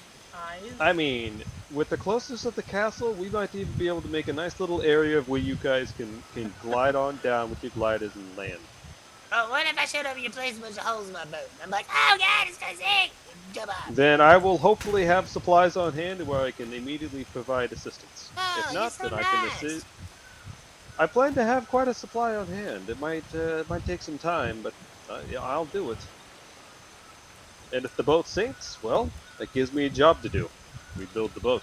I mean, with the closeness of the castle, we might even be able to make a nice little area where you guys can glide on down with your gliders and land. Oh, what if I showed up at your place and a bunch of holes in my boat? I'm like, oh god, it's gonna sink! Jump off. Then I will hopefully have supplies on hand where I can immediately provide assistance. Oh, if not, so then nice. I can assist. I plan to have quite a supply on hand. It might take some time, but yeah, I'll do it. And if the boat sinks, well, that gives me a job to do. We build the boat.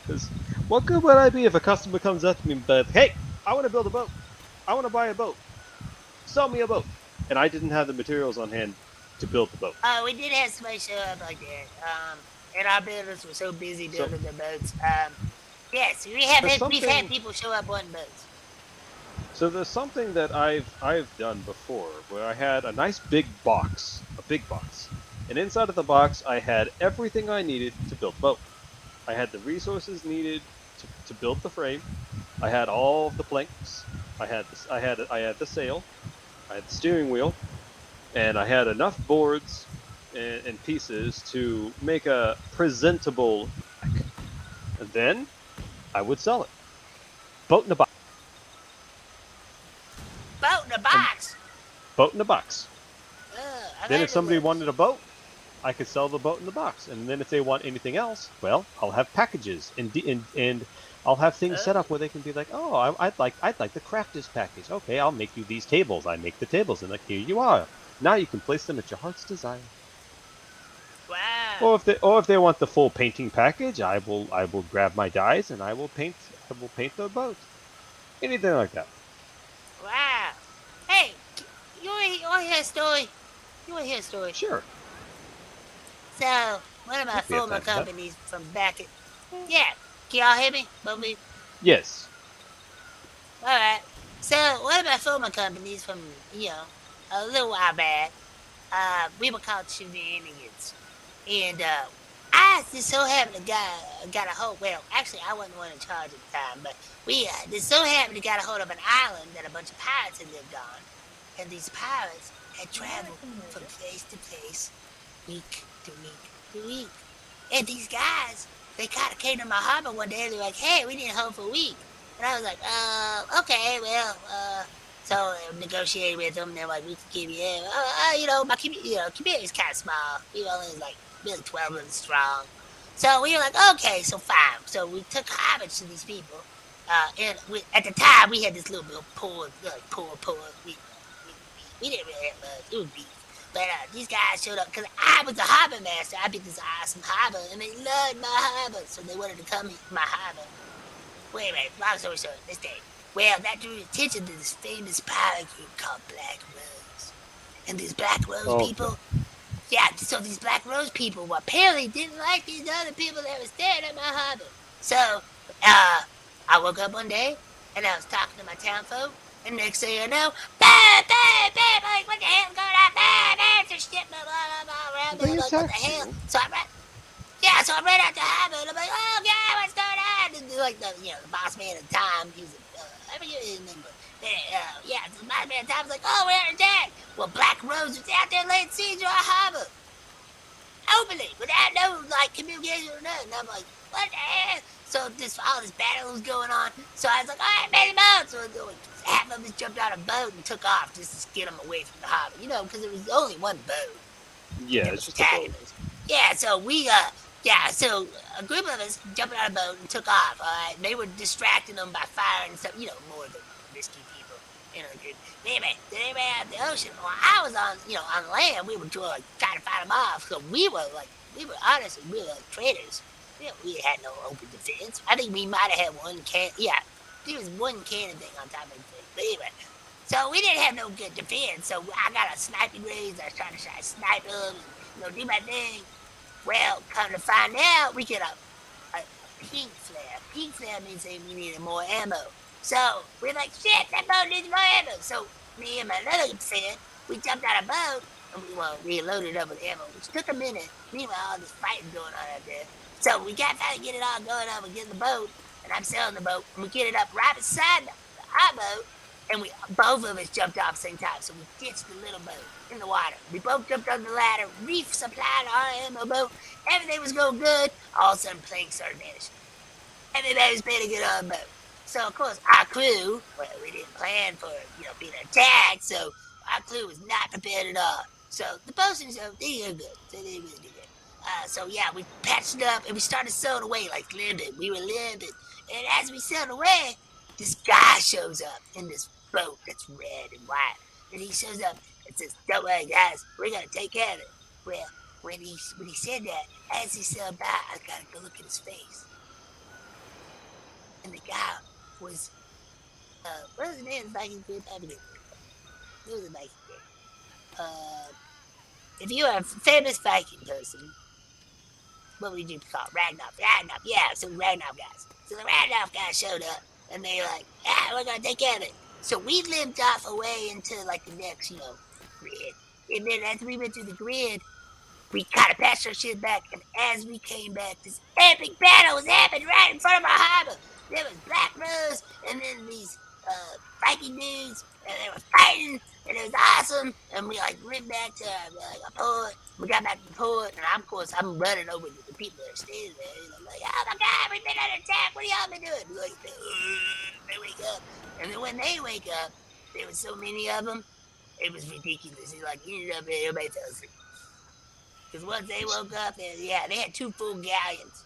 Because what good would I be if a customer comes up to me and says, "Hey, I want to build a boat. I want to buy a boat. Sell me a boat," and I didn't have the materials on hand to build the boat. Oh, we did have somebody show up like that. And our builders were so busy building their boats. Yes, we've had people show up on boats. So there's something that I've done before where I had a nice big box, and inside of the box I had everything I needed to build the boat. I had the resources needed to build the frame. I had all of the planks. I had the sail. I had the steering wheel, and I had enough boards and pieces to make a presentable deck. And then I would sell it. Boat in a box. Boat in a box? Boat in a box. Then if somebody wanted a boat, I could sell the boat in the box. And then if they want anything else, well, I'll have packages and I'll have things set up where they can be like, oh, I'd like the crafters package. Okay, I'll make you these tables. I make the tables, and like, here you are. Now you can place them at your heart's desire. Wow. Or if they want the full painting package, I will grab my dyes and I will paint their boat. Anything like that. Wow. Hey, you want to hear a story? Sure. So, one of my former companies from back at... Yeah, can y'all hear me? Both of you? Yes. Alright. So, one of my former companies from, a little while back, we were called Shenanigans. And, I just so happened to got a hold... Well, actually, I wasn't the one in charge at the time, but we just so happened to got a hold of an island that a bunch of pirates had lived on. And these pirates had traveled from place to place, week to week to week. And these guys, they kind of came to my harbor one day and they're like, hey, we need a home for a week. And I was like, okay, well, so I negotiated with them. They're like, we can give you, my community is kind of small. Only like really 12 of them strong. So we were like, okay, so fine. So we took homage to these people. And at the time, we had this little bit of poor. We didn't really have much. It was beef. But these guys showed up because I was the harbor master. I built this awesome harbor, and they loved my harbor, so they wanted to come to my harbor. Wait a minute, long story short, this day. Well, that drew attention to this famous pirate group called Black Rose. And these Black Rose people, so these Black Rose people apparently didn't like these other people that were staying at my harbor. So, I woke up one day, and I was talking to my townfolk, and next thing you know, bam, like, what the hell's going on? Bam, there's shit, blah, around there, like, what the hell? So I ran out the harbor, and I'm like, oh, God, what's going on? And like, the boss man at the time, he was like, the boss man at the time was like, oh, we're under attack. Well, Black Rose was out there laying siege to our harbor. Openly, without no, communication or nothing. I'm like, what the hell? So all this battle was going on. So I was like, all right, man, him out. So half of us jumped out of a boat and took off just to get them away from the harbor. Because there was only one boat. Yeah, it's just a boat. Yeah, so so a group of us jumped out of a boat and took off. They were distracting them by firing stuff, more of the risky people in the group. Anyway, out the ocean. Well, I was on land. We were trying to fight them off. So we were honestly, we were like traitors. We had no open defense. I think we might have had one cannon. Yeah, there was one cannon thing on top of the thing. But anyway, so we didn't have no good defense. So I got a sniping range. I was trying to snipe them, do my thing. Well, come to find out, we get a pink flare. Pink flare means that we needed more ammo. So we're like, shit, that boat needs more ammo. So me and my other friend, we jumped out of a boat and we loaded up with ammo, which took a minute. Meanwhile, all this fighting going on out there. So we got to get it all going on. We get in the boat, and I'm sailing the boat, and we get it up right beside our boat, and both of us jumped off at the same time. So we ditched the little boat in the water. We both jumped on the ladder, resupplying our ammo boat. Everything was going good. All of a sudden, planes started vanishing. Everybody was better get on boat. So, of course, our crew, well, we didn't plan for, being attacked, so our crew was not prepared at all. So the bosuns, they did good. So they really did good. So yeah, we patched it up and we started sailing away like limping. We were limping. And as we sailed away, this guy shows up in this boat that's red and white. And he shows up and says, "Don't worry, guys, we're going to take care of it." Well, when he said that, as he sailed by, I got to go look at his face. And the guy was, what was his name? Viking group? I forget. It was a Viking group. If you are a famous Viking person, what would you call it? Ragnar. Yeah, so Ragnar guys. So the Ragnar guys showed up, and they were like, we're going to take care of it. So we limped off away into, like, the next, grid. And then as we went through the grid, we kind of patched our shit back, and as we came back, this epic battle was happening right in front of our harbor. There was Black Rose, and then these Viking dudes, and they were fighting, and it was awesome. And we went back to our port. We got back to the port, and of course I'm running over to the people that are standing there. Like, oh my God, we've been under attack. What have y'all been doing? Like, they wake up, and then when they wake up, there was so many of them, it was ridiculous. It ended up everybody fell asleep. Because once they woke up, they had 2 full galleons.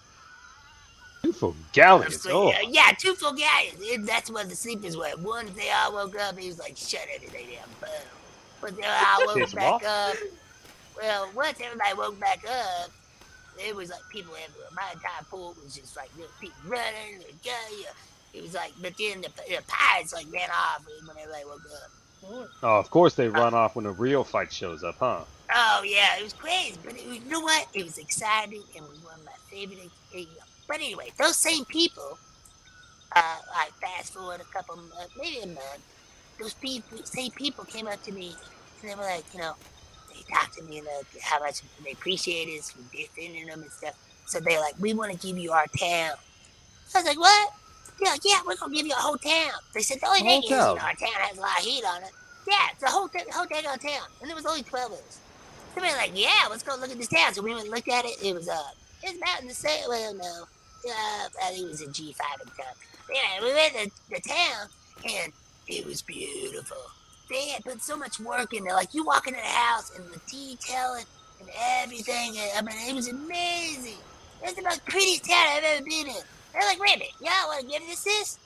2 full galleons? Oh. Yeah, 2 full galleons. That's what the sleepers were. Once they all woke up, he was like, shut everything down. Boom. But they all woke back up. Well, once everybody woke back up, there was people everywhere. My entire port was just people running. It was but then the pirates ran off when everybody woke up. Oh, of course they run off when a real fight shows up, huh? Oh, yeah, it was crazy. But you know what? It was exciting, and it was one of my favorite things. But anyway, those same people, fast forward a couple, maybe a month, those same people came up to me, and they were like, they talked to me about how much they appreciate us for defending them and stuff. So they're like, we want to give you our town. I was like, what? They're like, yeah, we're going to give you a whole town. They said, the only thing is, our town has a lot of heat on it. Yeah, it's the whole dang on town. And there was only 12 of us. So we were like, yeah, let's go look at this town. So we went and looked at it. It was about in the same, well, no. I think it was a G5 at the time. But anyway, we went to the town, and it was beautiful. They had put so much work in there. You walk into the house, and the detailing and everything. I mean, it was amazing. It's the most prettiest town I've ever been in. They're like, wait a minute, y'all want to give us this?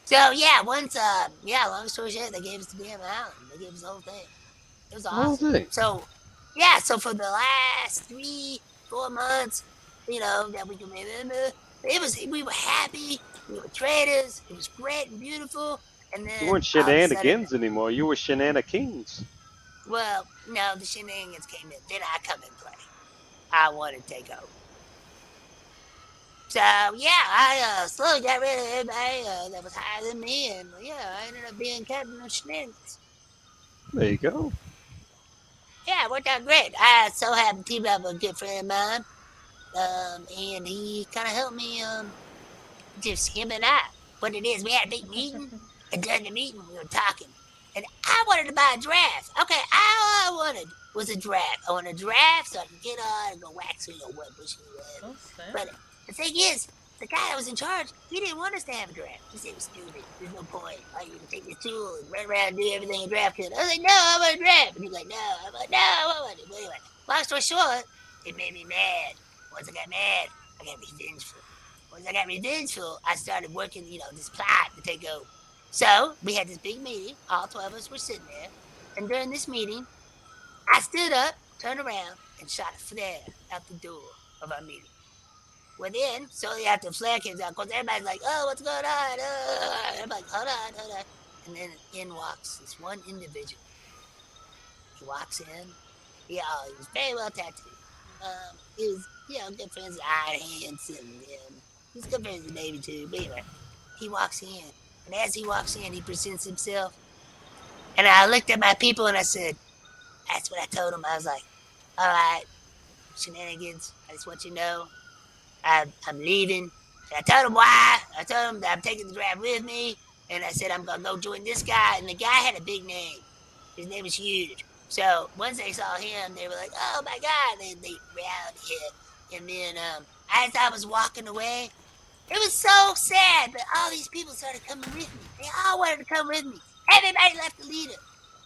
So, yeah, long story short, they gave us the damn island. They gave us the whole thing. It was awesome. So, yeah, so for the last 3-4 months, that we can remember, we were happy, we were traders, it was great and beautiful, and then... You weren't shenanigans anymore, you were shenanigans. Well, no, the shenanigans came in, then I come and play. I want to take over. So, yeah, I slowly got rid of everybody that was higher than me, and, I ended up being captain of shenanigans. There you go. Yeah, it worked out great. I so happened to team up with a good friend of mine, and he kind of helped me, just him and I. What it is, we had a big meeting, and during the meeting, we were talking, and I wanted to buy a draft. Okay, all I wanted was a draft. I wanted a draft so I could get on and go wax, what bush he was. But the thing is, the guy that was in charge, he didn't want us to have a draft. He said it was stupid. There's no point. You can take this tool and run around and do everything a draft could. I was like, no, I want a draft. And he's like, no. I'm like, no, I want it. But anyway, long story short, it made me mad. Once I got mad, I got revengeful. Once I got revengeful, I started working, this plot to take over. So we had this big meeting. All 12 of us were sitting there. And during this meeting, I stood up, turned around, and shot a flare out the door of our meeting. Well, then, shortly after the flare came out, of course, everybody's like, oh, what's going on? I'm like, hold on. And then in walks this one individual. He walks in. He was very well tattooed. He was, good friends with Iron Hands, and he's good friends with Navy too. But anyway, he walks in, and as he walks in, he presents himself. And I looked at my people and I said, that's what I told him. I was like, all right, shenanigans. I just want you to know I'm leaving. And I told him why. I told him that I'm taking the draft with me. And I said, I'm going to go join this guy. And the guy had a big name. His name was huge. So once they saw him, they were like, oh my God. They rallied him. And then as I was walking away, it was so sad. But all these people started coming with me. They all wanted to come with me. Everybody left the leader.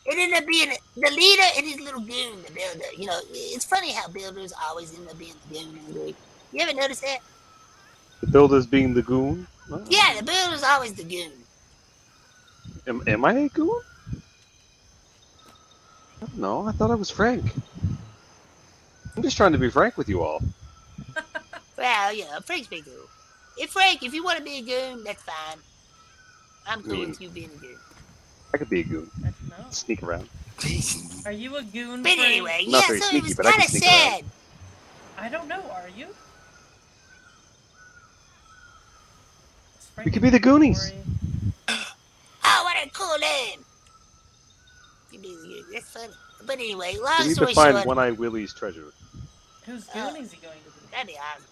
It ended up being the leader and his little goon, the builder. You know, it's funny how builders always end up being the goon in the group. You ever notice that? The builders being the goon? Oh. Yeah, the builder's always the goon. Am I a goon? No, I thought I was Frank. I'm just trying to be frank with you all. Well, Frank's pretty cool. If you want to be a goon, that's fine. I'm cool with you being a goon. I could be a goon. Sneak around. Are you a goon? But Frank? anyway, Not yeah, very so sneaky, it was but I can kind of sneak sad. around. I don't know. Are you? We could be the Goonies. Oh, what a cool name! That's funny. But anyway, We long need to story find short, One-Eye Willie's treasure. Whose goon is he going to be? that'd be awesome.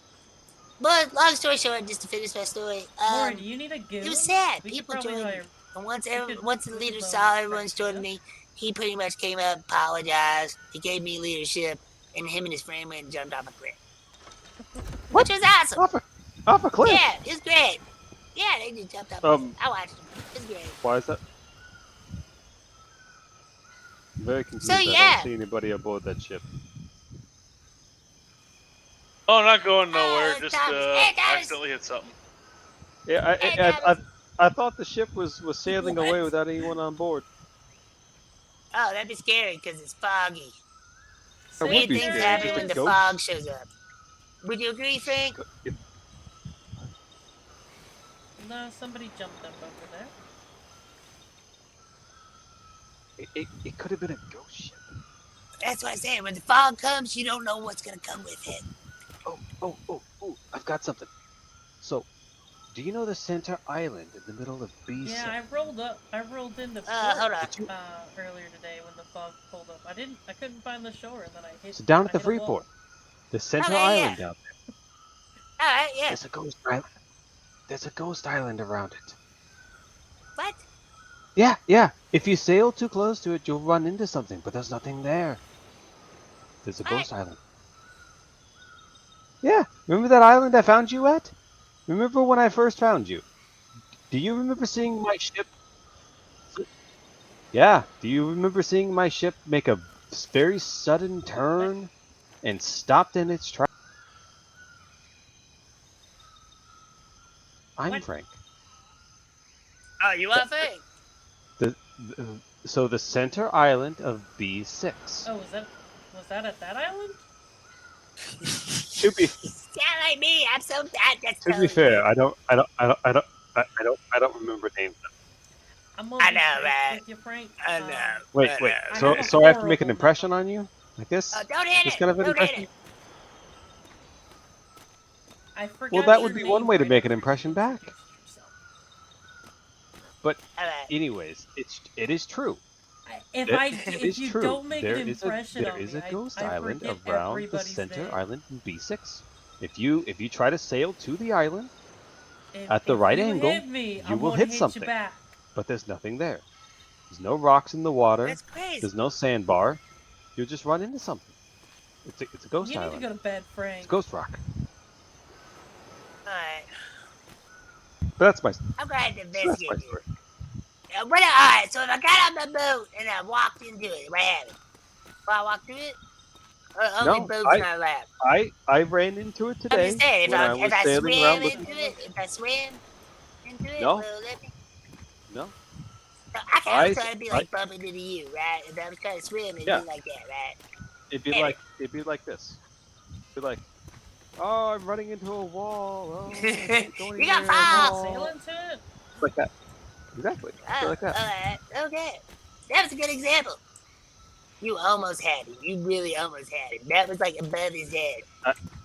But long story short, just to finish my story, Maury, do you need a goon? it was sad. We could People probably joined me. hire- And once the we leader could saw loan everyone's Frank, joining me, he pretty much came up, apologized. He gave me leadership, and him and his friend went and jumped off a cliff. Which was awesome. Off a cliff? Yeah, it was great. Yeah, they just jumped off a cliff. I watched them. It was great. Why is that? I'm very confused. So, I yeah. don't see anybody aboard that ship. Oh, not going nowhere. Just Thomas. accidentally hit something. Yeah, I thought the ship was sailing away without anyone on board. Oh, that'd be scary because it's foggy. That would Weird be things scary, happen just a when the ghost. fog shows up. Would you agree, Frank? No, somebody jumped up over there. It could have been a ghost ship. That's what I said. When the fog comes, you don't know what's gonna come with it. Oh, I've got something. So, do you know the center island in the middle of B6? Yeah, I rolled into hold Fort, earlier today when the fog pulled up. I couldn't find the shore, and then I hit. So down at I the hit a wall. Freeport, the center Okay, island yeah. down there. All right, yeah. There's a ghost island. There's a ghost island around it. What? Yeah. If you sail too close to it, you'll run into something, but there's nothing there. There's a ghost island. Yeah, remember that island I found you at? Remember when I first found you? Do you remember seeing my ship? Yeah, do you remember seeing my ship make a very sudden turn and stopped in its tracks? I'm Frank. Oh, you are Frank? So the center island of B6. Oh, was that at that island? To be Sound like me. I'm so bad. That's to be fair, I don't remember names. I'm I know, right? With you, Frank. I know. Wait. So I have to make an impression on you, like this? Don't hit This it. kind of an Don't hit impression? it. I forgot Well, that your would be name one way to right make an after impression back. But Alright. anyways, it is true. If you true. don't make There an is impression there on is me, a ghost I island forget around the everybody's center name. island in B6. If you try to sail to the island If- at the if right you angle, hit me, you I'm will gonna hit hit you something. back. But there's nothing there. There's no rocks in the water. That's crazy. There's no sandbar. You'll just run into something. It's a ghost You need island. to go to bed, Frank. It's Ghost Rock. Alright. But that's my I'm glad to that's investigate my this. story. Alright, so if I got on the boat and I walked into it, what happened? Well, I walked through it? Or only No, boats I- not allowed? I ran into it I'm today just saying, when I if was I sailing swim around into looking. it, if I swim into it, No. will it let me? No. So I kind of I- thought it'd be like bumping into you, right? If I was trying to swim, it'd Yeah. be like that, right? It'd be like this. It'd be like, oh, I'm running into a wall. Oh, I can't go You got anywhere. fall! Sail into it? Like that. Exactly. It'd be like that. Alright, okay. That was a good example. You almost had it. You really almost had it. That was like above his head.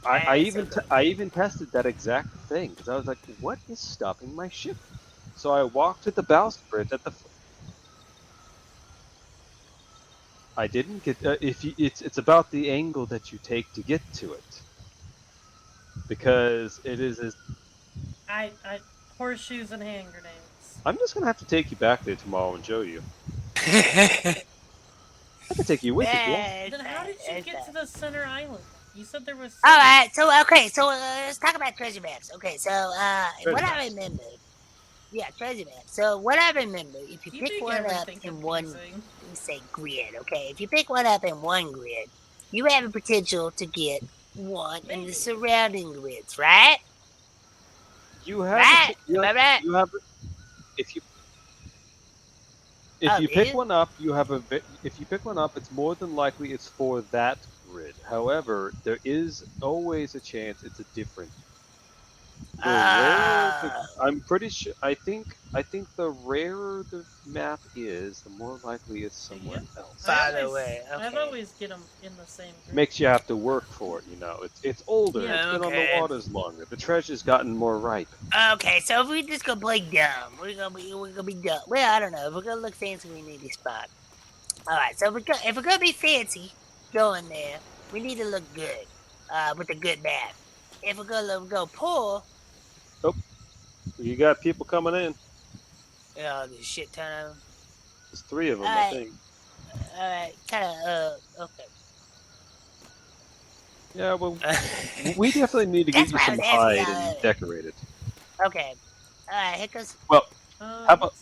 I even tested that exact thing because I was like, what is stopping my ship? So I walked to the bowsprit at the. I didn't get. It's about the angle that you take to get to it, because it is as. I horseshoes and hand grenades. I'm just gonna have to take you back there tomorrow and show you. I can take you with you. Then how did you get to the center island? You said there was. All right. So let's talk about treasure maps. Okay. So what I remember. Yeah, treasure map. So what I remember, if you pick one up in one, let me say grid, okay? If you pick one up in one grid, you have a potential to get one in the surrounding grids, right? You have. Right? Am I right? You have. If you pick one up, you have a. If you pick one up, it's more than likely it's for that grid. However, there is always a chance it's a different. I'm pretty sure. I think the rarer the map is, the more likely it's somewhere else. By the way, I've always get them in the same group. Makes you have to work for it. You know, it's older. Yeah, it's been on the waters longer. The treasure's gotten more ripe. Okay, so if we just gonna play dumb, we're gonna be dumb. Well, I don't know. If we're gonna look fancy, we need a spot. All right, so if we're gonna be fancy going there, we need to look good with a good map. If we're gonna go poor. Oh, you got people coming in. Yeah, there's a shit ton of them. There's 3 of them, I think. Alright, okay. Yeah, well, we definitely need to get you some hide and decorate it. Okay. Alright, here goes. Well, how about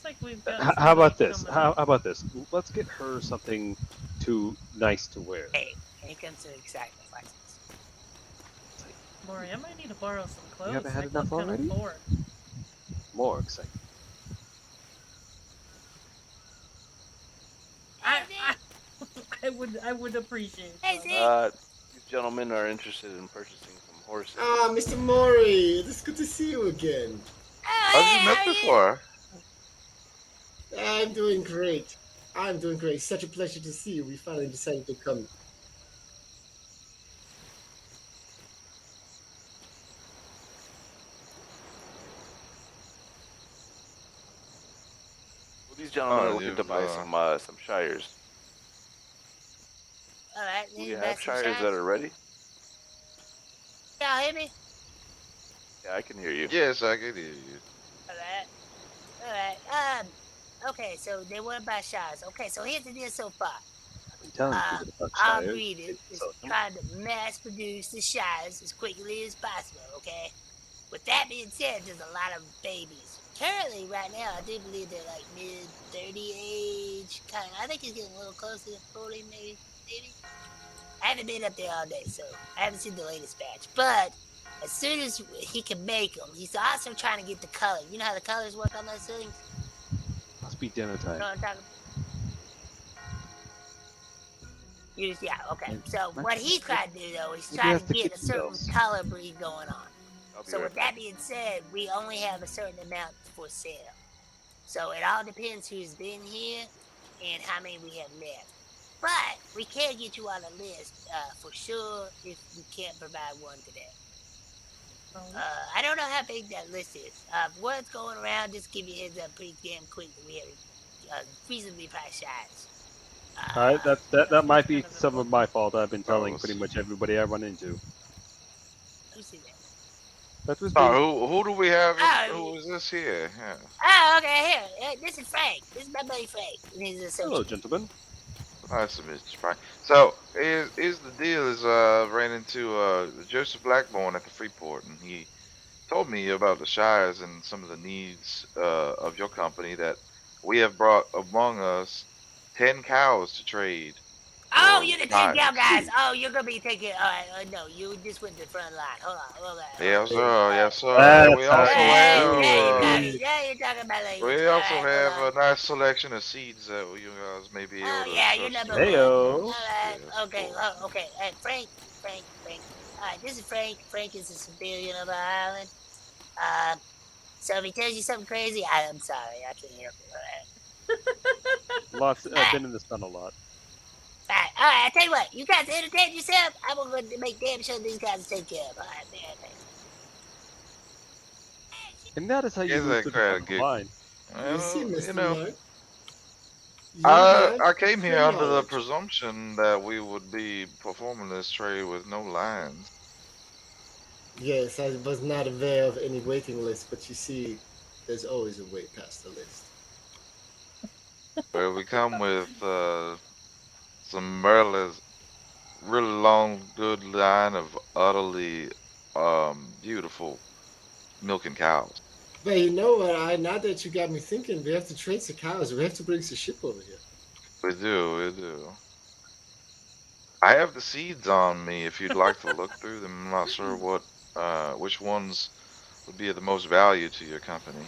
this? coming How about this? Let's get her something too nice to wear. Hey, here comes the excitement. Watch this. Maury, I might need to borrow some clothes. haven't had I enough look kinda already? bored. More exciting. I would appreciate that. These gentlemen are interested in purchasing some horses. Ah, Mr. Mori, it's good to see you again. How've you met before? I'm doing great. Such a pleasure to see you. We finally decided to come. Well, these gentlemen are looking to buy some shires. Alright, Do you have shires that are ready? Y'all hear me? Yeah, I can hear you. Yes, I can hear you. Alright. Okay, so they want to buy shires. Okay, so here's the deal so far. I'm telling you about Our shires. breeder is trying to mass produce the shires as quickly as possible, okay? With that being said, there's a lot of babies. Currently, right now, I do believe they're like mid-30 age. I think he's getting a little closer to 40, maybe. I haven't been up there all day, so I haven't seen the latest batch. But as soon as he can make them, he's also trying to get the color. You know how the colors work on those things? Must be dinner time. You know what I'm talking about? Yeah, okay. So what he's trying to do, though, he's trying to get a certain color breed going on. So with that being said, we only have a certain amount for sale. So it all depends who's been here and how many we have left. But we can get you on a list for sure if we can't provide one today. I don't know how big that list is. Word's going around, just give you a heads up pretty damn quick that we have reasonably priced shots. Alright, that might be some of my fault. I've been telling pretty much everybody I run into. Who's that? That was Who do we have? Who is this here? Yeah. Oh, okay, here. This is Frank. This is my buddy Frank. And he's a Hello, gentlemen. Nice to meet you, Frank. So, here's the deal is, ran into, Joseph Blackmore at the Freeport, and he told me about the shires and some of the needs, of your company, that we have brought among us 10 cows to trade. Oh, you're the 10 cow guys. Oh, you're going to be taking, alright, no, you just went to the front line. Hold on. Yes, sir, yes, sir. We also you're talking about like, we also have a nice selection of seeds that you guys may be able to you're number one. Okay, okay. Frank. Alright, this is Frank. Frank is a civilian of our island. So if he tells you something crazy, I'm sorry. I can't help it, alright? I've been in the sun a lot. Alright, Alright, I tell you what, you guys entertain yourself. I'm gonna go make damn sure these guys are taken care of. Alright, man, thanks. And that is how you Give move that to the crowd a front of the giggle. line. You see, Well, you Mr. know, Mark, you I have came here the under the knowledge. presumption that we would be performing this trade with no lines. Yes, I was not aware of any waiting list, but you see, there's always a way past the list. Where we come with some really long, good line of utterly beautiful milking cows. But you know what? Now that you got me thinking, we have to trade some cows. We have to bring some ship over here. We do, we do. I have the seeds on me if you'd like to look through them. I'm not sure which ones would be of the most value to your company.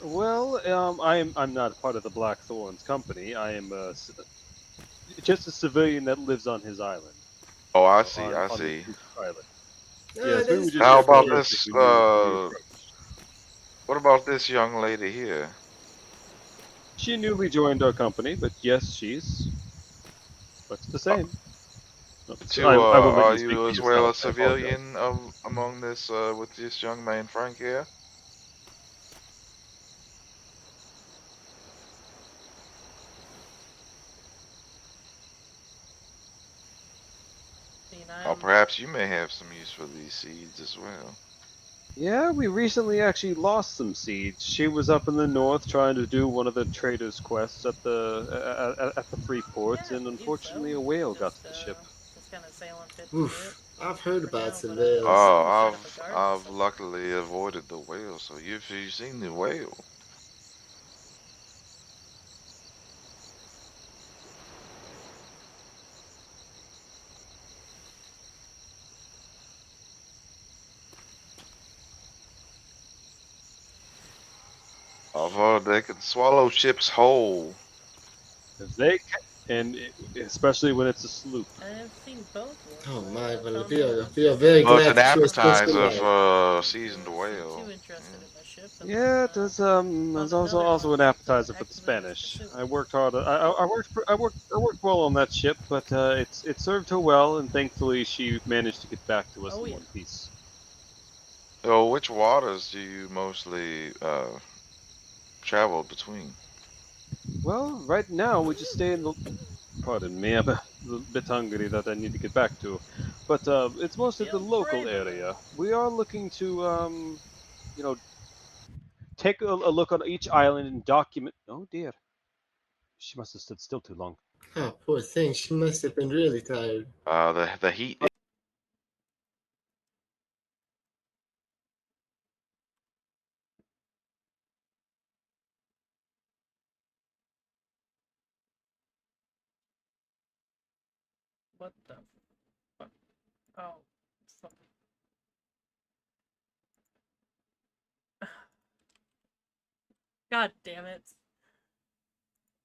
Well, I'm not part of the Blackthorns company. I am just a civilian that lives on his island. Oh, I see, On I this see. island. Ah, Yes, we were that's just How here for about beautiful. work if this, we knew to be approached. what about this young lady here? She newly joined our company, but yes, she's looks the same. I will let Are you speak you for as well a yourself. I apologize. civilian among this, with this young man Frank here? Or perhaps you may have some use for these seeds as well. Yeah, we recently actually lost some seeds. She was up in the north trying to do one of the traders' quests at the free ports, and unfortunately a whale got to the ship. Just kind of sailing fit Oof, I've heard about now, some but, whales. Oh, I've luckily avoided the whale, so you've seen the whale. I've heard they can swallow ships whole. If they and especially when it's a sloop. I've seen both. Oh my, well, we are very Well, it's glad an to share space with appetizer life. for a seasoned whale. Too interested in my ship. Yeah, there's also an appetizer for the Spanish. I worked hard. I worked well on that ship, but it served her well, and thankfully she managed to get back to us in one piece. So, which waters do you mostly travel between? Well, right now we just stay in the. Pardon me, I'm a bit hungry that I need to get back to, but it's mostly the local area. We are looking to you know, take a look on each island and document. Oh dear, she must have stood still too long. Oh, poor thing. She must have been really tired. The heat. What the fuck? Oh, fuck. God damn it.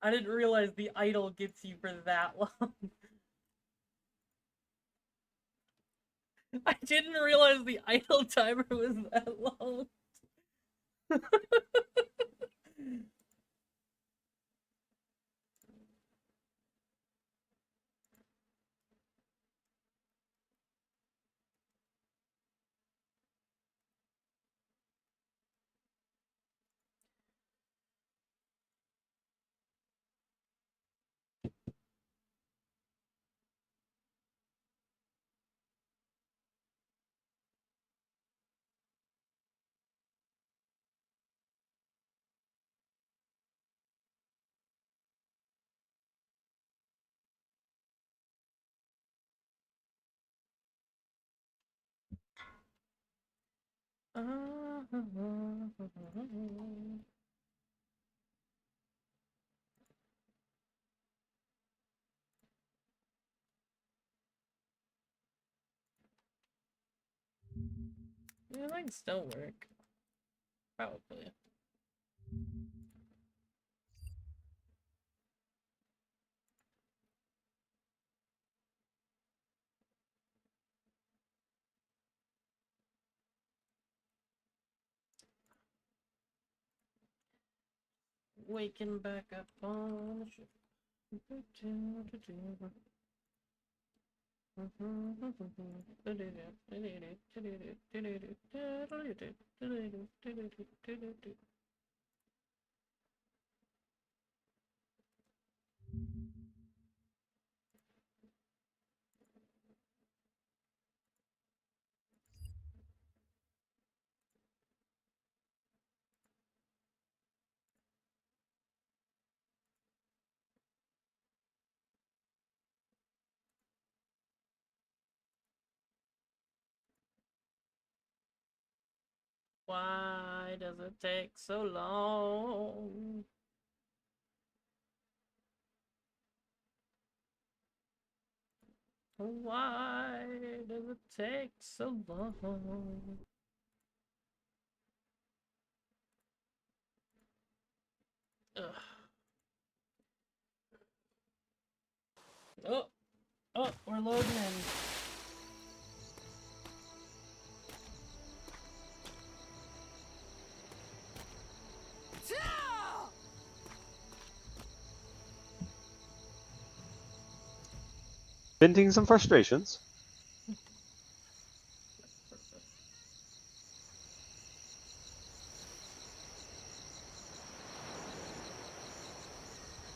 I didn't realize the idol gets you for that long. I didn't realize the idle timer was that long. Yeah, that can still work. Probably. Waking back up on the ship. Why does it take so long? Why does it take so long? Ugh. Oh, we're loading in. Venting some frustrations.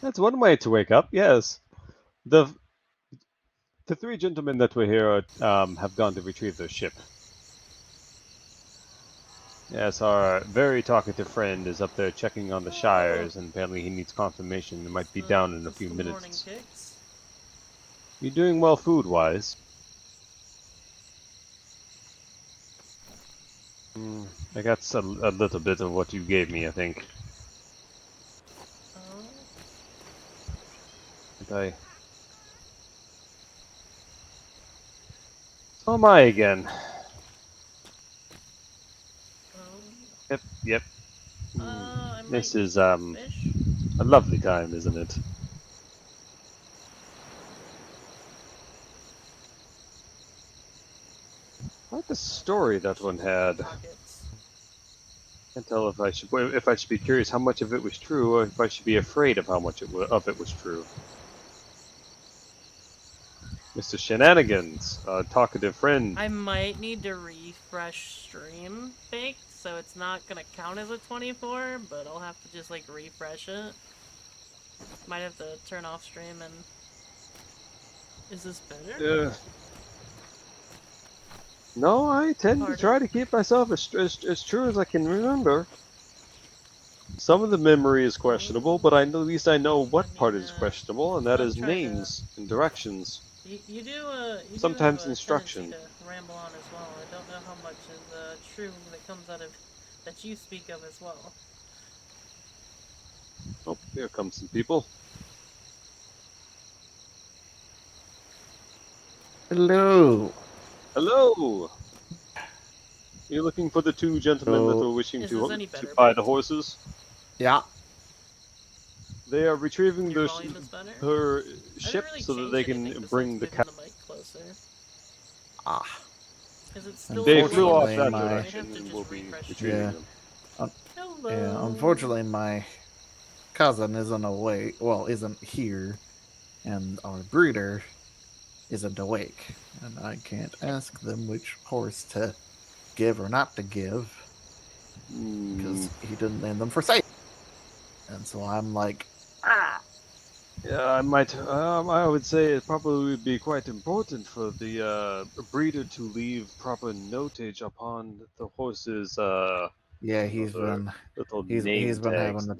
That's one way to wake up, yes. The three gentlemen that were here have gone to retrieve their ship. Yes, our very talkative friend is up there checking on the Shires, and apparently he needs confirmation. It might be down in a few minutes. You're doing well food-wise. I got a little bit of what you gave me, I think. So am I again. Yep. This is a lovely time, isn't it? Quite the story that one had. Can't tell if I should be curious how much of it was true, or if I should be afraid of how much of it was true. Mr. Shenanigans, talkative friend. I might need to refresh stream baked, so it's not gonna count as a 24, but I'll have to just like refresh it. Might have to turn off stream and... Is this better? No, I tend to try to keep myself as true as I can remember. Some of the memory is questionable, but at least I know what part is questionable, and that is names and directions. You do sometimes have a instruction. tendency to ramble on as well. I don't know how much is true that comes out of that you speak of as well. Oh, here come some people. Hello. Hello. You're looking for the two gentlemen that were wishing to buy the horses? Yeah. They are retrieving her ship so that they can bring the cow. Ah. They flew off that direction and will be retrieving them. Yeah, unfortunately, my cousin isn't awake. Well, isn't here, and our breeder isn't awake, and I can't ask them which horse to give or not to give because he didn't name them for sale. And so I'm like, Yeah, I would say it probably would be quite important for the breeder to leave proper notage upon the horse's yeah, he's been having the